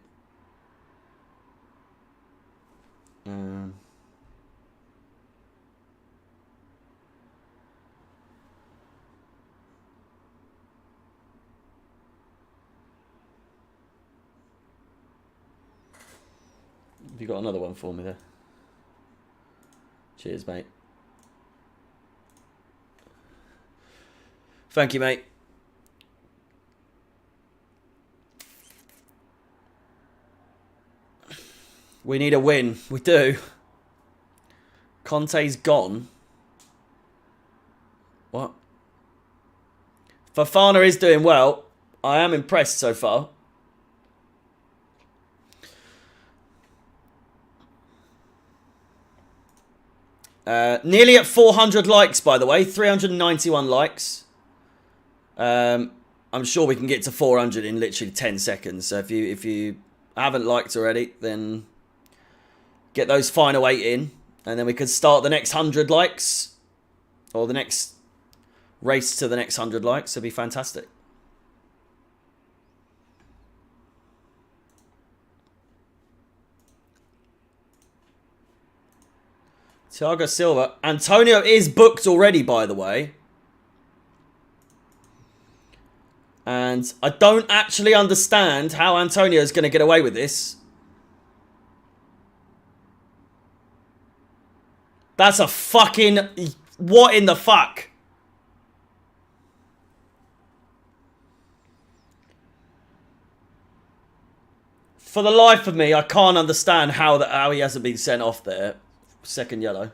Have you got another one for me there? Cheers, mate. Thank you, mate. We need a win. We do. Conte's gone. What? Fofana is doing well. I am impressed so far. Nearly at 400 likes, by the way. 391 likes. I'm sure we can get to 400 in literally 10 seconds. So if you haven't liked already, then get those final 8 in. And then we could start the next 100 likes. Or the next race to the next 100 likes. It'd be fantastic. Thiago Silva. Antonio is booked already, by the way. And I don't actually understand how Antonio is going to get away with this. That's a fucking... What in the fuck? For the life of me, I can't understand how he hasn't been sent off there. Second yellow.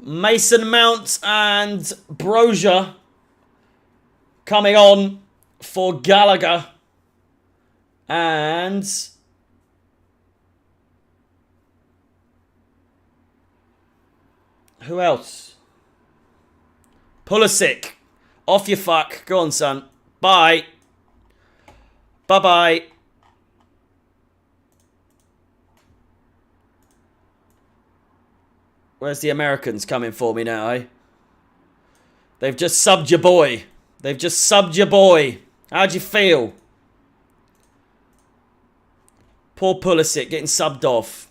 Mason Mount and Broja coming on for Gallagher. And who else? Pulisic. Off your fuck. Go on, son. Bye. Bye-bye. Where's the Americans coming for me now, eh? They've just subbed your boy. They've just subbed your boy. How'd you feel? Poor Pulisic getting subbed off.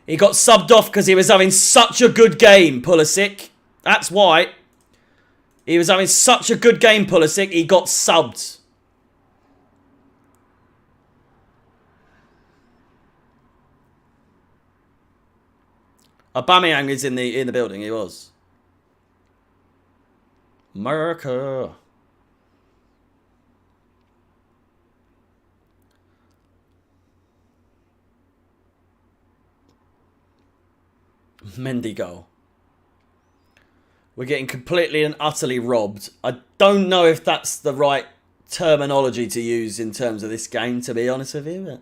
He got subbed off because he was having such a good game, Pulisic. That's why. He was having such a good game, Pulisic. He got subbed. Aubameyang is in the building. He was. America. Mendy goal. We're getting completely and utterly robbed. I don't know if that's the right terminology to use in terms of this game, to be honest with you. But...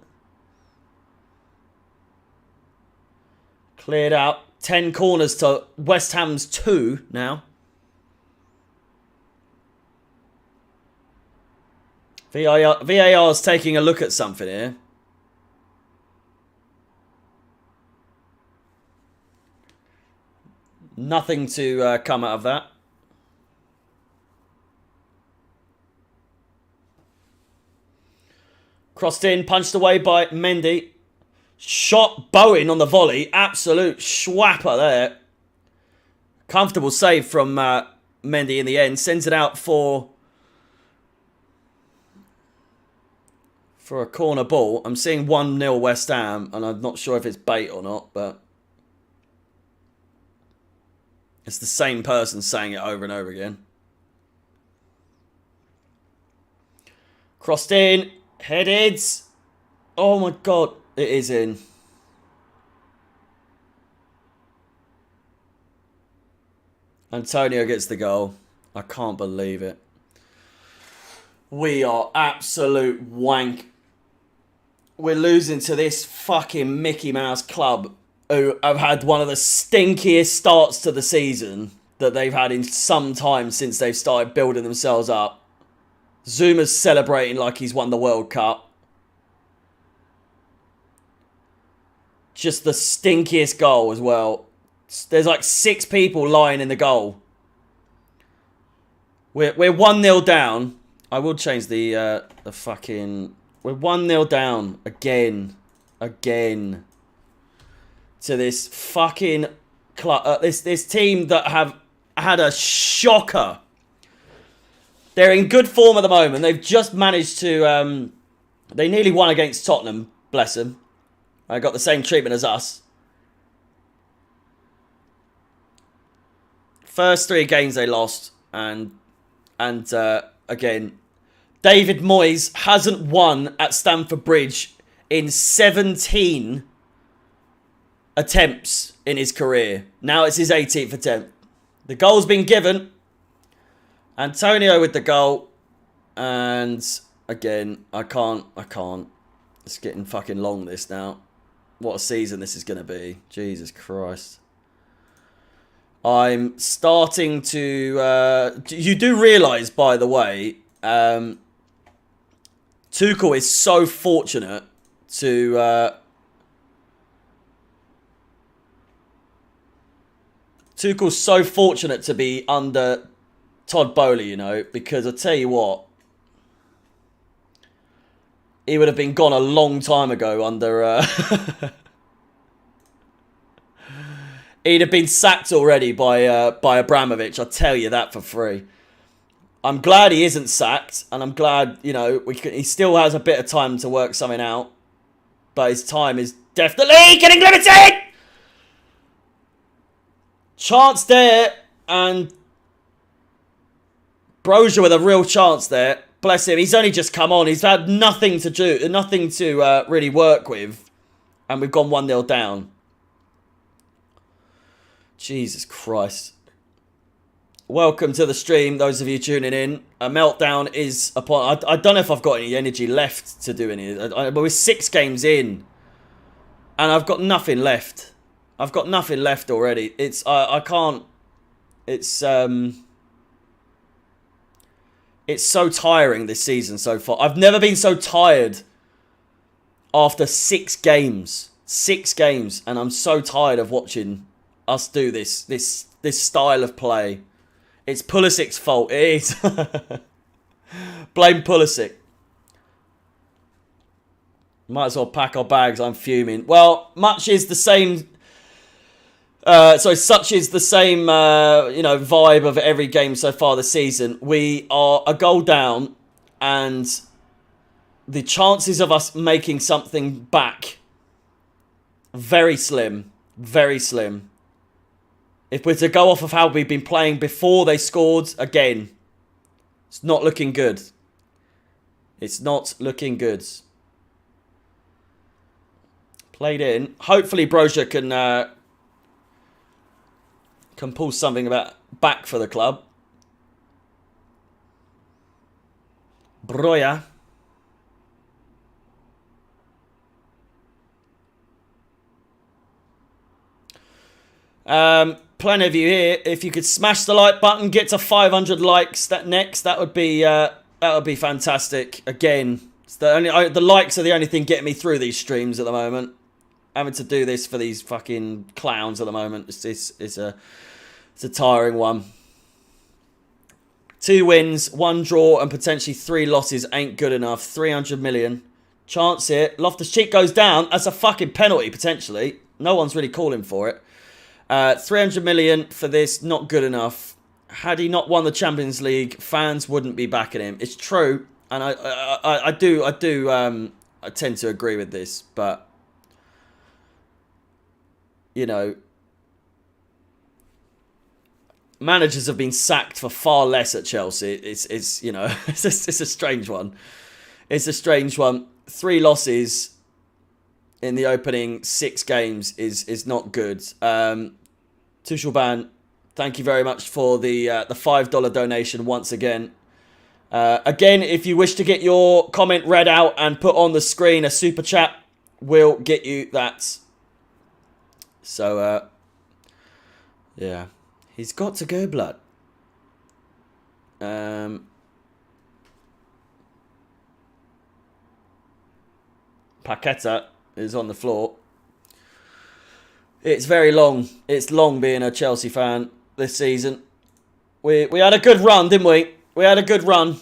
cleared out. 10 corners to West Ham's 2 now. VAR's taking a look at something here. Nothing to come out of that. Crossed in, punched away by Mendy. Shot Bowen on the volley. Absolute schwapper there. Comfortable save from Mendy in the end. Sends it out for a corner ball. I'm seeing 1-0 West Ham, and I'm not sure if it's bait or not, but it's the same person saying it over and over again. Crossed in. Headed. Oh my God. It is in. Antonio gets the goal. I can't believe it. We are absolute wank. We're losing to this fucking Mickey Mouse club who have had one of the stinkiest starts to the season that they've had in some time since they've started building themselves up. Zuma's celebrating like he's won the World Cup. Just the stinkiest goal as well. There's like 6 people lying in the goal. We're 1-0 down. I will change the fucking... We're 1-0 down again. Again. To this fucking club. This team that have had a shocker. They're in good form at the moment. They've just managed to... they nearly won against Tottenham. Bless them. I got the same treatment as us. First 3 games they lost. And again, David Moyes hasn't won at Stamford Bridge in 17 attempts in his career. Now it's his 18th attempt. The goal's been given. Antonio with the goal. And again, I can't. It's getting fucking long this now. What a season this is going to be. Jesus Christ. I'm starting to... you do realise, by the way, Tuchel is so fortunate to... Tuchel's so fortunate to be under Todd Boehly, you know, because I tell you what, he would have been gone a long time ago under... he'd have been sacked already by Abramovich, I'll tell you that for free. I'm glad he isn't sacked, and I'm glad, you know, he still has a bit of time to work something out. But his time is definitely getting limited! Chance there, and Broja with a real chance there. Bless him, he's only just come on. He's had nothing to do, nothing to really work with. And we've gone 1-0 down. Jesus Christ. Welcome to the stream, those of you tuning in. A meltdown is upon... I don't know if I've got any energy left to do any... But we're 6 games in. And I've got nothing left. I've got nothing left already. It's... I can't... It's so tiring this season so far. I've never been so tired after 6 games. 6 games. And I'm so tired of watching us do this style of play. It's Pulisic's fault. It is. Blame Pulisic. Might as well pack our bags. I'm fuming. Well, much is the same... such is the same, vibe of every game so far this season. We are a goal down, and the chances of us making something back, very slim. Very slim. If we're to go off of how we've been playing before they scored, again, it's not looking good. It's not looking good. Played in. Hopefully Broja can pull something back for the club. Broja. Plenty of you here. If you could smash the like button, get to 500 likes that would be fantastic. Again, it's the likes are the only thing getting me through these streams at the moment. Having to do this for these fucking clowns at the moment. It's a tiring one. 2 wins, 1 draw, and potentially 3 losses ain't good enough. 300 million. Chance here. Loftus-Cheek goes down. That's a fucking penalty, potentially. No one's really calling for it. 300 million for this, not good enough. Had he not won the Champions League, fans wouldn't be backing him. It's true, and I tend to agree with this, but you know, managers have been sacked for far less at Chelsea. It's you know, it's a strange one. It's a strange one. 3 losses in the opening 6 games is not good. Tuchel Ban, thank you very much for the $5 donation once again. Again, if you wish to get your comment read out and put on the screen, a super chat will get you that. So, yeah. He's got to go, blood. Paqueta is on the floor. It's very long. It's long being a Chelsea fan this season. We had a good run, didn't we? We had a good run.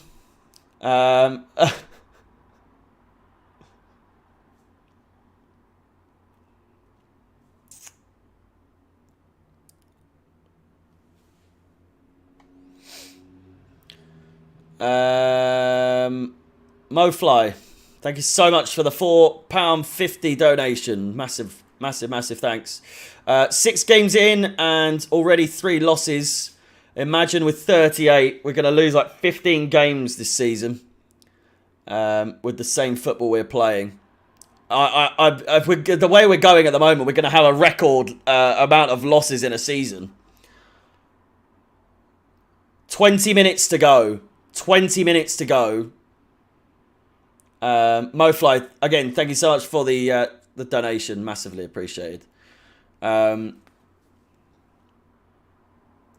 MoFly, thank you so much for the £4.50 donation. Massive, massive, massive thanks. 6 games in and already 3 losses. Imagine with 38, we're going to lose like 15 games this season with the same football we're playing. The way we're going at the moment, we're going to have a record amount of losses in a season. 20 minutes to go. 20 minutes to go. MoFly, again, thank you so much for the donation. Massively appreciated.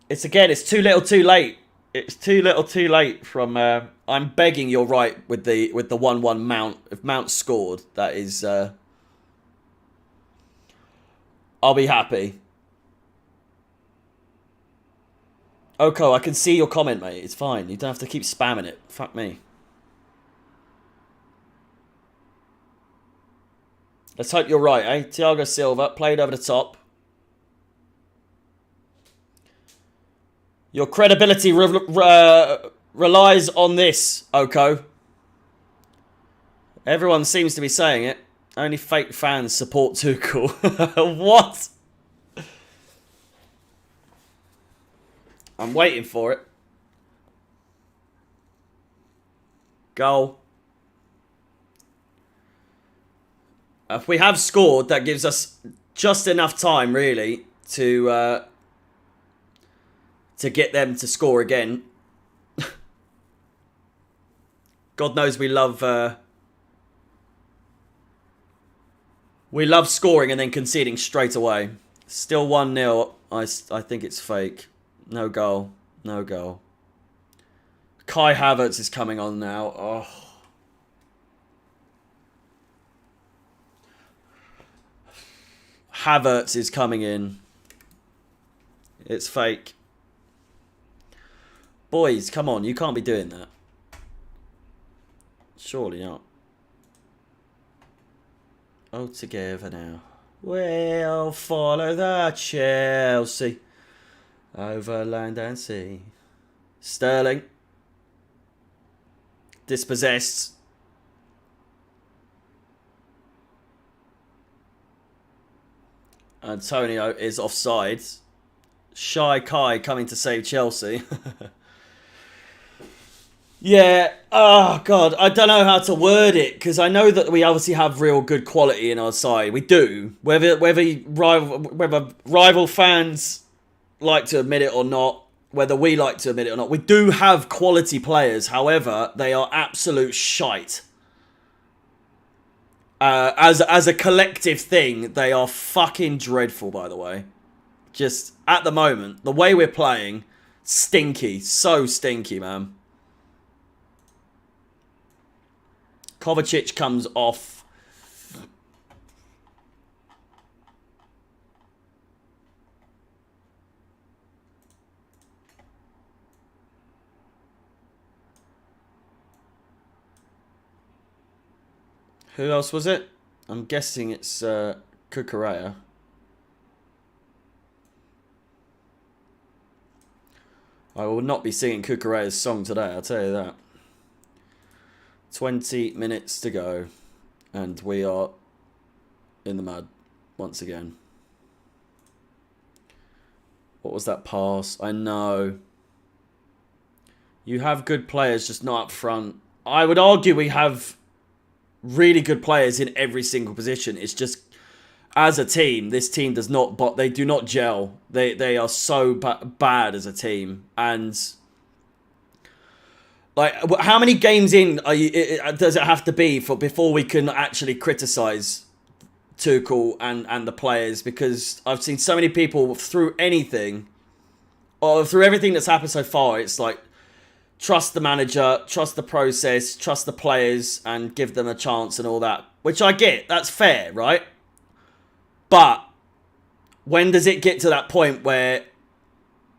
It's too little too late. It's too little too late from... I'm begging you're right with the 1-1 Mount. If Mount scored, that is... I'll be happy. Oko, I can see your comment, mate. It's fine. You don't have to keep spamming it. Fuck me. Let's hope you're right, eh? Thiago Silva played over the top. Your credibility relies on this, Oko. Everyone seems to be saying it. Only fake fans support Tuchel. What? I'm waiting for it. Goal. If we have scored, that gives us just enough time, really, to get them to score again. God knows we love scoring and then conceding straight away. Still 1-0. I think it's fake. No goal. No goal. Kai Havertz is coming on now. Oh. Havertz is coming in. It's fake. Boys, come on. You can't be doing that. Surely not. All together now. We'll follow the Chelsea. Over land and sea. Sterling. Dispossessed. Antonio is offside. Shy Kai coming to save Chelsea. Yeah. Oh, God. I don't know how to word it. Because I know that we obviously have real good quality in our side. We do. Whether rival fans like to admit it or not, whether we like to admit it or not. We do have quality players. However, they are absolute shite. As a collective thing, they are fucking dreadful, by the way. Just, at the moment, the way we're playing, stinky. So stinky, man. Kovacic comes off. Who else was it? I'm guessing it's Kukurea. I will not be singing Kukurea's song today, I'll tell you that. 20 minutes to go. And we are in the mud once again. What was that pass? I know. You have good players, just not up front. I would argue we have really good players in every single position. It's just, as a team, this team does not, but they do not gel. They are so bad as a team. And like, how many games in does it have to be before we can actually criticize Tuchel and the players? Because I've seen so many people through anything, or through everything that's happened so far, it's like, trust the manager, trust the process, trust the players, and give them a chance and all that. Which I get. That's fair, right? But when does it get to that point where...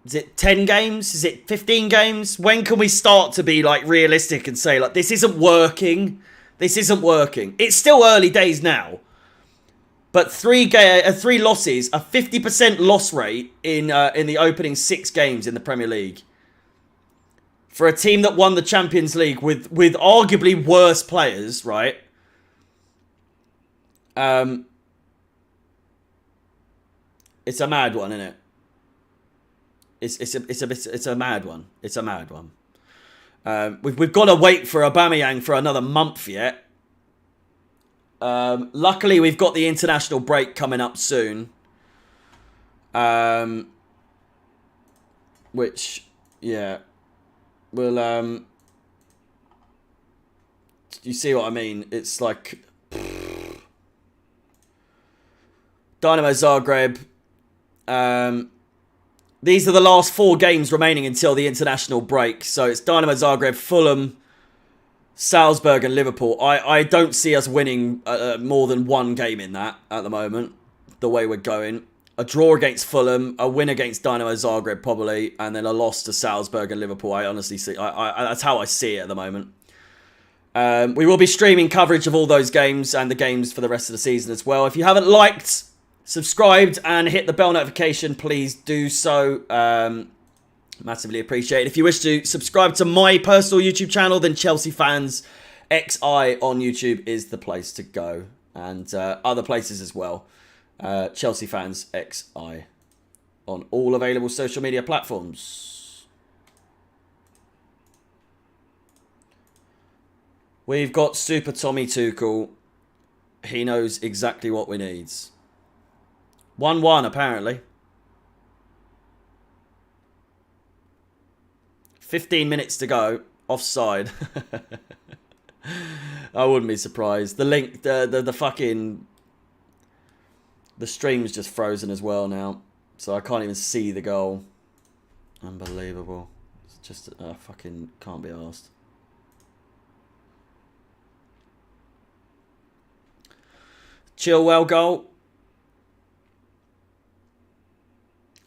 Is it 10 games? Is it 15 games? When can we start to be like realistic and say, like, this isn't working? This isn't working. It's still early days now. But three losses, a 50% loss rate in the opening 6 games in the Premier League. For a team that won the Champions League with arguably worse players, right? It's a mad one, isn't it? It's a mad one. It's a mad one. We've got to wait for Aubameyang for another month yet. Luckily, we've got the international break coming up soon. Which, yeah. Well, you see what I mean? It's like Dynamo Zagreb. These are the last 4 games remaining until the international break. So it's Dynamo Zagreb, Fulham, Salzburg and Liverpool. I don't see us winning more than 1 game in that at the moment, the way we're going. A draw against Fulham, a win against Dynamo Zagreb probably, and then a loss to Salzburg and Liverpool. I honestly see, that's how I see it at the moment. We will be streaming coverage of all those games and the games for the rest of the season as well. If you haven't liked, subscribed, and hit the bell notification, please do so. Massively appreciate it. If you wish to subscribe to my personal YouTube channel, then Chelsea Fans XI on YouTube is the place to go. And other places as well. Chelsea Fans XI on all available social media platforms. We've got Super Tommy Tuchel. He knows exactly what we need. 1-1 apparently. 15 minutes to go. Offside. I wouldn't be surprised. The link, the fucking... The stream's just frozen as well now. So I can't even see the goal. Unbelievable. It's just, fucking can't be arsed. Chilwell goal.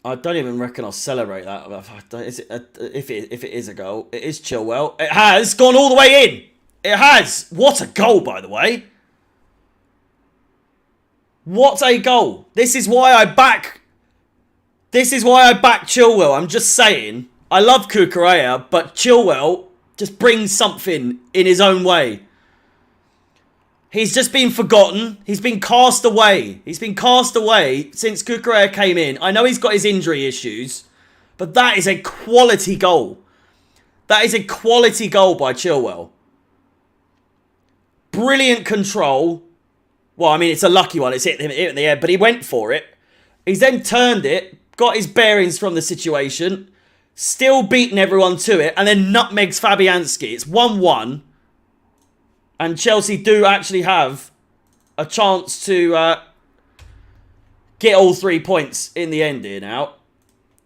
I don't even reckon I'll celebrate that. If it is a goal, it is Chilwell. It has gone all the way in. It has. What a goal, by the way. What a goal. This is why I back Chilwell. I'm just saying. I love Kukurea, but Chilwell just brings something in his own way. He's just been forgotten. He's been cast away. He's been cast away since Kukurea came in. I know he's got his injury issues, but that is a quality goal. That is a quality goal by Chilwell. Brilliant control. Well, I mean, it's a lucky one. It's hit him in the air, but he went for it. He's then turned it, got his bearings from the situation, Still beating everyone to it, and then nutmegs Fabianski. It's 1-1. And Chelsea do actually have a chance to get all 3 points in the end here now.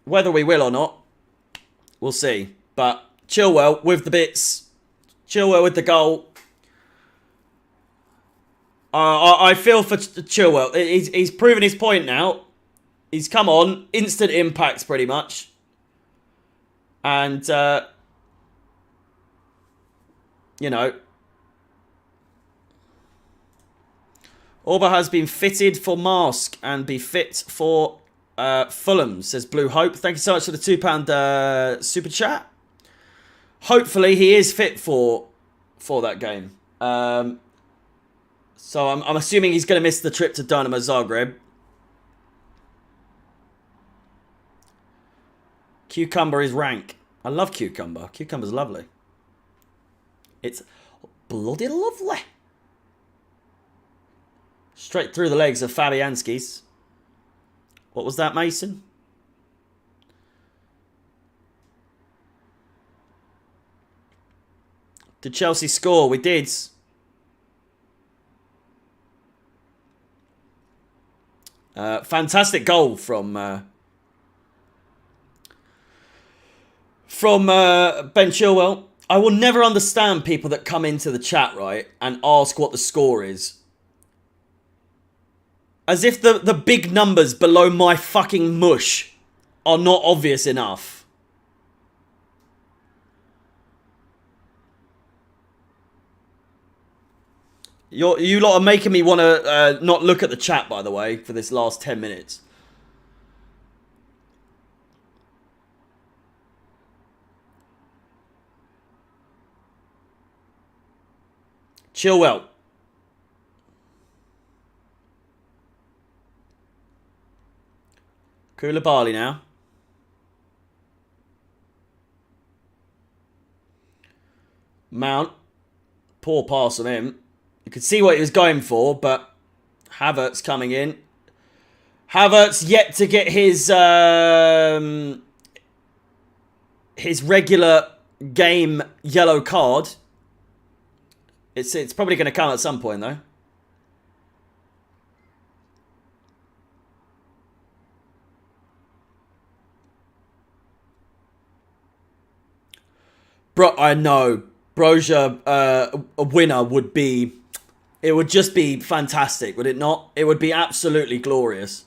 Whether we will or not, we'll see. But Chilwell with the bits. Chilwell with the goal. I feel for Chilwell. He's proven his point now. He's come on. Instant impacts pretty much. And, you know, Orba has been fitted for Mask and be fit for Fulham, says Blue Hope. Thank you so much for the £2 super chat. Hopefully he is fit for that game. So I'm assuming he's going to miss the trip to Dynamo Zagreb. Cucumber is rank. I love cucumber. Cucumber's lovely. It's bloody lovely. Straight through the legs of Fabianski's. What was that, Mason? Did Chelsea score? We did. Fantastic goal from Ben Chilwell. I will never understand people that come into the chat, right, and ask what the score is. As if the big numbers below my fucking mush are not obvious enough. You lot are making me want to not look at the chat, by the way, for this last 10 minutes. Chilwell. Koulibaly now. Mount. Poor pass on him. You could see what he was going for, but Havertz coming in. Havertz yet to get his regular game yellow card. It's probably going to come at some point, though. Bro, I know. Broja, a winner would be... It would just be fantastic, would it not? It would be absolutely glorious.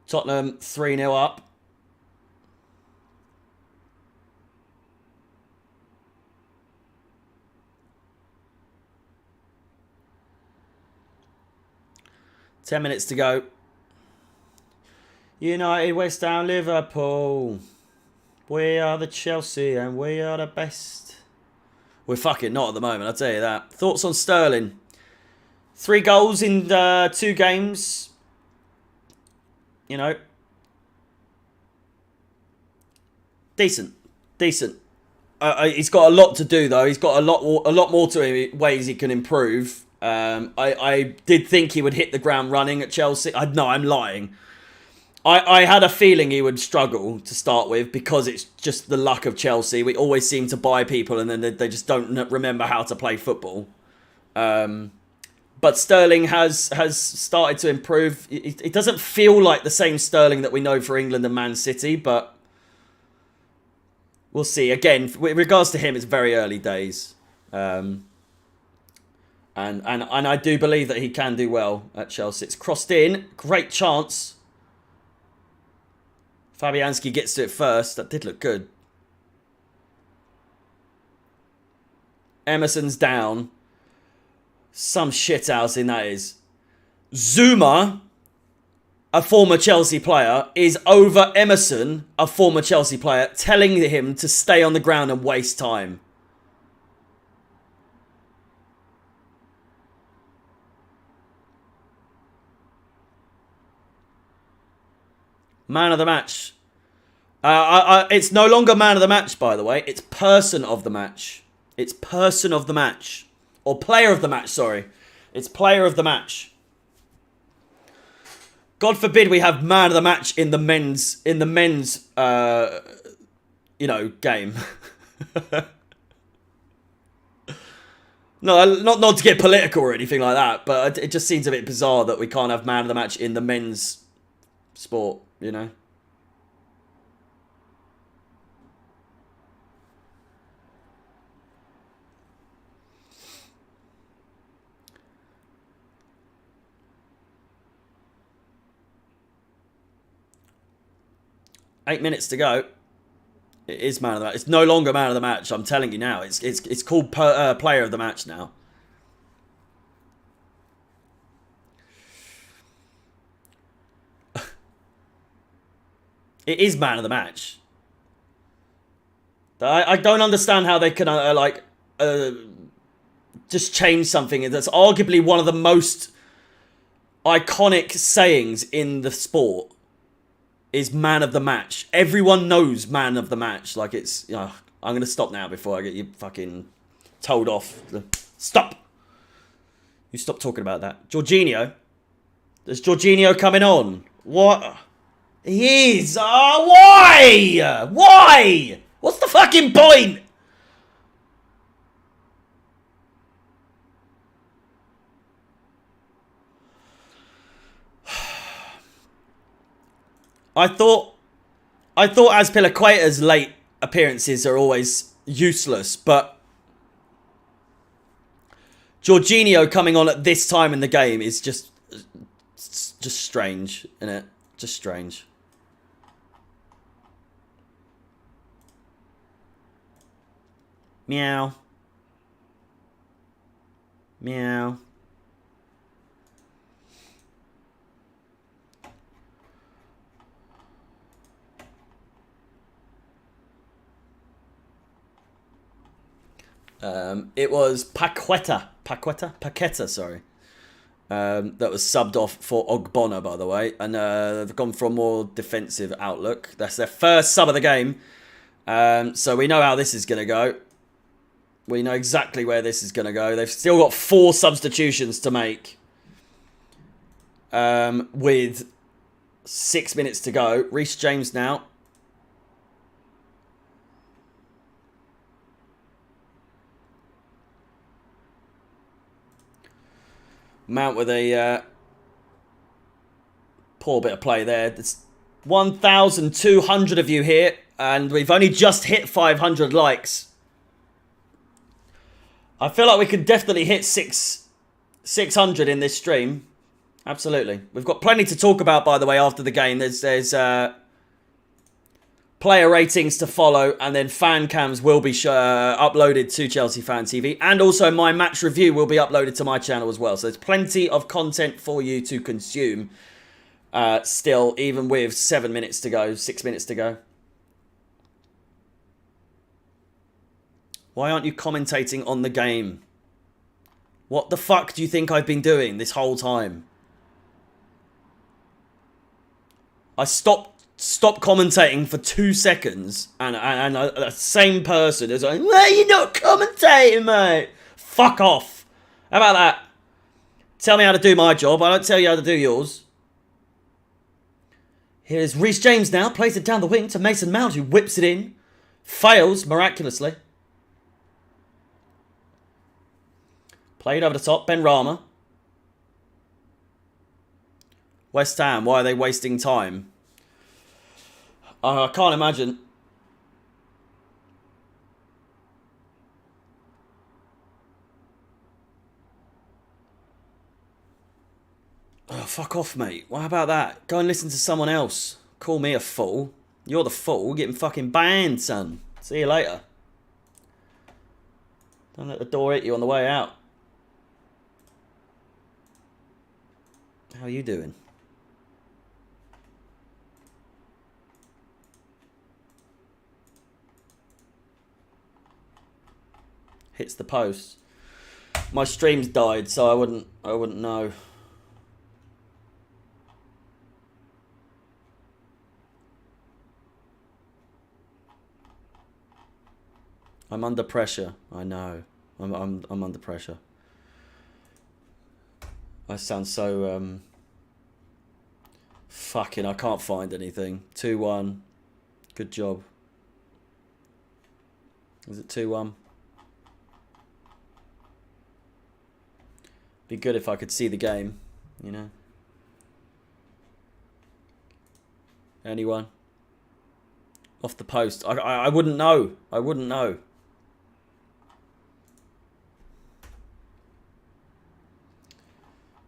Tottenham 3-0 up. Ten minutes to go. United, West Ham, Liverpool. We are the Chelsea and we are the best. We're fucking not at the moment, I'll tell you that. Thoughts on Sterling? 3 goals in 2 games. You know. Decent. Decent. He's got a lot to do, though. He's got a lot more to him, ways he can improve. I did think he would hit the ground running at Chelsea. No, I'm lying. I had a feeling he would struggle to start with because it's just the luck of Chelsea. We always seem to buy people and then they just don't remember how to play football. But Sterling has started to improve. It doesn't feel like the same Sterling that we know for England and Man City, but we'll see. Again, with regards to him, it's very early days. And I do believe that he can do well at Chelsea. It's crossed in. Great chance. Fabianski gets to it first. That did look good. Emerson's down. Some shithousing that is. Zuma, a former Chelsea player, is over Emerson, a former Chelsea player, telling him to stay on the ground and waste time. Man of the match. It's no longer man of the match, by the way. It's person of the match. It's person of the match. Or player of the match, sorry. It's player of the match. God forbid we have man of the match in the men's you know, game. No, not to get political or anything like that, but it just seems a bit bizarre that we can't have man of the match in the men's sport, you know? Eight minutes to go. It is man of the match. It's no longer man of the match. I'm telling you now. It's called player of the match now. It is man of the match. I don't understand how they can just change something that's arguably one of the most iconic sayings in the sport. Is man of the match. Everyone knows man of the match. Like it's, I'm going to stop now before I get you fucking told off. Stop. You stop talking about that. Jorginho. There's Jorginho coming on. What? He is. Why? Why? What's the fucking point? I thought Azpilicueta's late appearances are always useless, but Jorginho coming on at this time in the game is just strange, isn't it? Just strange. Meow. Meow. It was Paqueta, sorry. That was subbed off for Ogbonna, by the way. And they've gone for a more defensive outlook. That's their first sub of the game. So we know how this is going to go. We know exactly where this is going to go. They've still got 4 substitutions to make. With 6 minutes to go. Reece James now. Mount with a poor bit of play there. There's 1,200 of you here, and we've only just hit 500 likes. I feel like we could definitely hit 600 in this stream. Absolutely. We've got plenty to talk about, by the way, after the game. There's player ratings to follow, and then fan cams will be uploaded to Chelsea Fan TV, and also my match review will be uploaded to my channel as well. So there's plenty of content for you to consume still, even with 7 minutes to go, 6 minutes to go. Why aren't you commentating on the game? What the fuck do you think I've been doing this whole time? I stopped commentating for 2 seconds, and the same person is like, "Why are you not commentating, mate?" Fuck off. How about that? Tell me how to do my job. I don't tell you how to do yours. Here's Reece James now. Plays it down the wing to Mason Mount, who whips it in. Fails miraculously. Played over the top. Ben Rama. West Ham. Why are they wasting time? I can't imagine. Oh, fuck off, mate. What about that? Go and listen to someone else. Call me a fool. You're the fool. Getting fucking banned, son. See you later. Don't let the door hit you on the way out. How are you doing? Hits the post. My stream's died, so I wouldn't know. I'm under pressure. I know. I'm under pressure. I sound so fucking. I can't find anything. 2-1. Good job. Is it 2-1? Be good if I could see the game, you know. Anyone? Off the post. I wouldn't know. I wouldn't know.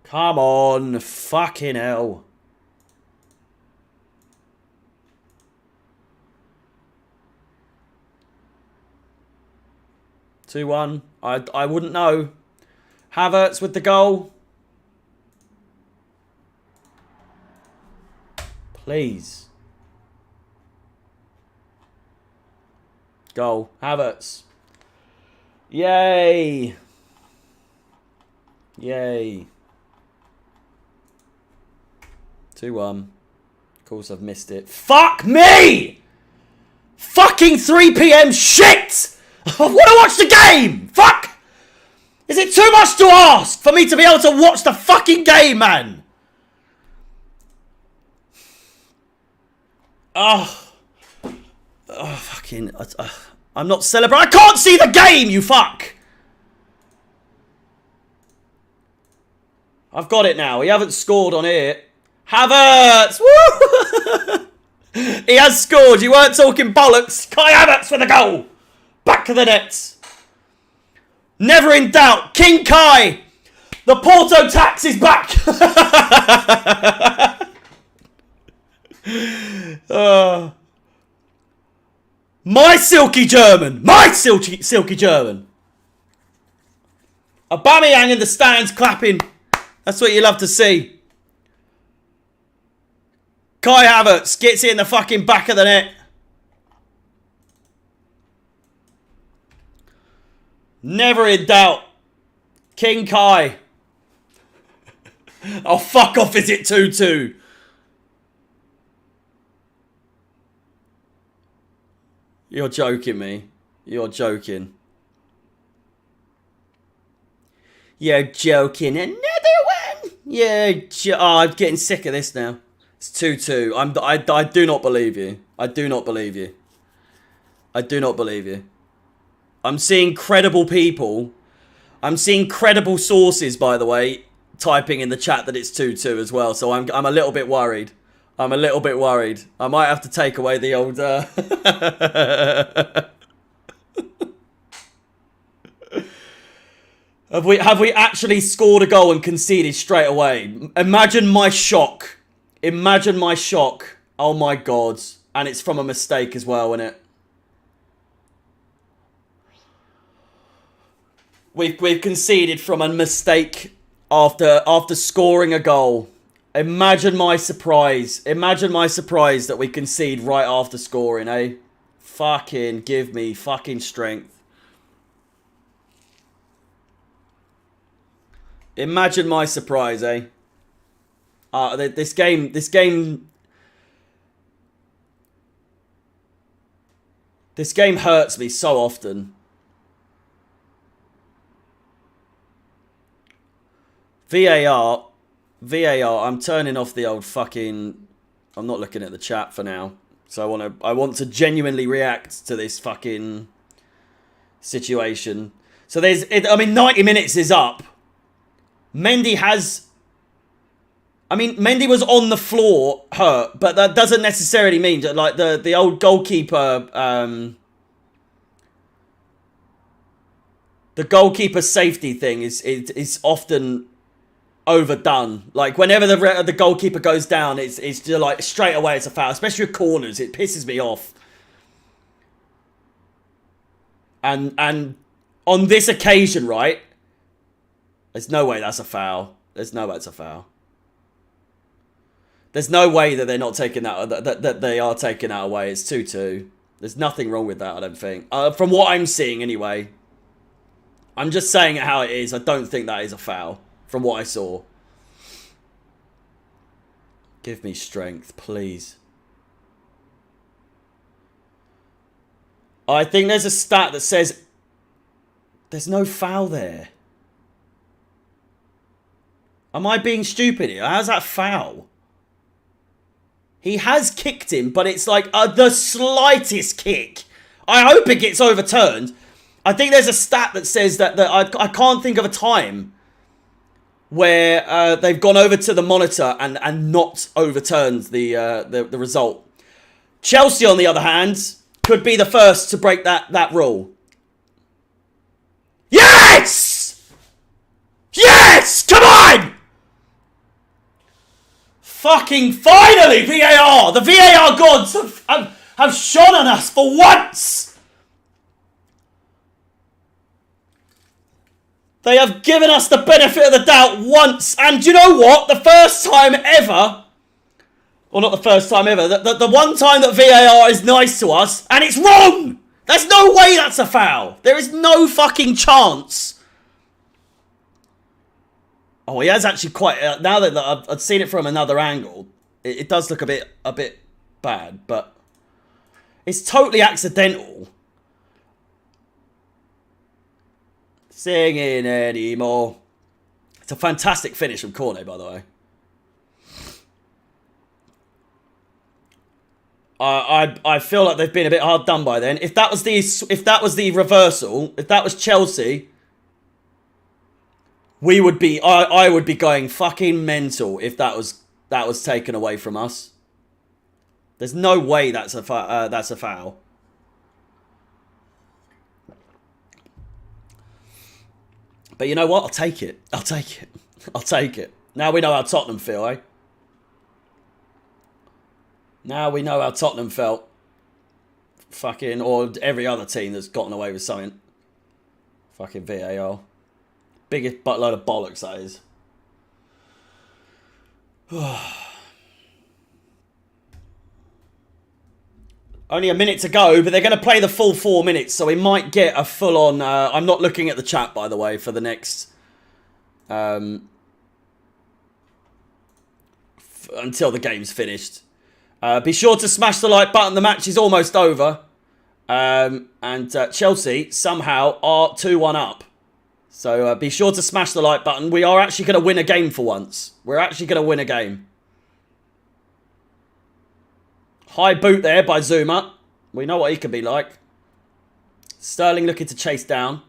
Come on. Fucking hell. Two-one. I wouldn't know. Havertz with the goal. Please. Goal. Havertz. Yay. Yay. 2-1. Of course I've missed it. Fuck me! Fucking 3 PM shit! I want to watch the game! Fuck! Is it too much to ask for me to be able to watch the fucking game, man? Oh. Oh, fucking... I'm not celebrating. I can't see the game, you fuck! I've got it now. We haven't scored on here. Havertz! Woo! He has scored. You weren't talking bollocks. Kai Havertz for the goal. Back of the nets. Never in doubt. King Kai. The Porto tax is back. My silky German. My silky German. Aubameyang in the stands clapping. That's what you love to see. Kai Havertz gets it in the fucking back of the net. Never in doubt. King Kai. Oh, fuck off. Is it 2-2? You're joking me. You're joking. You're joking. Another one. Yeah. Oh, I'm getting sick of this now. It's 2-2. I do not believe you. I do not believe you. I do not believe you. I'm seeing credible people. I'm seeing credible sources, by the way, typing in the chat that it's 2-2 as well. So I'm a little bit worried. I'm a little bit worried. I might have to take away the old... Have we actually scored a goal and conceded straight away? Imagine my shock. Imagine my shock. Oh my God. And it's from a mistake as well, isn't it? We've conceded from a mistake after scoring a goal. Imagine my surprise. Imagine my surprise that we concede right after scoring, eh? Fucking give me fucking strength. Imagine my surprise, eh? This game hurts me so often. VAR, I'm turning off the old fucking... I'm not looking at the chat for now. So I want to genuinely react to this fucking situation. So 90 minutes is up. Mendy was on the floor hurt, but that doesn't necessarily mean that, like, the old goalkeeper, the goalkeeper safety thing is often overdone. Like, whenever the goalkeeper goes down, it's just like straight away it's a foul, especially with corners. It pisses me off. And on this occasion, right, there's no way that's a foul. There's no way it's a foul. There's no way that they're not taking that they are taking that away. It's 2-2. There's nothing wrong with that, I don't think. From what I'm seeing, anyway. I'm just saying it how it is. I don't think that is a foul. From what I saw. Give me strength, please. I think there's a stat that says there's no foul there. Am I being stupid here? How's that foul? He has kicked him, but it's like the slightest kick. I hope it gets overturned. I think there's a stat that says that I can't think of a time where they've gone over to the monitor and not overturned the result. Chelsea, on the other hand, could be the first to break that rule. Yes! Yes! Come on! Fucking finally, VAR! The VAR gods have shone on us for once! They have given us the benefit of the doubt once. And you know what? The first time ever... Well, not the first time ever. The one time that VAR is nice to us, and it's wrong! There's no way that's a foul. There is no fucking chance. Oh, he has actually quite... now that I've seen it from another angle, it does look a bit bad, but it's totally accidental. Singing anymore. It's a fantastic finish from Cornet, by the way. I feel like they've been a bit hard done by then. If that was the reversal, if that was Chelsea, we would be I would be going fucking mental if that was taken away from us. There's no way that's a foul. But you know what? I'll take it. I'll take it. I'll take it. Now we know how Tottenham feel, eh? Now we know how Tottenham felt. Fucking, or every other team that's gotten away with something. Fucking VAR. Biggest buttload of bollocks, that is. Only a minute to go, but they're going to play the full 4 minutes, so we might get a full-on... I'm not looking at the chat, by the way, for the next... until the game's finished. Be sure to smash the like button. The match is almost over. And Chelsea somehow are 2-1 up. So be sure to smash the like button. We are actually going to win a game for once. We're actually going to win a game. High boot there by Zuma. We know what he can be like. Sterling looking to chase down.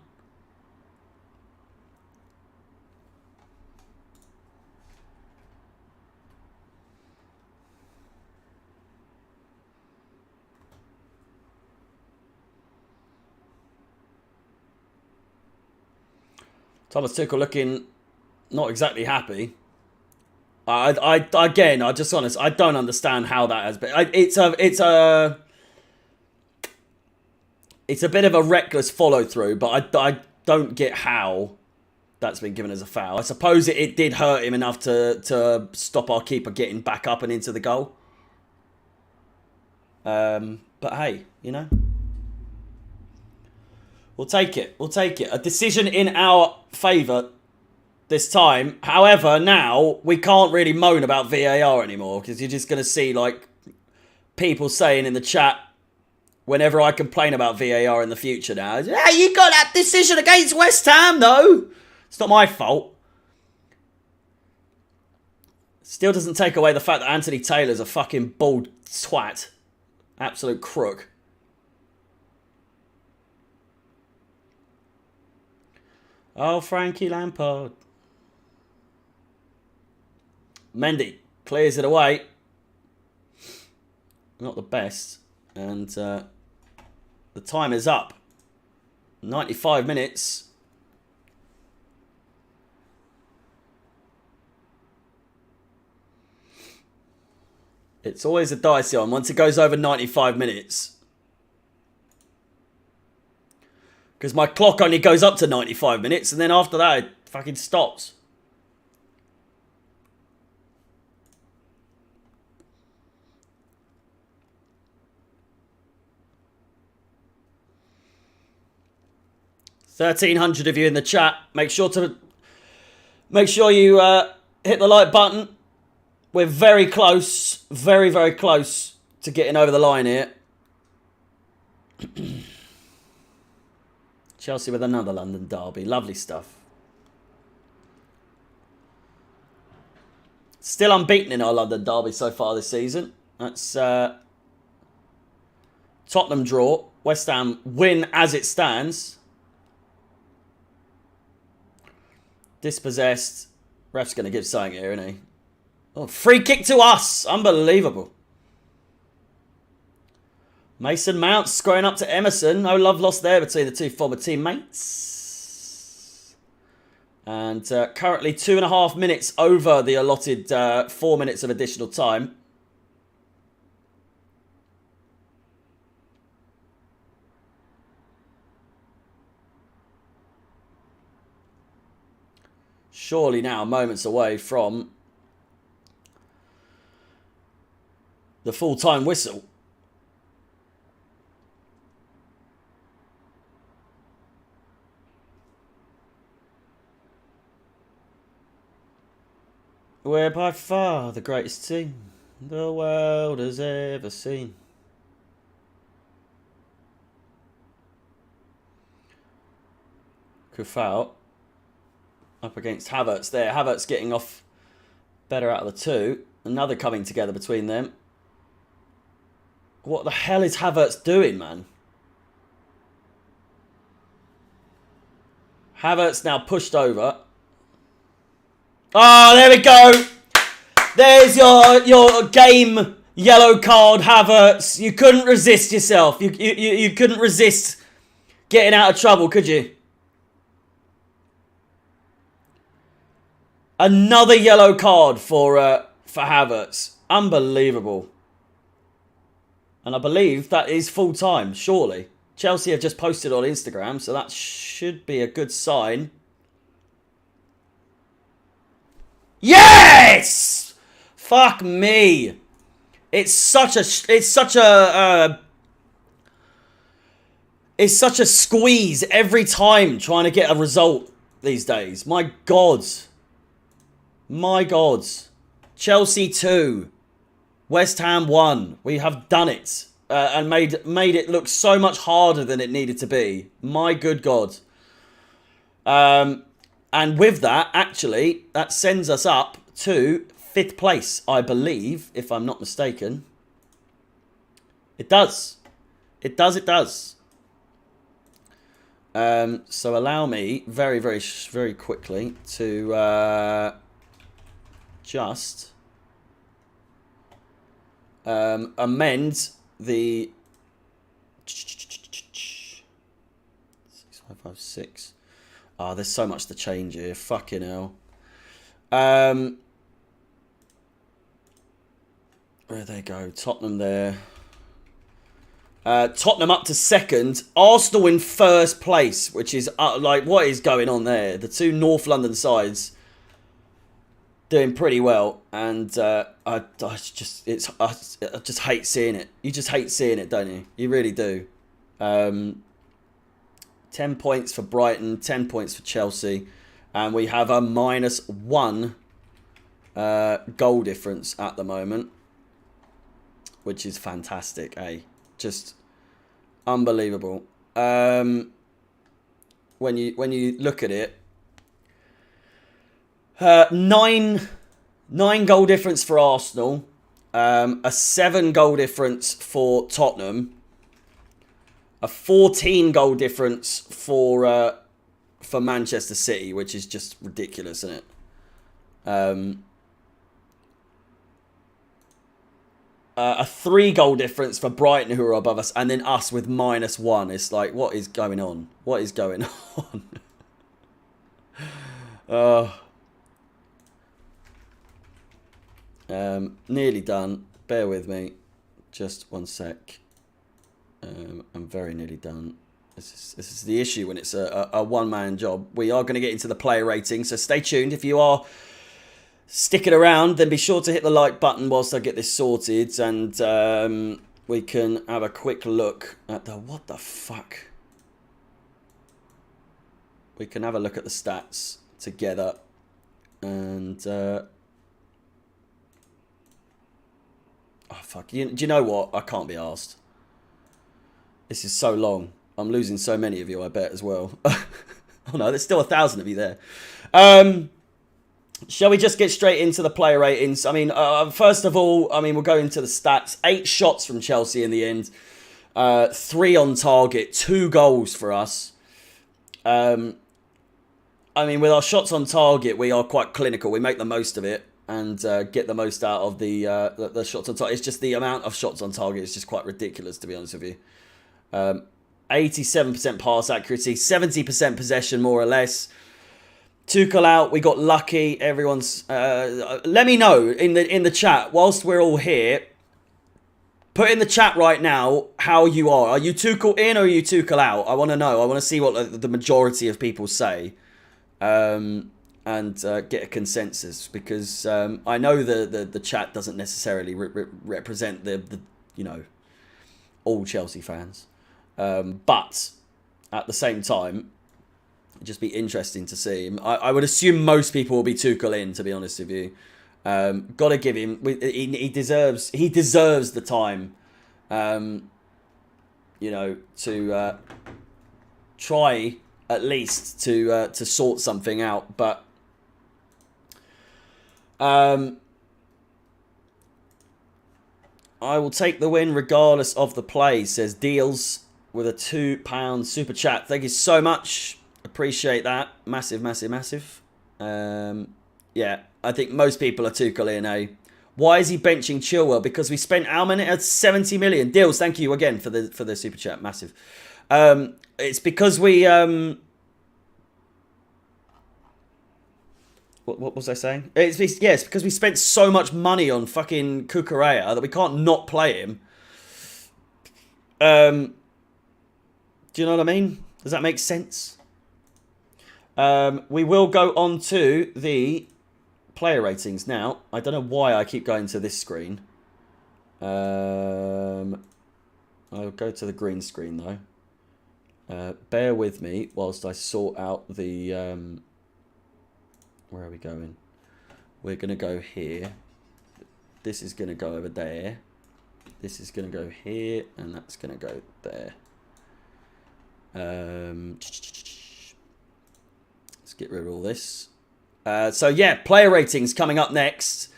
Thomas Tuchel looking not exactly happy. Again, I just honest, I don't understand how that has been. It's a bit of a reckless follow through, but I don't get how that's been given as a foul. I suppose it did hurt him enough to stop our keeper getting back up and into the goal. But hey, you know. We'll take it. We'll take it. A decision in our favour this time. However, now we can't really moan about VAR anymore because you're just going to see like people saying in the chat whenever I complain about VAR in the future now, hey, you got that decision against West Ham though. It's not my fault. Still doesn't take away the fact that Anthony Taylor's a fucking bald twat. Absolute crook. Oh, Frankie Lampard. Mendy clears it away. Not the best. And the time is up. 95 minutes. It's always a dicey one once it goes over 95 minutes. Because my clock only goes up to 95 minutes, and then after that, it fucking stops. $1,300 of you in the chat. Make sure you hit the like button. We're very close, very, very close to getting over the line here. Chelsea with another London derby. Lovely stuff. Still unbeaten in our London derby so far this season. That's Tottenham draw. West Ham win as it stands. Dispossessed. Ref's going to give something here, isn't he? Oh, free kick to us. Unbelievable. Mason Mount squaring up to Emerson. No love lost there between the two former teammates. And currently 2.5 minutes over the allotted 4 minutes of additional time. Surely now moments away from the full-time whistle. We're by far the greatest team the world has ever seen. Kufau up against Havertz there. Havertz getting off better out of the two. Another coming together between them. What the hell is Havertz doing, man? Havertz now pushed over. Oh, there we go. There's your game yellow card, Havertz. You couldn't resist yourself. You couldn't resist getting out of trouble, could you? Another yellow card for Havertz. Unbelievable. And I believe that is full time, surely. Chelsea have just posted on Instagram, so that should be a good sign. Yes! Fuck me. It's such a squeeze every time trying to get a result these days. My God. My God. Chelsea 2. West Ham 1. We have done it. And made it look so much harder than it needed to be. My good God. And with that, actually, that sends us up to 5th place, I believe, if I'm not mistaken. It does. It does. So allow me very, very, very quickly to just amend the 6556. Oh, there's so much to change here. Fucking hell. Where they go? Tottenham there. Tottenham up to 2nd. Arsenal in 1st place, which is like, what is going on there? The two North London sides doing pretty well, and I just hate seeing it. You just hate seeing it, don't you? You really do. 10 points for Brighton, 10 points for Chelsea, and we have a -1 goal difference at the moment, which is fantastic, eh? Just unbelievable. When you look at it, 9 goal difference for Arsenal, a 7 goal difference for Tottenham, a 14 goal difference for Manchester City, which is just ridiculous, isn't it? A 3 goal difference for Brighton, who are above us, and then us with -1. It's like, what is going on? What is going on? Nearly done. Bear with me. Just one sec. I'm very nearly done. This is the issue when it's a one-man job. We are going to get into the player rating, so stay tuned. If you are sticking around, then be sure to hit the like button whilst I get this sorted, and we can have a quick look at the... What the fuck? We can have a look at the stats together, and... oh, fuck. Do you know what? I can't be arsed. This is so long. I'm losing so many of you, I bet, as well. Oh no, there's still 1,000 of you there. Shall we just get straight into the player ratings? I mean, first of all, I mean, we'll go into the stats. 8 shots from Chelsea in the end. 3 on target. 2 goals for us. I mean, with our shots on target, we are quite clinical. We make the most of it and get the most out of the shots on target. It's just the amount of shots on target is just quite ridiculous, to be honest with you. 87% pass accuracy, 70% possession, more or less. Tuchel out, we got lucky. Everyone's... let me know in the chat, whilst we're all here, put in the chat right now how you are. Are you Tuchel in or are you Tuchel out? I want to know. I want to see what the majority of people say. And get a consensus. Because I know the chat doesn't necessarily represent the you know, all Chelsea fans. But at the same time... It'd just be interesting to see. I would assume most people will be Tuchel in, to be honest with you. Got to give him... He deserves the time, you know, to try at least to sort something out. But I will take the win regardless of the play, says Deals with a £2 super chat. Thank you so much. Appreciate that. Massive, massive, massive. Yeah, I think most people are Tuchel in, eh? Why is he benching Chilwell? Because we spent how many? 70 million. Deals, thank you again for the super chat. Massive. It's because we... What was I saying? It's because we spent so much money on fucking Cucurella that we can't not play him. Do you know what I mean? Does that make sense? We will go on to the player ratings now. I don't know why I keep going to this screen. I'll go to the green screen though. Bear with me whilst I sort out the... where are we going? We're going to go here. This is going to go over there. This is going to go here. And that's going to go there. Let's get rid of all this. So yeah, player ratings coming up next.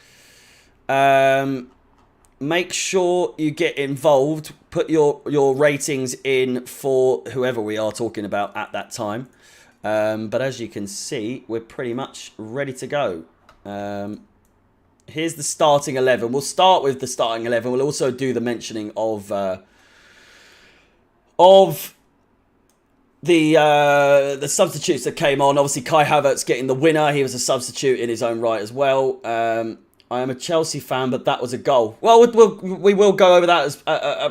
Make sure you get involved. Put your ratings in for whoever we are talking about at that time. But as you can see, we're pretty much ready to go. Here's the starting 11. We'll start with the starting 11. We'll also do the mentioning of the substitutes that came on. Obviously, Kai Havertz getting the winner. He was a substitute in his own right as well. I am a Chelsea fan, but that was a goal. Well, we will go over that as,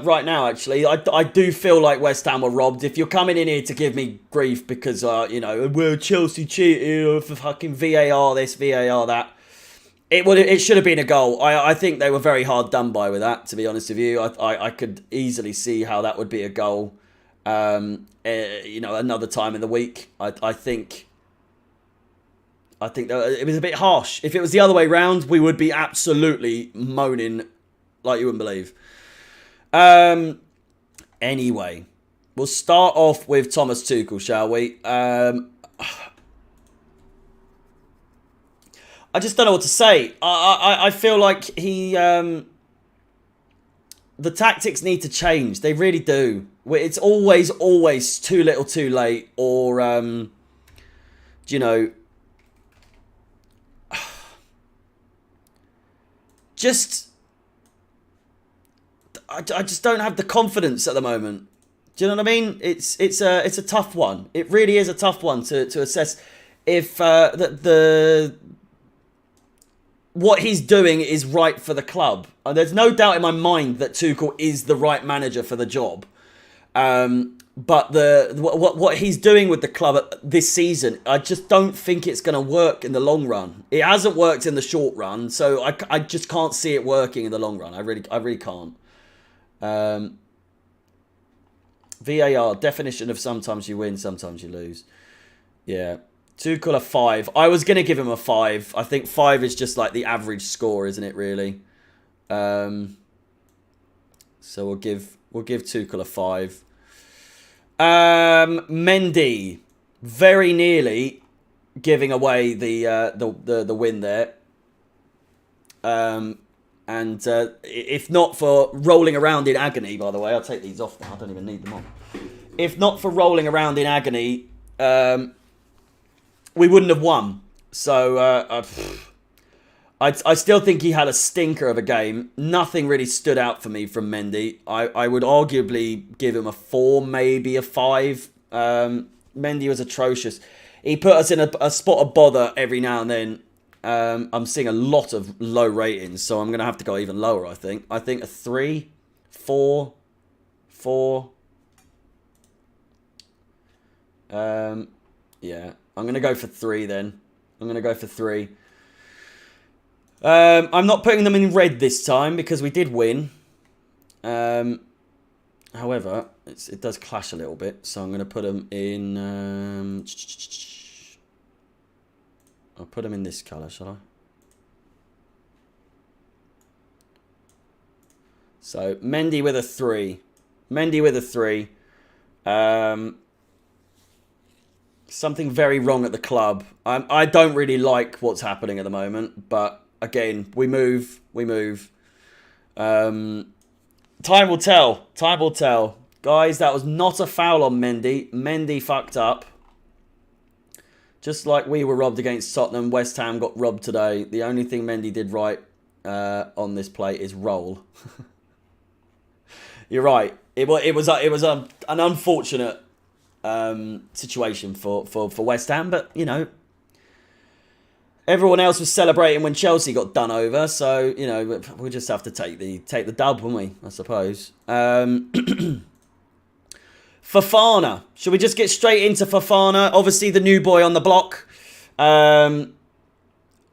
right now, actually. I do feel like West Ham were robbed. If you're coming in here to give me grief because, you know, we're Chelsea cheating for fucking VAR this, VAR that, it should have been a goal. I think they were very hard done by with that, to be honest with you. I could easily see how that would be a goal. You know, another time in the week. I think that it was a bit harsh. If it was the other way round, we would be absolutely moaning like you wouldn't believe. Anyway, we'll start off with Thomas Tuchel, shall we? I just don't know what to say. I feel like he... the tactics need to change. They really do. It's always too little too late. Or, you know... I just don't have the confidence at the moment. Do you know what I mean? It's a tough one. It really is a tough one to assess if what he's doing is right for the club. And there's no doubt in my mind that Tuchel is the right manager for the job. But what he's doing with the club this season, I just don't think it's going to work in the long run. It hasn't worked in the short run, so I just can't see it working in the long run. I really can't. VAR, definition of sometimes you win, sometimes you lose. Yeah. Tuchel a 5. I was going to give him a 5. I think 5 is just like the average score, isn't it, really? So we'll give Tuchel a 5. Mendy, very nearly giving away the win there. And if not for rolling around in agony, by the way, I'll take these off now. I don't even need them on. If not for rolling around in agony, we wouldn't have won. So I still think he had a stinker of a game. Nothing really stood out for me from Mendy. I would arguably give him a 4, maybe a 5. Mendy was atrocious. He put us in a spot of bother every now and then. I'm seeing a lot of low ratings, so I'm going to have to go even lower, I think. I think a 3, 4, 4. Yeah, I'm going to go for 3 then. I'm going to go for 3. I'm not putting them in red this time because we did win. However, it does clash a little bit, so I'm going to put them in... I'll put them in this colour, shall I? So, Mendy with a 3. Mendy with a 3. Something very wrong at the club. I don't really like what's happening at the moment, but again, we move. Time will tell. Time will tell. Guys, that was not a foul on Mendy. Mendy fucked up. Just like we were robbed against Tottenham, West Ham got robbed today. The only thing Mendy did right on this play is roll. You're right. It was an unfortunate situation for West Ham, but you know, everyone else was celebrating when Chelsea got done over, so you know we'll just have to take the dub, won't we? I suppose. Fofana. Should we just get straight into Fofana? Obviously, the new boy on the block.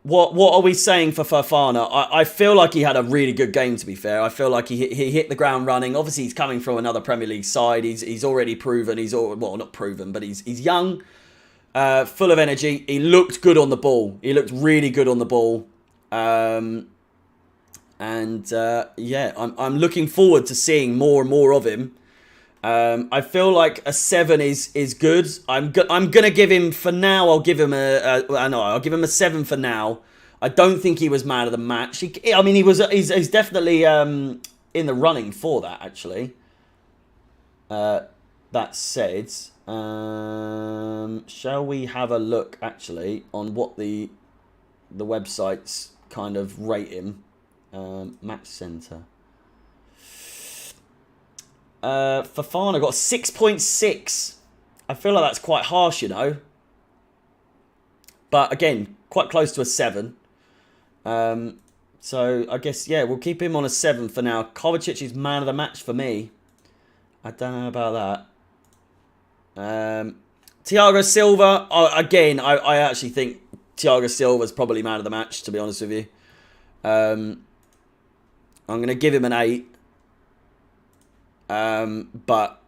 What are we saying for Fofana? I feel like he had a really good game, to be fair. I feel like he hit the ground running. Obviously, he's coming from another Premier League side. He's already proven. Well, not proven, but he's young, full of energy. He looked good on the ball. He looked really good on the ball. Yeah, I'm looking forward to seeing more and more of him. I feel like a 7 is good. I'm gonna give him, for now, I'll give him I'll give him a 7 for now. I don't think he was man of the match. He's definitely in the running for that, actually. That said, shall we have a look actually on what the websites kind of rate him? Match Center. Fofana got 6.6. I feel like that's quite harsh, you know. But again, quite close to a 7. So I guess, yeah, we'll keep him on a 7 for now. Kovacic is man of the match for me. I don't know about that. Thiago Silva, again, I actually think Thiago Silva's probably man of the match, to be honest with you. I'm going to give him an 8. But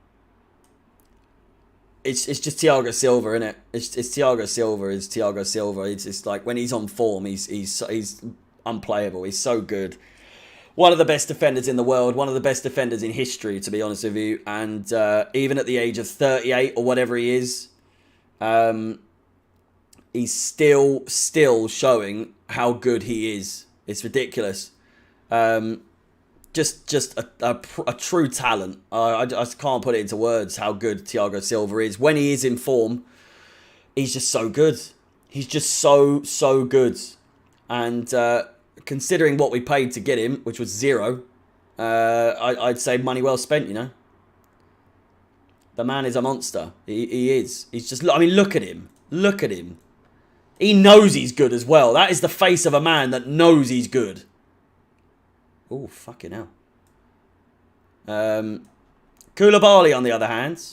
it's just Thiago Silva, isn't it? It's Thiago Silva is Thiago Silva. It's like when he's on form, he's unplayable. He's so good. One of the best defenders in the world. One of the best defenders in history, to be honest with you. And even at the age of 38 or whatever he is, he's still showing how good he is. It's ridiculous. Just a true talent. I just can't put it into words how good Thiago Silva is. When he is in form, he's just so good. He's just so good. And considering what we paid to get him, which was 0, I'd say money well spent, you know. The man is a monster. He is. He's just... I mean, look at him. Look at him. He knows he's good as well. That is the face of a man that knows he's good. Oh, fucking hell. Koulibaly, on the other hand.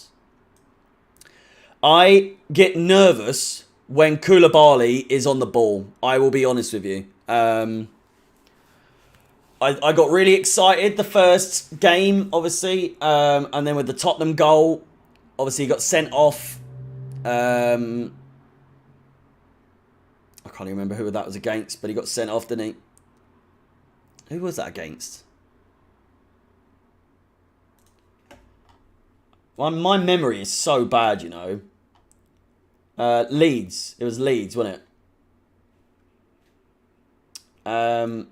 I get nervous when Koulibaly is on the ball. I will be honest with you. I got really excited the first game, obviously. And then with the Tottenham goal, obviously he got sent off. I can't even remember who that was against, but he got sent off, didn't he? Who was that against? My memory is so bad, you know. Leeds. It was Leeds, wasn't it?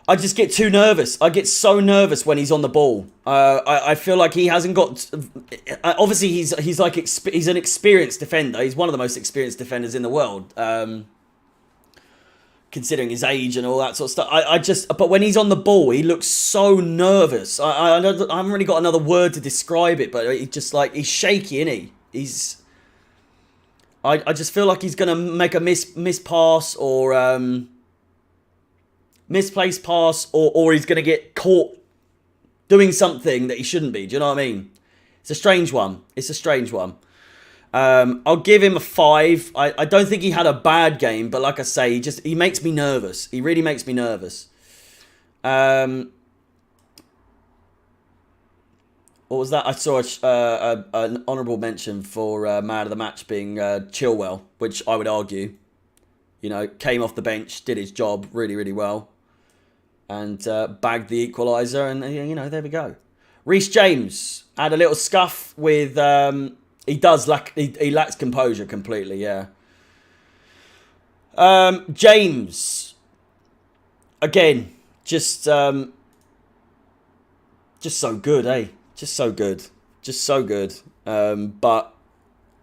I just get too nervous. I get so nervous when he's on the ball. I feel like he hasn't got. Obviously, he's like he's an experienced defender. He's one of the most experienced defenders in the world, considering his age and all that sort of stuff. But when he's on the ball, he looks so nervous. I haven't really got another word to describe it, but he's just like he's shaky, isn't he? I just feel like he's gonna make a miss pass or misplaced pass, or he's going to get caught doing something that he shouldn't be. Do you know what I mean? It's a strange one. It's a strange one. I'll give him a 5. I don't think he had a bad game, but like I say, he makes me nervous. He really makes me nervous. What was that? I saw an honourable mention for man of the match being Chilwell, which I would argue, you know, came off the bench, did his job really, really well. And bagged the equaliser, and you know, there we go. Reece James had a little scuff with. He lacks composure completely. Yeah. James. Again, just so good, eh? Just so good. But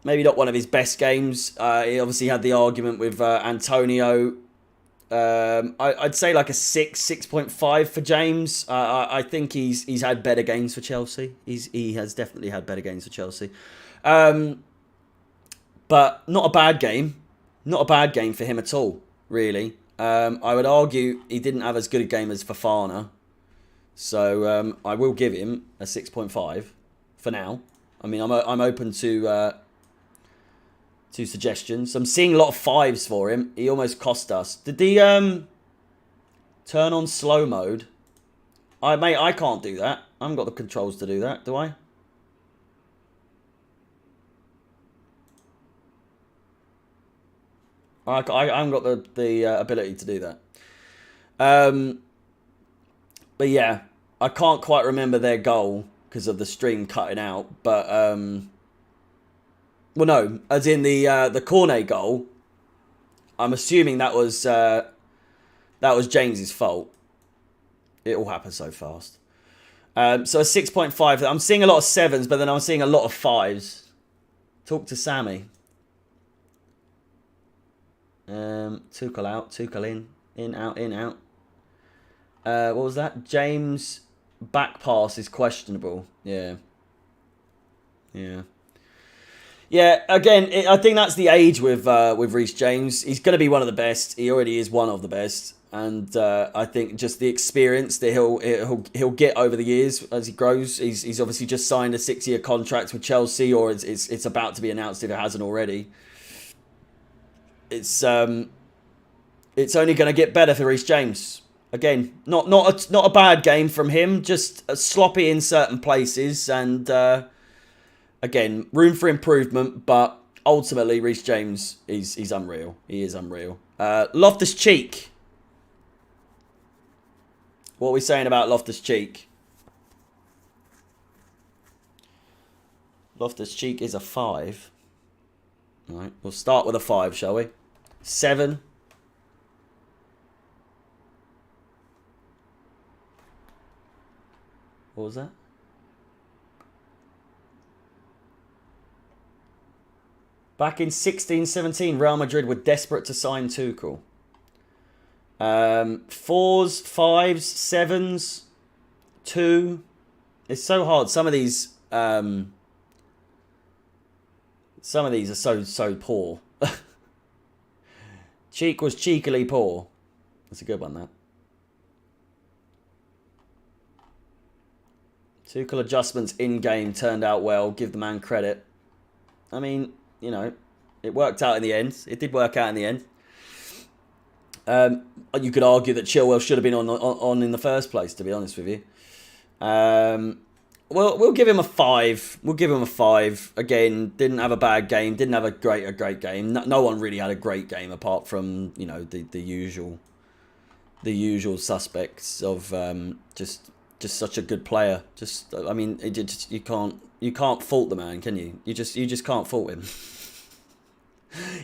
maybe not one of his best games. He obviously had the argument with Antonio. I'd say like a 6.5 for James. I think he's had better games for Chelsea. He has definitely had better games for Chelsea. But not a bad game. Not a bad game for him at all, really. I would argue he didn't have as good a game as Fofana. So I will give him a 6.5 for now. I mean, I'm open to suggestions. I'm seeing a lot of 5s for him. He almost cost us. Did he turn on slow mode? I can't do that. I haven't got the controls to do that, do I? I haven't got the ability to do that. But yeah, I can't quite remember their goal because of the stream cutting out. But well, no, as in the Cornet goal. I'm assuming that was James's fault. It all happened so fast. So a 6.5. I'm seeing a lot of 7s, but then I'm seeing a lot of 5s. Talk to Sammy. Tuchel out, Tuchel in, out, in, out. What was that? James back pass is questionable. Yeah. Again, I think that's the age with Reece James. He's going to be one of the best. He already is one of the best, and I think just the experience that he'll get over the years as he grows. He's obviously just signed a 6-year contract with Chelsea, or it's about to be announced if it hasn't already. It's only going to get better for Reece James. Again, not a bad game from him, just sloppy in certain places, and again, room for improvement, but ultimately Reece James he's unreal. He is unreal. Loftus-Cheek. What are we saying about Loftus-Cheek? Loftus-Cheek is a 5. All right, we'll start with a 5, shall we? 7. What was that? Back in 16-17, Real Madrid were desperate to sign Tuchel. 4s, 5s, 7s, 2. It's so hard. Some of these are so poor. Cheek was cheekily poor. That's a good one, that. Tuchel adjustments in-game turned out well. Give the man credit. I mean, you know, it worked out in the end. It did work out in the end. You could argue that Chilwell should have been on in the first place, to be honest with you. Well, we'll give him a 5. We'll give him a 5. Again, didn't have a bad game. Didn't have a great game. No one really had a great game apart from, you know, the usual suspects of just just such a good player. Just, I mean, you can't fault the man, can you? You just can't fault him.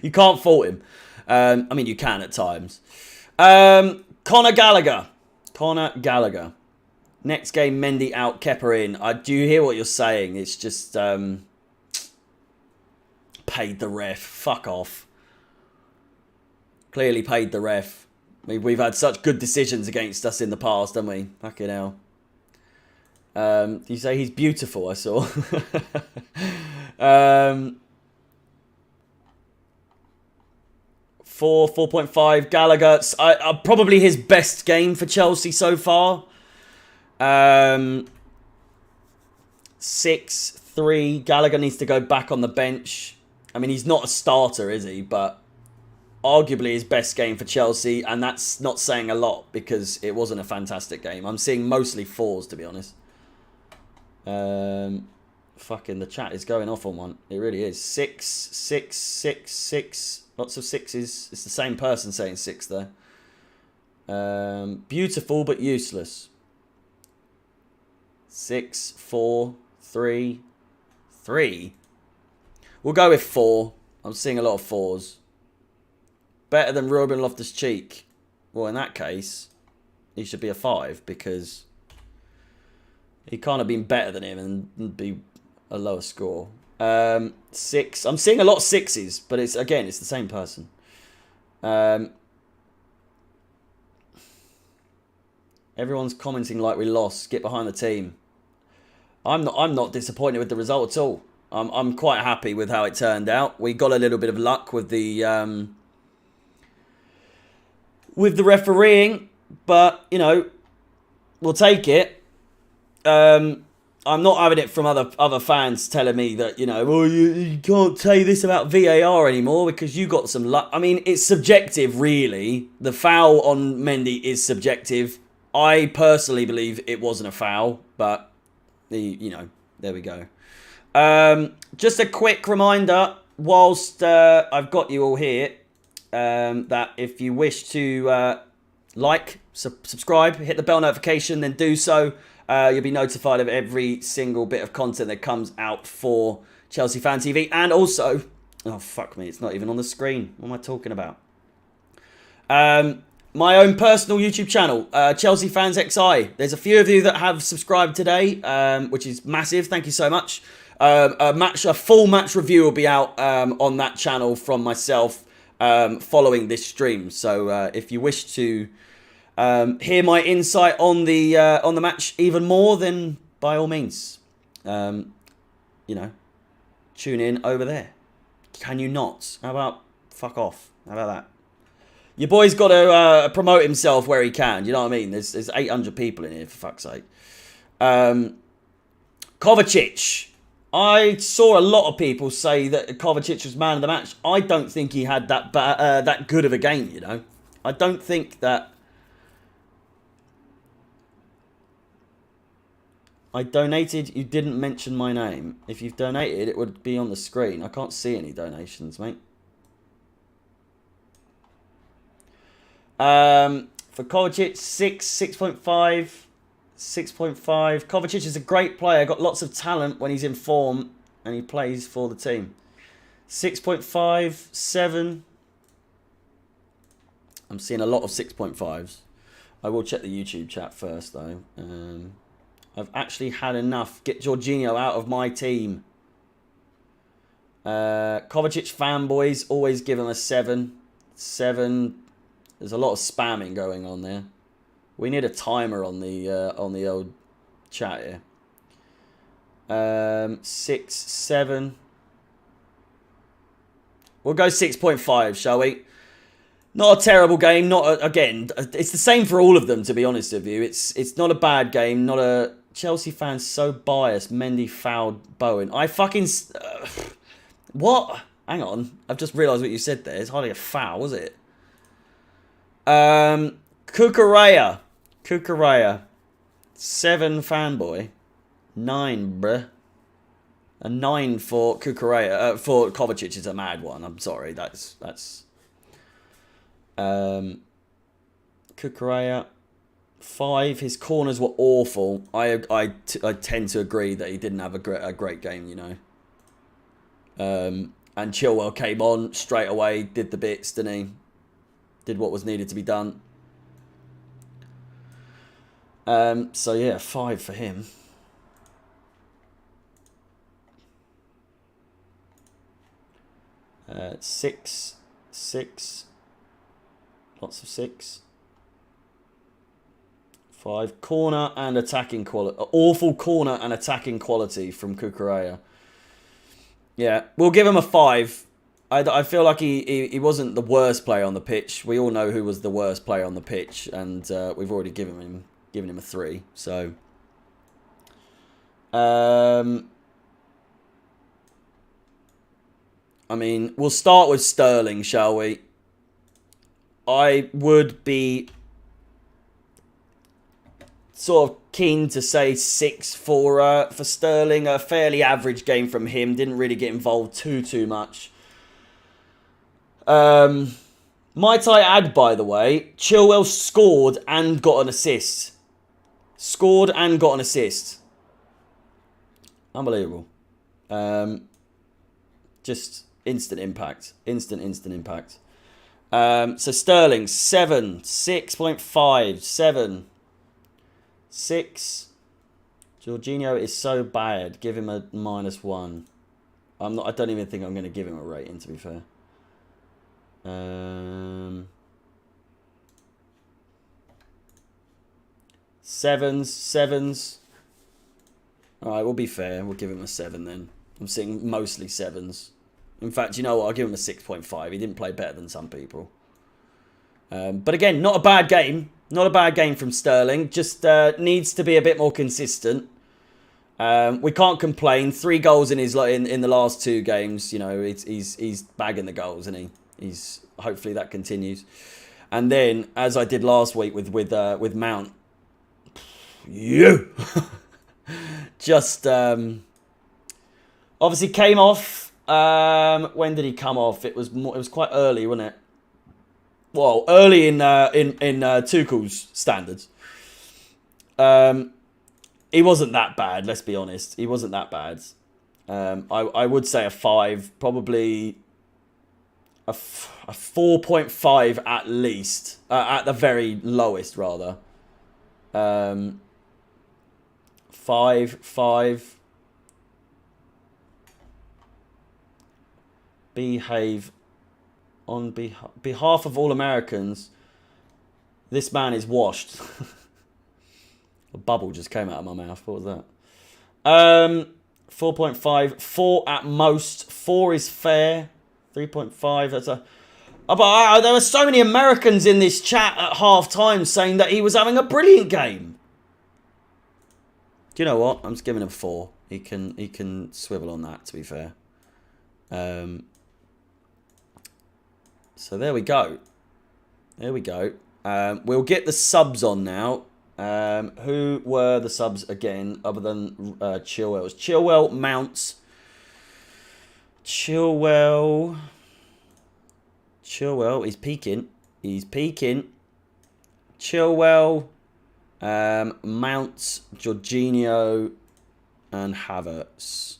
You can't fault him. I mean, you can at times. Conor Gallagher. Next game, Mendy out, Kepa in. Do you hear what you're saying? It's just paid the ref. Fuck off. Clearly paid the ref. We've had such good decisions against us in the past, haven't we? Fucking hell. You say he's beautiful, I saw. 4.5. Gallagher. Probably his best game for Chelsea so far. 6-3. Gallagher needs to go back on the bench. I mean, he's not a starter, is he? But arguably his best game for Chelsea, and that's not saying a lot because it wasn't a fantastic game. I'm seeing mostly 4s, to be honest. Fucking the chat is going off on one. It really is. 6, 6, 6, 6. Lots of 6s. It's the same person saying 6 there. Beautiful but useless. 6, 4, 3, 3. We'll go with 4. I'm seeing a lot of 4s. Better than Ruben Loftus-Cheek. Well, in that case, he should be a 5 because he can't have been better than him and be a lower score. 6. I'm seeing a lot of 6s, but it's the same person. Everyone's commenting like we lost. Get behind the team. I'm not disappointed with the result at all. I'm quite happy with how it turned out. We got a little bit of luck with the refereeing, but you know, we'll take it. I'm not having it from other fans telling me that, you know, well, you can't say this about VAR anymore because you got some luck. I mean, it's subjective, really. The foul on Mendy is subjective. I personally believe it wasn't a foul, but there we go. Just a quick reminder, whilst I've got you all here, that if you wish to subscribe, hit the bell notification, then do so. You'll be notified of every single bit of content that comes out for Chelsea Fan TV. And also, oh, fuck me, it's not even on the screen. What am I talking about? My own personal YouTube channel, Chelsea Fans XI. There's a few of you that have subscribed today, which is massive. Thank you so much. A full match review will be out on that channel from myself following this stream. So if you wish to hear my insight on the match even more, then by all means, tune in over there. Can you not? How about fuck off? How about that? Your boy's got to promote himself where he can. You know what I mean? There's 800 people in here, for fuck's sake. Kovacic. I saw a lot of people say that Kovacic was man of the match. I don't think he had that good of a game, you know. I don't think that... I donated. You didn't mention my name. If you've donated, it would be on the screen. I can't see any donations, mate. For Kovacic, 6.5. 6.5. Kovacic is a great player. Got lots of talent when he's in form and he plays for the team. 6.5, 7. I'm seeing a lot of 6.5s. I will check the YouTube chat first, though. I've actually had enough. Get Jorginho out of my team. Kovacic fanboys always give him a 7. 7. There's a lot of spamming going on there. We need a timer on the old chat here. 6, 7. We'll go 6.5, shall we? Not a terrible game. Again, it's the same for all of them, to be honest with you. It's not a bad game. Not a... Chelsea fans so biased. Mendy fouled Bowen. I fucking... what? Hang on. I've just realised what you said there. It's hardly a foul, was it? Kukureya. 7 fanboy. 9, bruh. A 9 for Kukureya. For Kovacic is a mad one. I'm sorry. That's... Kukureya. 5. His corners were awful. I tend to agree that he didn't have a great game, you know. And Chilwell came on straight away, did the bits, didn't he? Did what was needed to be done. So yeah, 5 for him. Six. Lots of 6. 5. Corner and attacking quality. Awful corner and attacking quality from Cucurella. Yeah, we'll give him a 5. I feel like he wasn't the worst player on the pitch. We all know who was the worst player on the pitch, and we've already given him a 3. So, I mean, we'll start with Sterling, shall we? I would be sort of keen to say 6 for Sterling. A fairly average game from him. Didn't really get involved too much. Might I add, by the way, Chilwell scored and got an assist. Scored and got an assist. Unbelievable. Just instant impact. Instant impact. So Sterling, 7. 6.5. 7. 6. Jorginho is so bad. Give him a -1. I don't even think I'm going to give him a rating, to be fair. Sevens. Alright, we'll be fair. We'll give him a 7 then. I'm seeing mostly 7s. In fact, you know what? I'll give him a 6.5. He didn't play better than some people. But again, not a bad game. Not a bad game from Sterling. Just needs to be a bit more consistent. We can't complain. 3 goals in his in the last 2 games. You know, he's bagging the goals, isn't he? Hopefully that continues. And then, as I did last week with Mount, you just obviously came off. When did he come off? It was quite early, wasn't it? Well, early in Tuchel's standards. He wasn't that bad. Let's be honest. He wasn't that bad. I would say a 5, probably a 4.5 at least, at the very lowest, rather. 5. Behave. On behalf of all Americans, this man is washed. A bubble just came out of my mouth. What was that? 4.5. 4 at most. 4 is fair. 3.5. That's a... But there were so many Americans in this chat at half-time saying that he was having a brilliant game. Do you know what? I'm just giving him 4. He can swivel on that, to be fair. So there we go. There we go. We'll get the subs on now. Who were the subs again, other than Chilwell? It was Chilwell, Mounts. Chilwell, he's peaking. Chilwell, Mounts, Jorginho, and Havertz.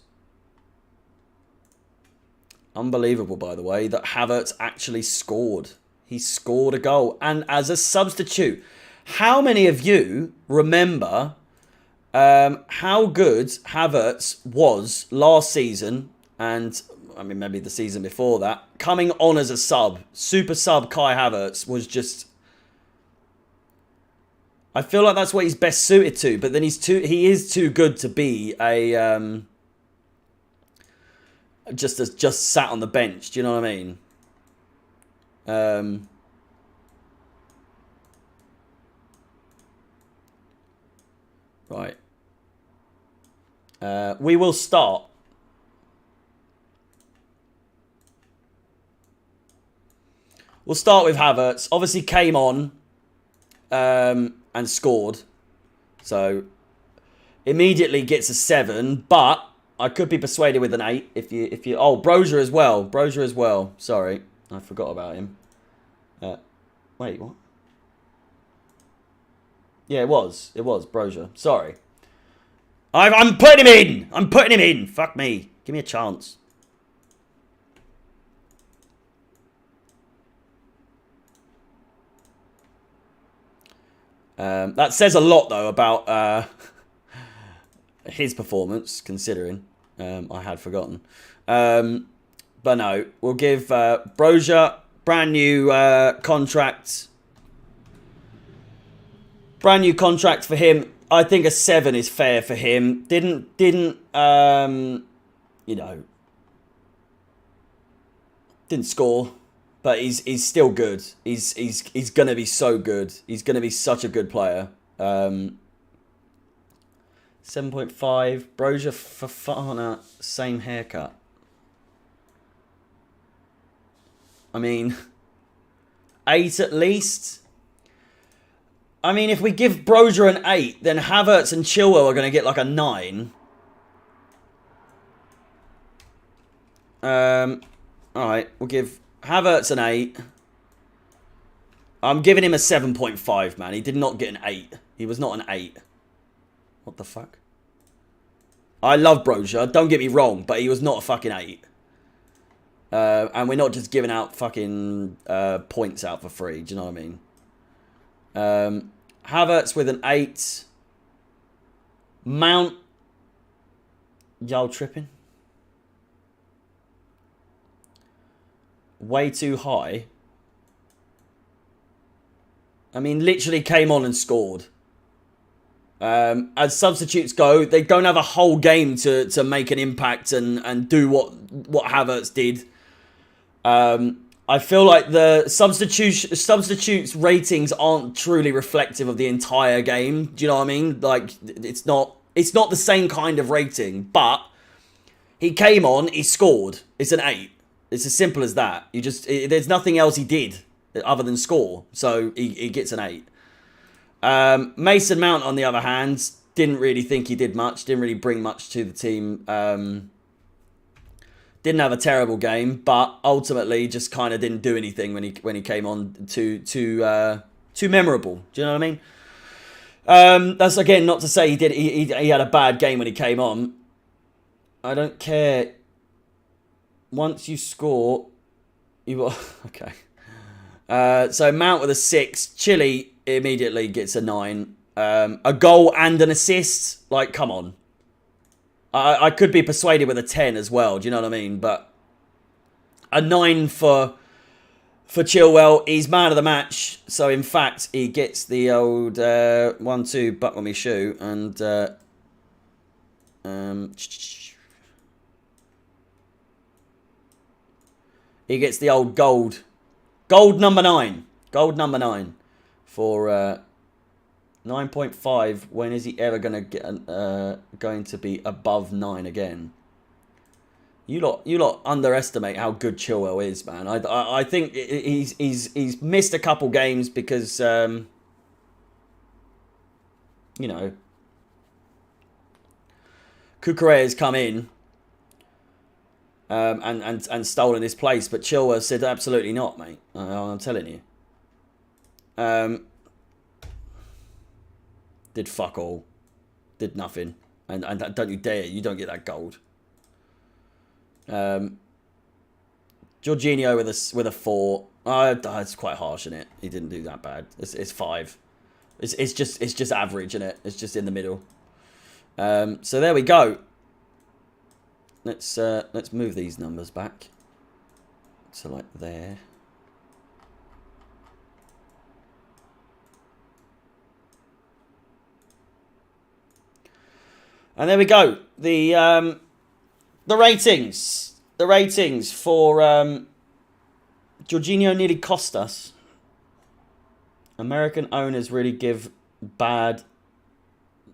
Unbelievable, by the way, that Havertz actually scored. He scored a goal. And as a substitute, how many of you remember how good Havertz was last season? And, I mean, maybe the season before that. Coming on as a sub. Super sub Kai Havertz was just... I feel like that's what he's best suited to. But then he is too good to be a... just sat on the bench. Do you know what I mean? Right. We will start. We'll start with Havertz. Obviously came on and scored. So immediately gets a 7, but I could be persuaded with an 8 if you oh, Broja as well. Sorry. I forgot about him. Wait, what? Yeah, it was. It was Broja. Sorry. I'm putting him in. I'm putting him in. Fuck me. Give me a chance. That says a lot, though, about his performance, considering I had forgotten. But no, we'll give Broja brand new contract. Brand new contract for him. I think a 7 is fair for him. Didn't you know, didn't score, but he's still good. He's gonna be so good. He's gonna be such a good player. 7.5. Broja Fofana, same haircut. I mean, 8 at least. I mean, if we give Broja an 8, then Havertz and Chilwell are going to get like a 9. Alright, we'll give Havertz an 8. I'm giving him a 7.5, man. He did not get an 8. He was not an 8. What the fuck? I love Broja, don't get me wrong, but he was not a fucking 8. And we're not just giving out fucking points out for free, do you know what I mean? Havertz with an 8. Mount. Y'all tripping? Way too high. I mean, literally came on and scored. As substitutes go, they don't have a whole game to make an impact and do what Havertz did. I feel like the substitutes ratings aren't truly reflective of the entire game. Do you know what I mean? Like, it's not the same kind of rating, but he came on, he scored. It's an 8. It's as simple as that. There's nothing else he did other than score, so he gets an 8. Mason Mount, on the other hand, didn't really think he did much. Didn't really bring much to the team. Didn't have a terrible game, but ultimately just kind of didn't do anything when he came on. Too memorable. Do you know what I mean? That's again not to say he had a bad game when he came on. I don't care. Once you score, you okay. So Mount with a 6. Chile immediately gets a 9. A goal and an assist. Like, come on. I could be persuaded with a 10 as well. Do you know what I mean? But a 9 for Chilwell. He's man of the match. So, in fact, he gets the old 1-2 buck on me shoe. And he gets the old gold. Gold number 9. Gold number 9 for 9.5. When is he ever going to be above 9 again? You lot underestimate how good Chilwell is, man. I think he's missed a couple games because you know, Cucurella has come in and stolen his place, but Chilwell said absolutely not, mate. I'm telling you. Did fuck all. Did nothing. And don't you dare. You don't get that gold. Jorginho with a 4. It's quite harsh, isn't it? He didn't do that bad. It's 5. It's just average, isn't it? It's just in the middle. So there we go. Let's move these numbers back. So like there. And there we go. The ratings. The ratings for Jorginho nearly cost us. American owners really give bad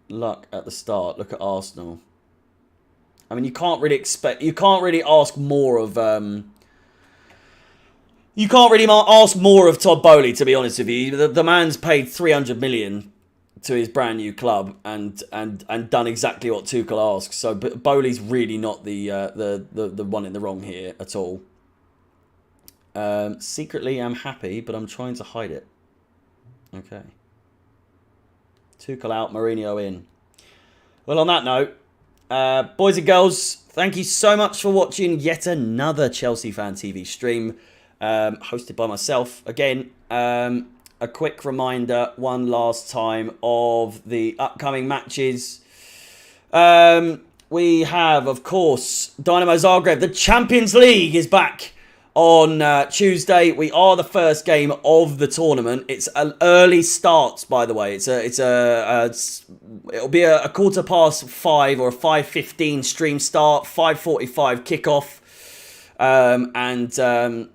luck at the start. Look at Arsenal. I mean, you can't really ask more of Todd Boehly, to be honest with you. The man's paid 300 million to his brand new club and done exactly what Tuchel asks. So Boehly's really not the one in the wrong here at all. Secretly, I'm happy, but I'm trying to hide it. Okay. Tuchel out, Mourinho in. Well, on that note, boys and girls, thank you so much for watching yet another Chelsea Fan TV stream, hosted by myself. Again, a quick reminder, one last time, of the upcoming matches. We have, of course, Dynamo Zagreb. The Champions League is back on Tuesday. We are the first game of the tournament. It's an early start, by the way. It'll be a 5:15 or a 5:15 stream start, 5:45 kickoff,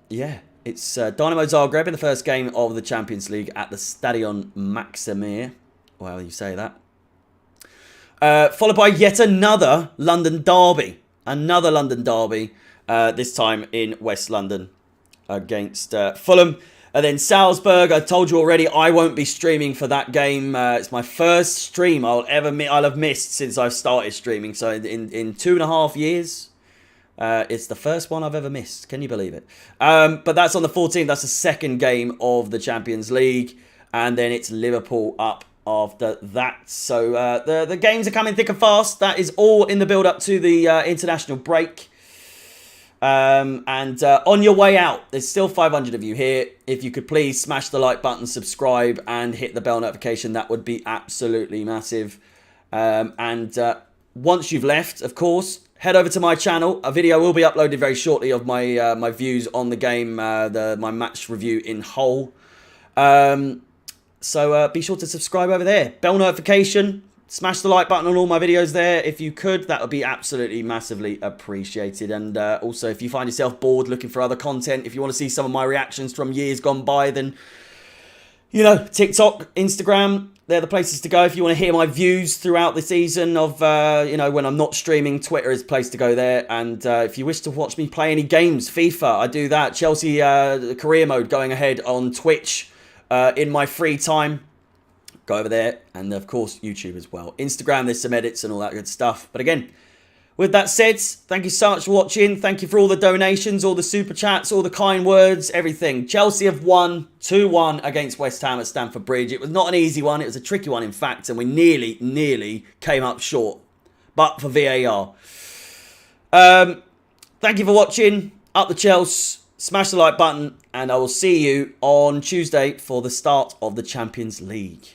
yeah, it's Dynamo Zagreb in the first game of the Champions League at the Stadion Maksimir. Well, you say that. Followed by yet another London derby. Another London derby. This time in West London against Fulham. And then Salzburg, I told you already, I won't be streaming for that game. It's my first stream I'll have missed since I've started streaming. So in 2.5 years, it's the first one I've ever missed. Can you believe it? But that's on the 14th. That's the second game of the Champions League. And then it's Liverpool up after that. So the games are coming thick and fast. That is all in the build-up to the international break. On your way out, there's still 500 of you here. If you could please smash the like button, subscribe, and hit the bell notification, that would be absolutely massive. Once you've left, of course, head over to my channel. A video will be uploaded very shortly of my my views on the game, my match review in whole. So be sure to subscribe over there. Bell notification. Smash the like button on all my videos there. If you could, that would be absolutely massively appreciated. And also, if you find yourself bored looking for other content, if you want to see some of my reactions from years gone by, then, you know, TikTok, Instagram, they're the places to go. If you want to hear my views throughout the season of, you know, when I'm not streaming, Twitter is the place to go there. And if you wish to watch me play any games, FIFA, I do that. Chelsea career mode going ahead on Twitch in my free time. Go over there, and of course YouTube as well. Instagram, there's some edits and all that good stuff. But again, with that said, thank you so much for watching. Thank you for all the donations, all the super chats, all the kind words, everything. Chelsea have won 2-1 against West Ham at Stamford Bridge. It was not an easy one. It was a tricky one, in fact, and we nearly came up short, but for VAR. Thank you for watching. Up the Chelsea. Smash the like button, and I will see you on Tuesday for the start of the Champions League.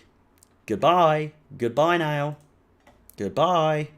Goodbye. Goodbye now. Goodbye.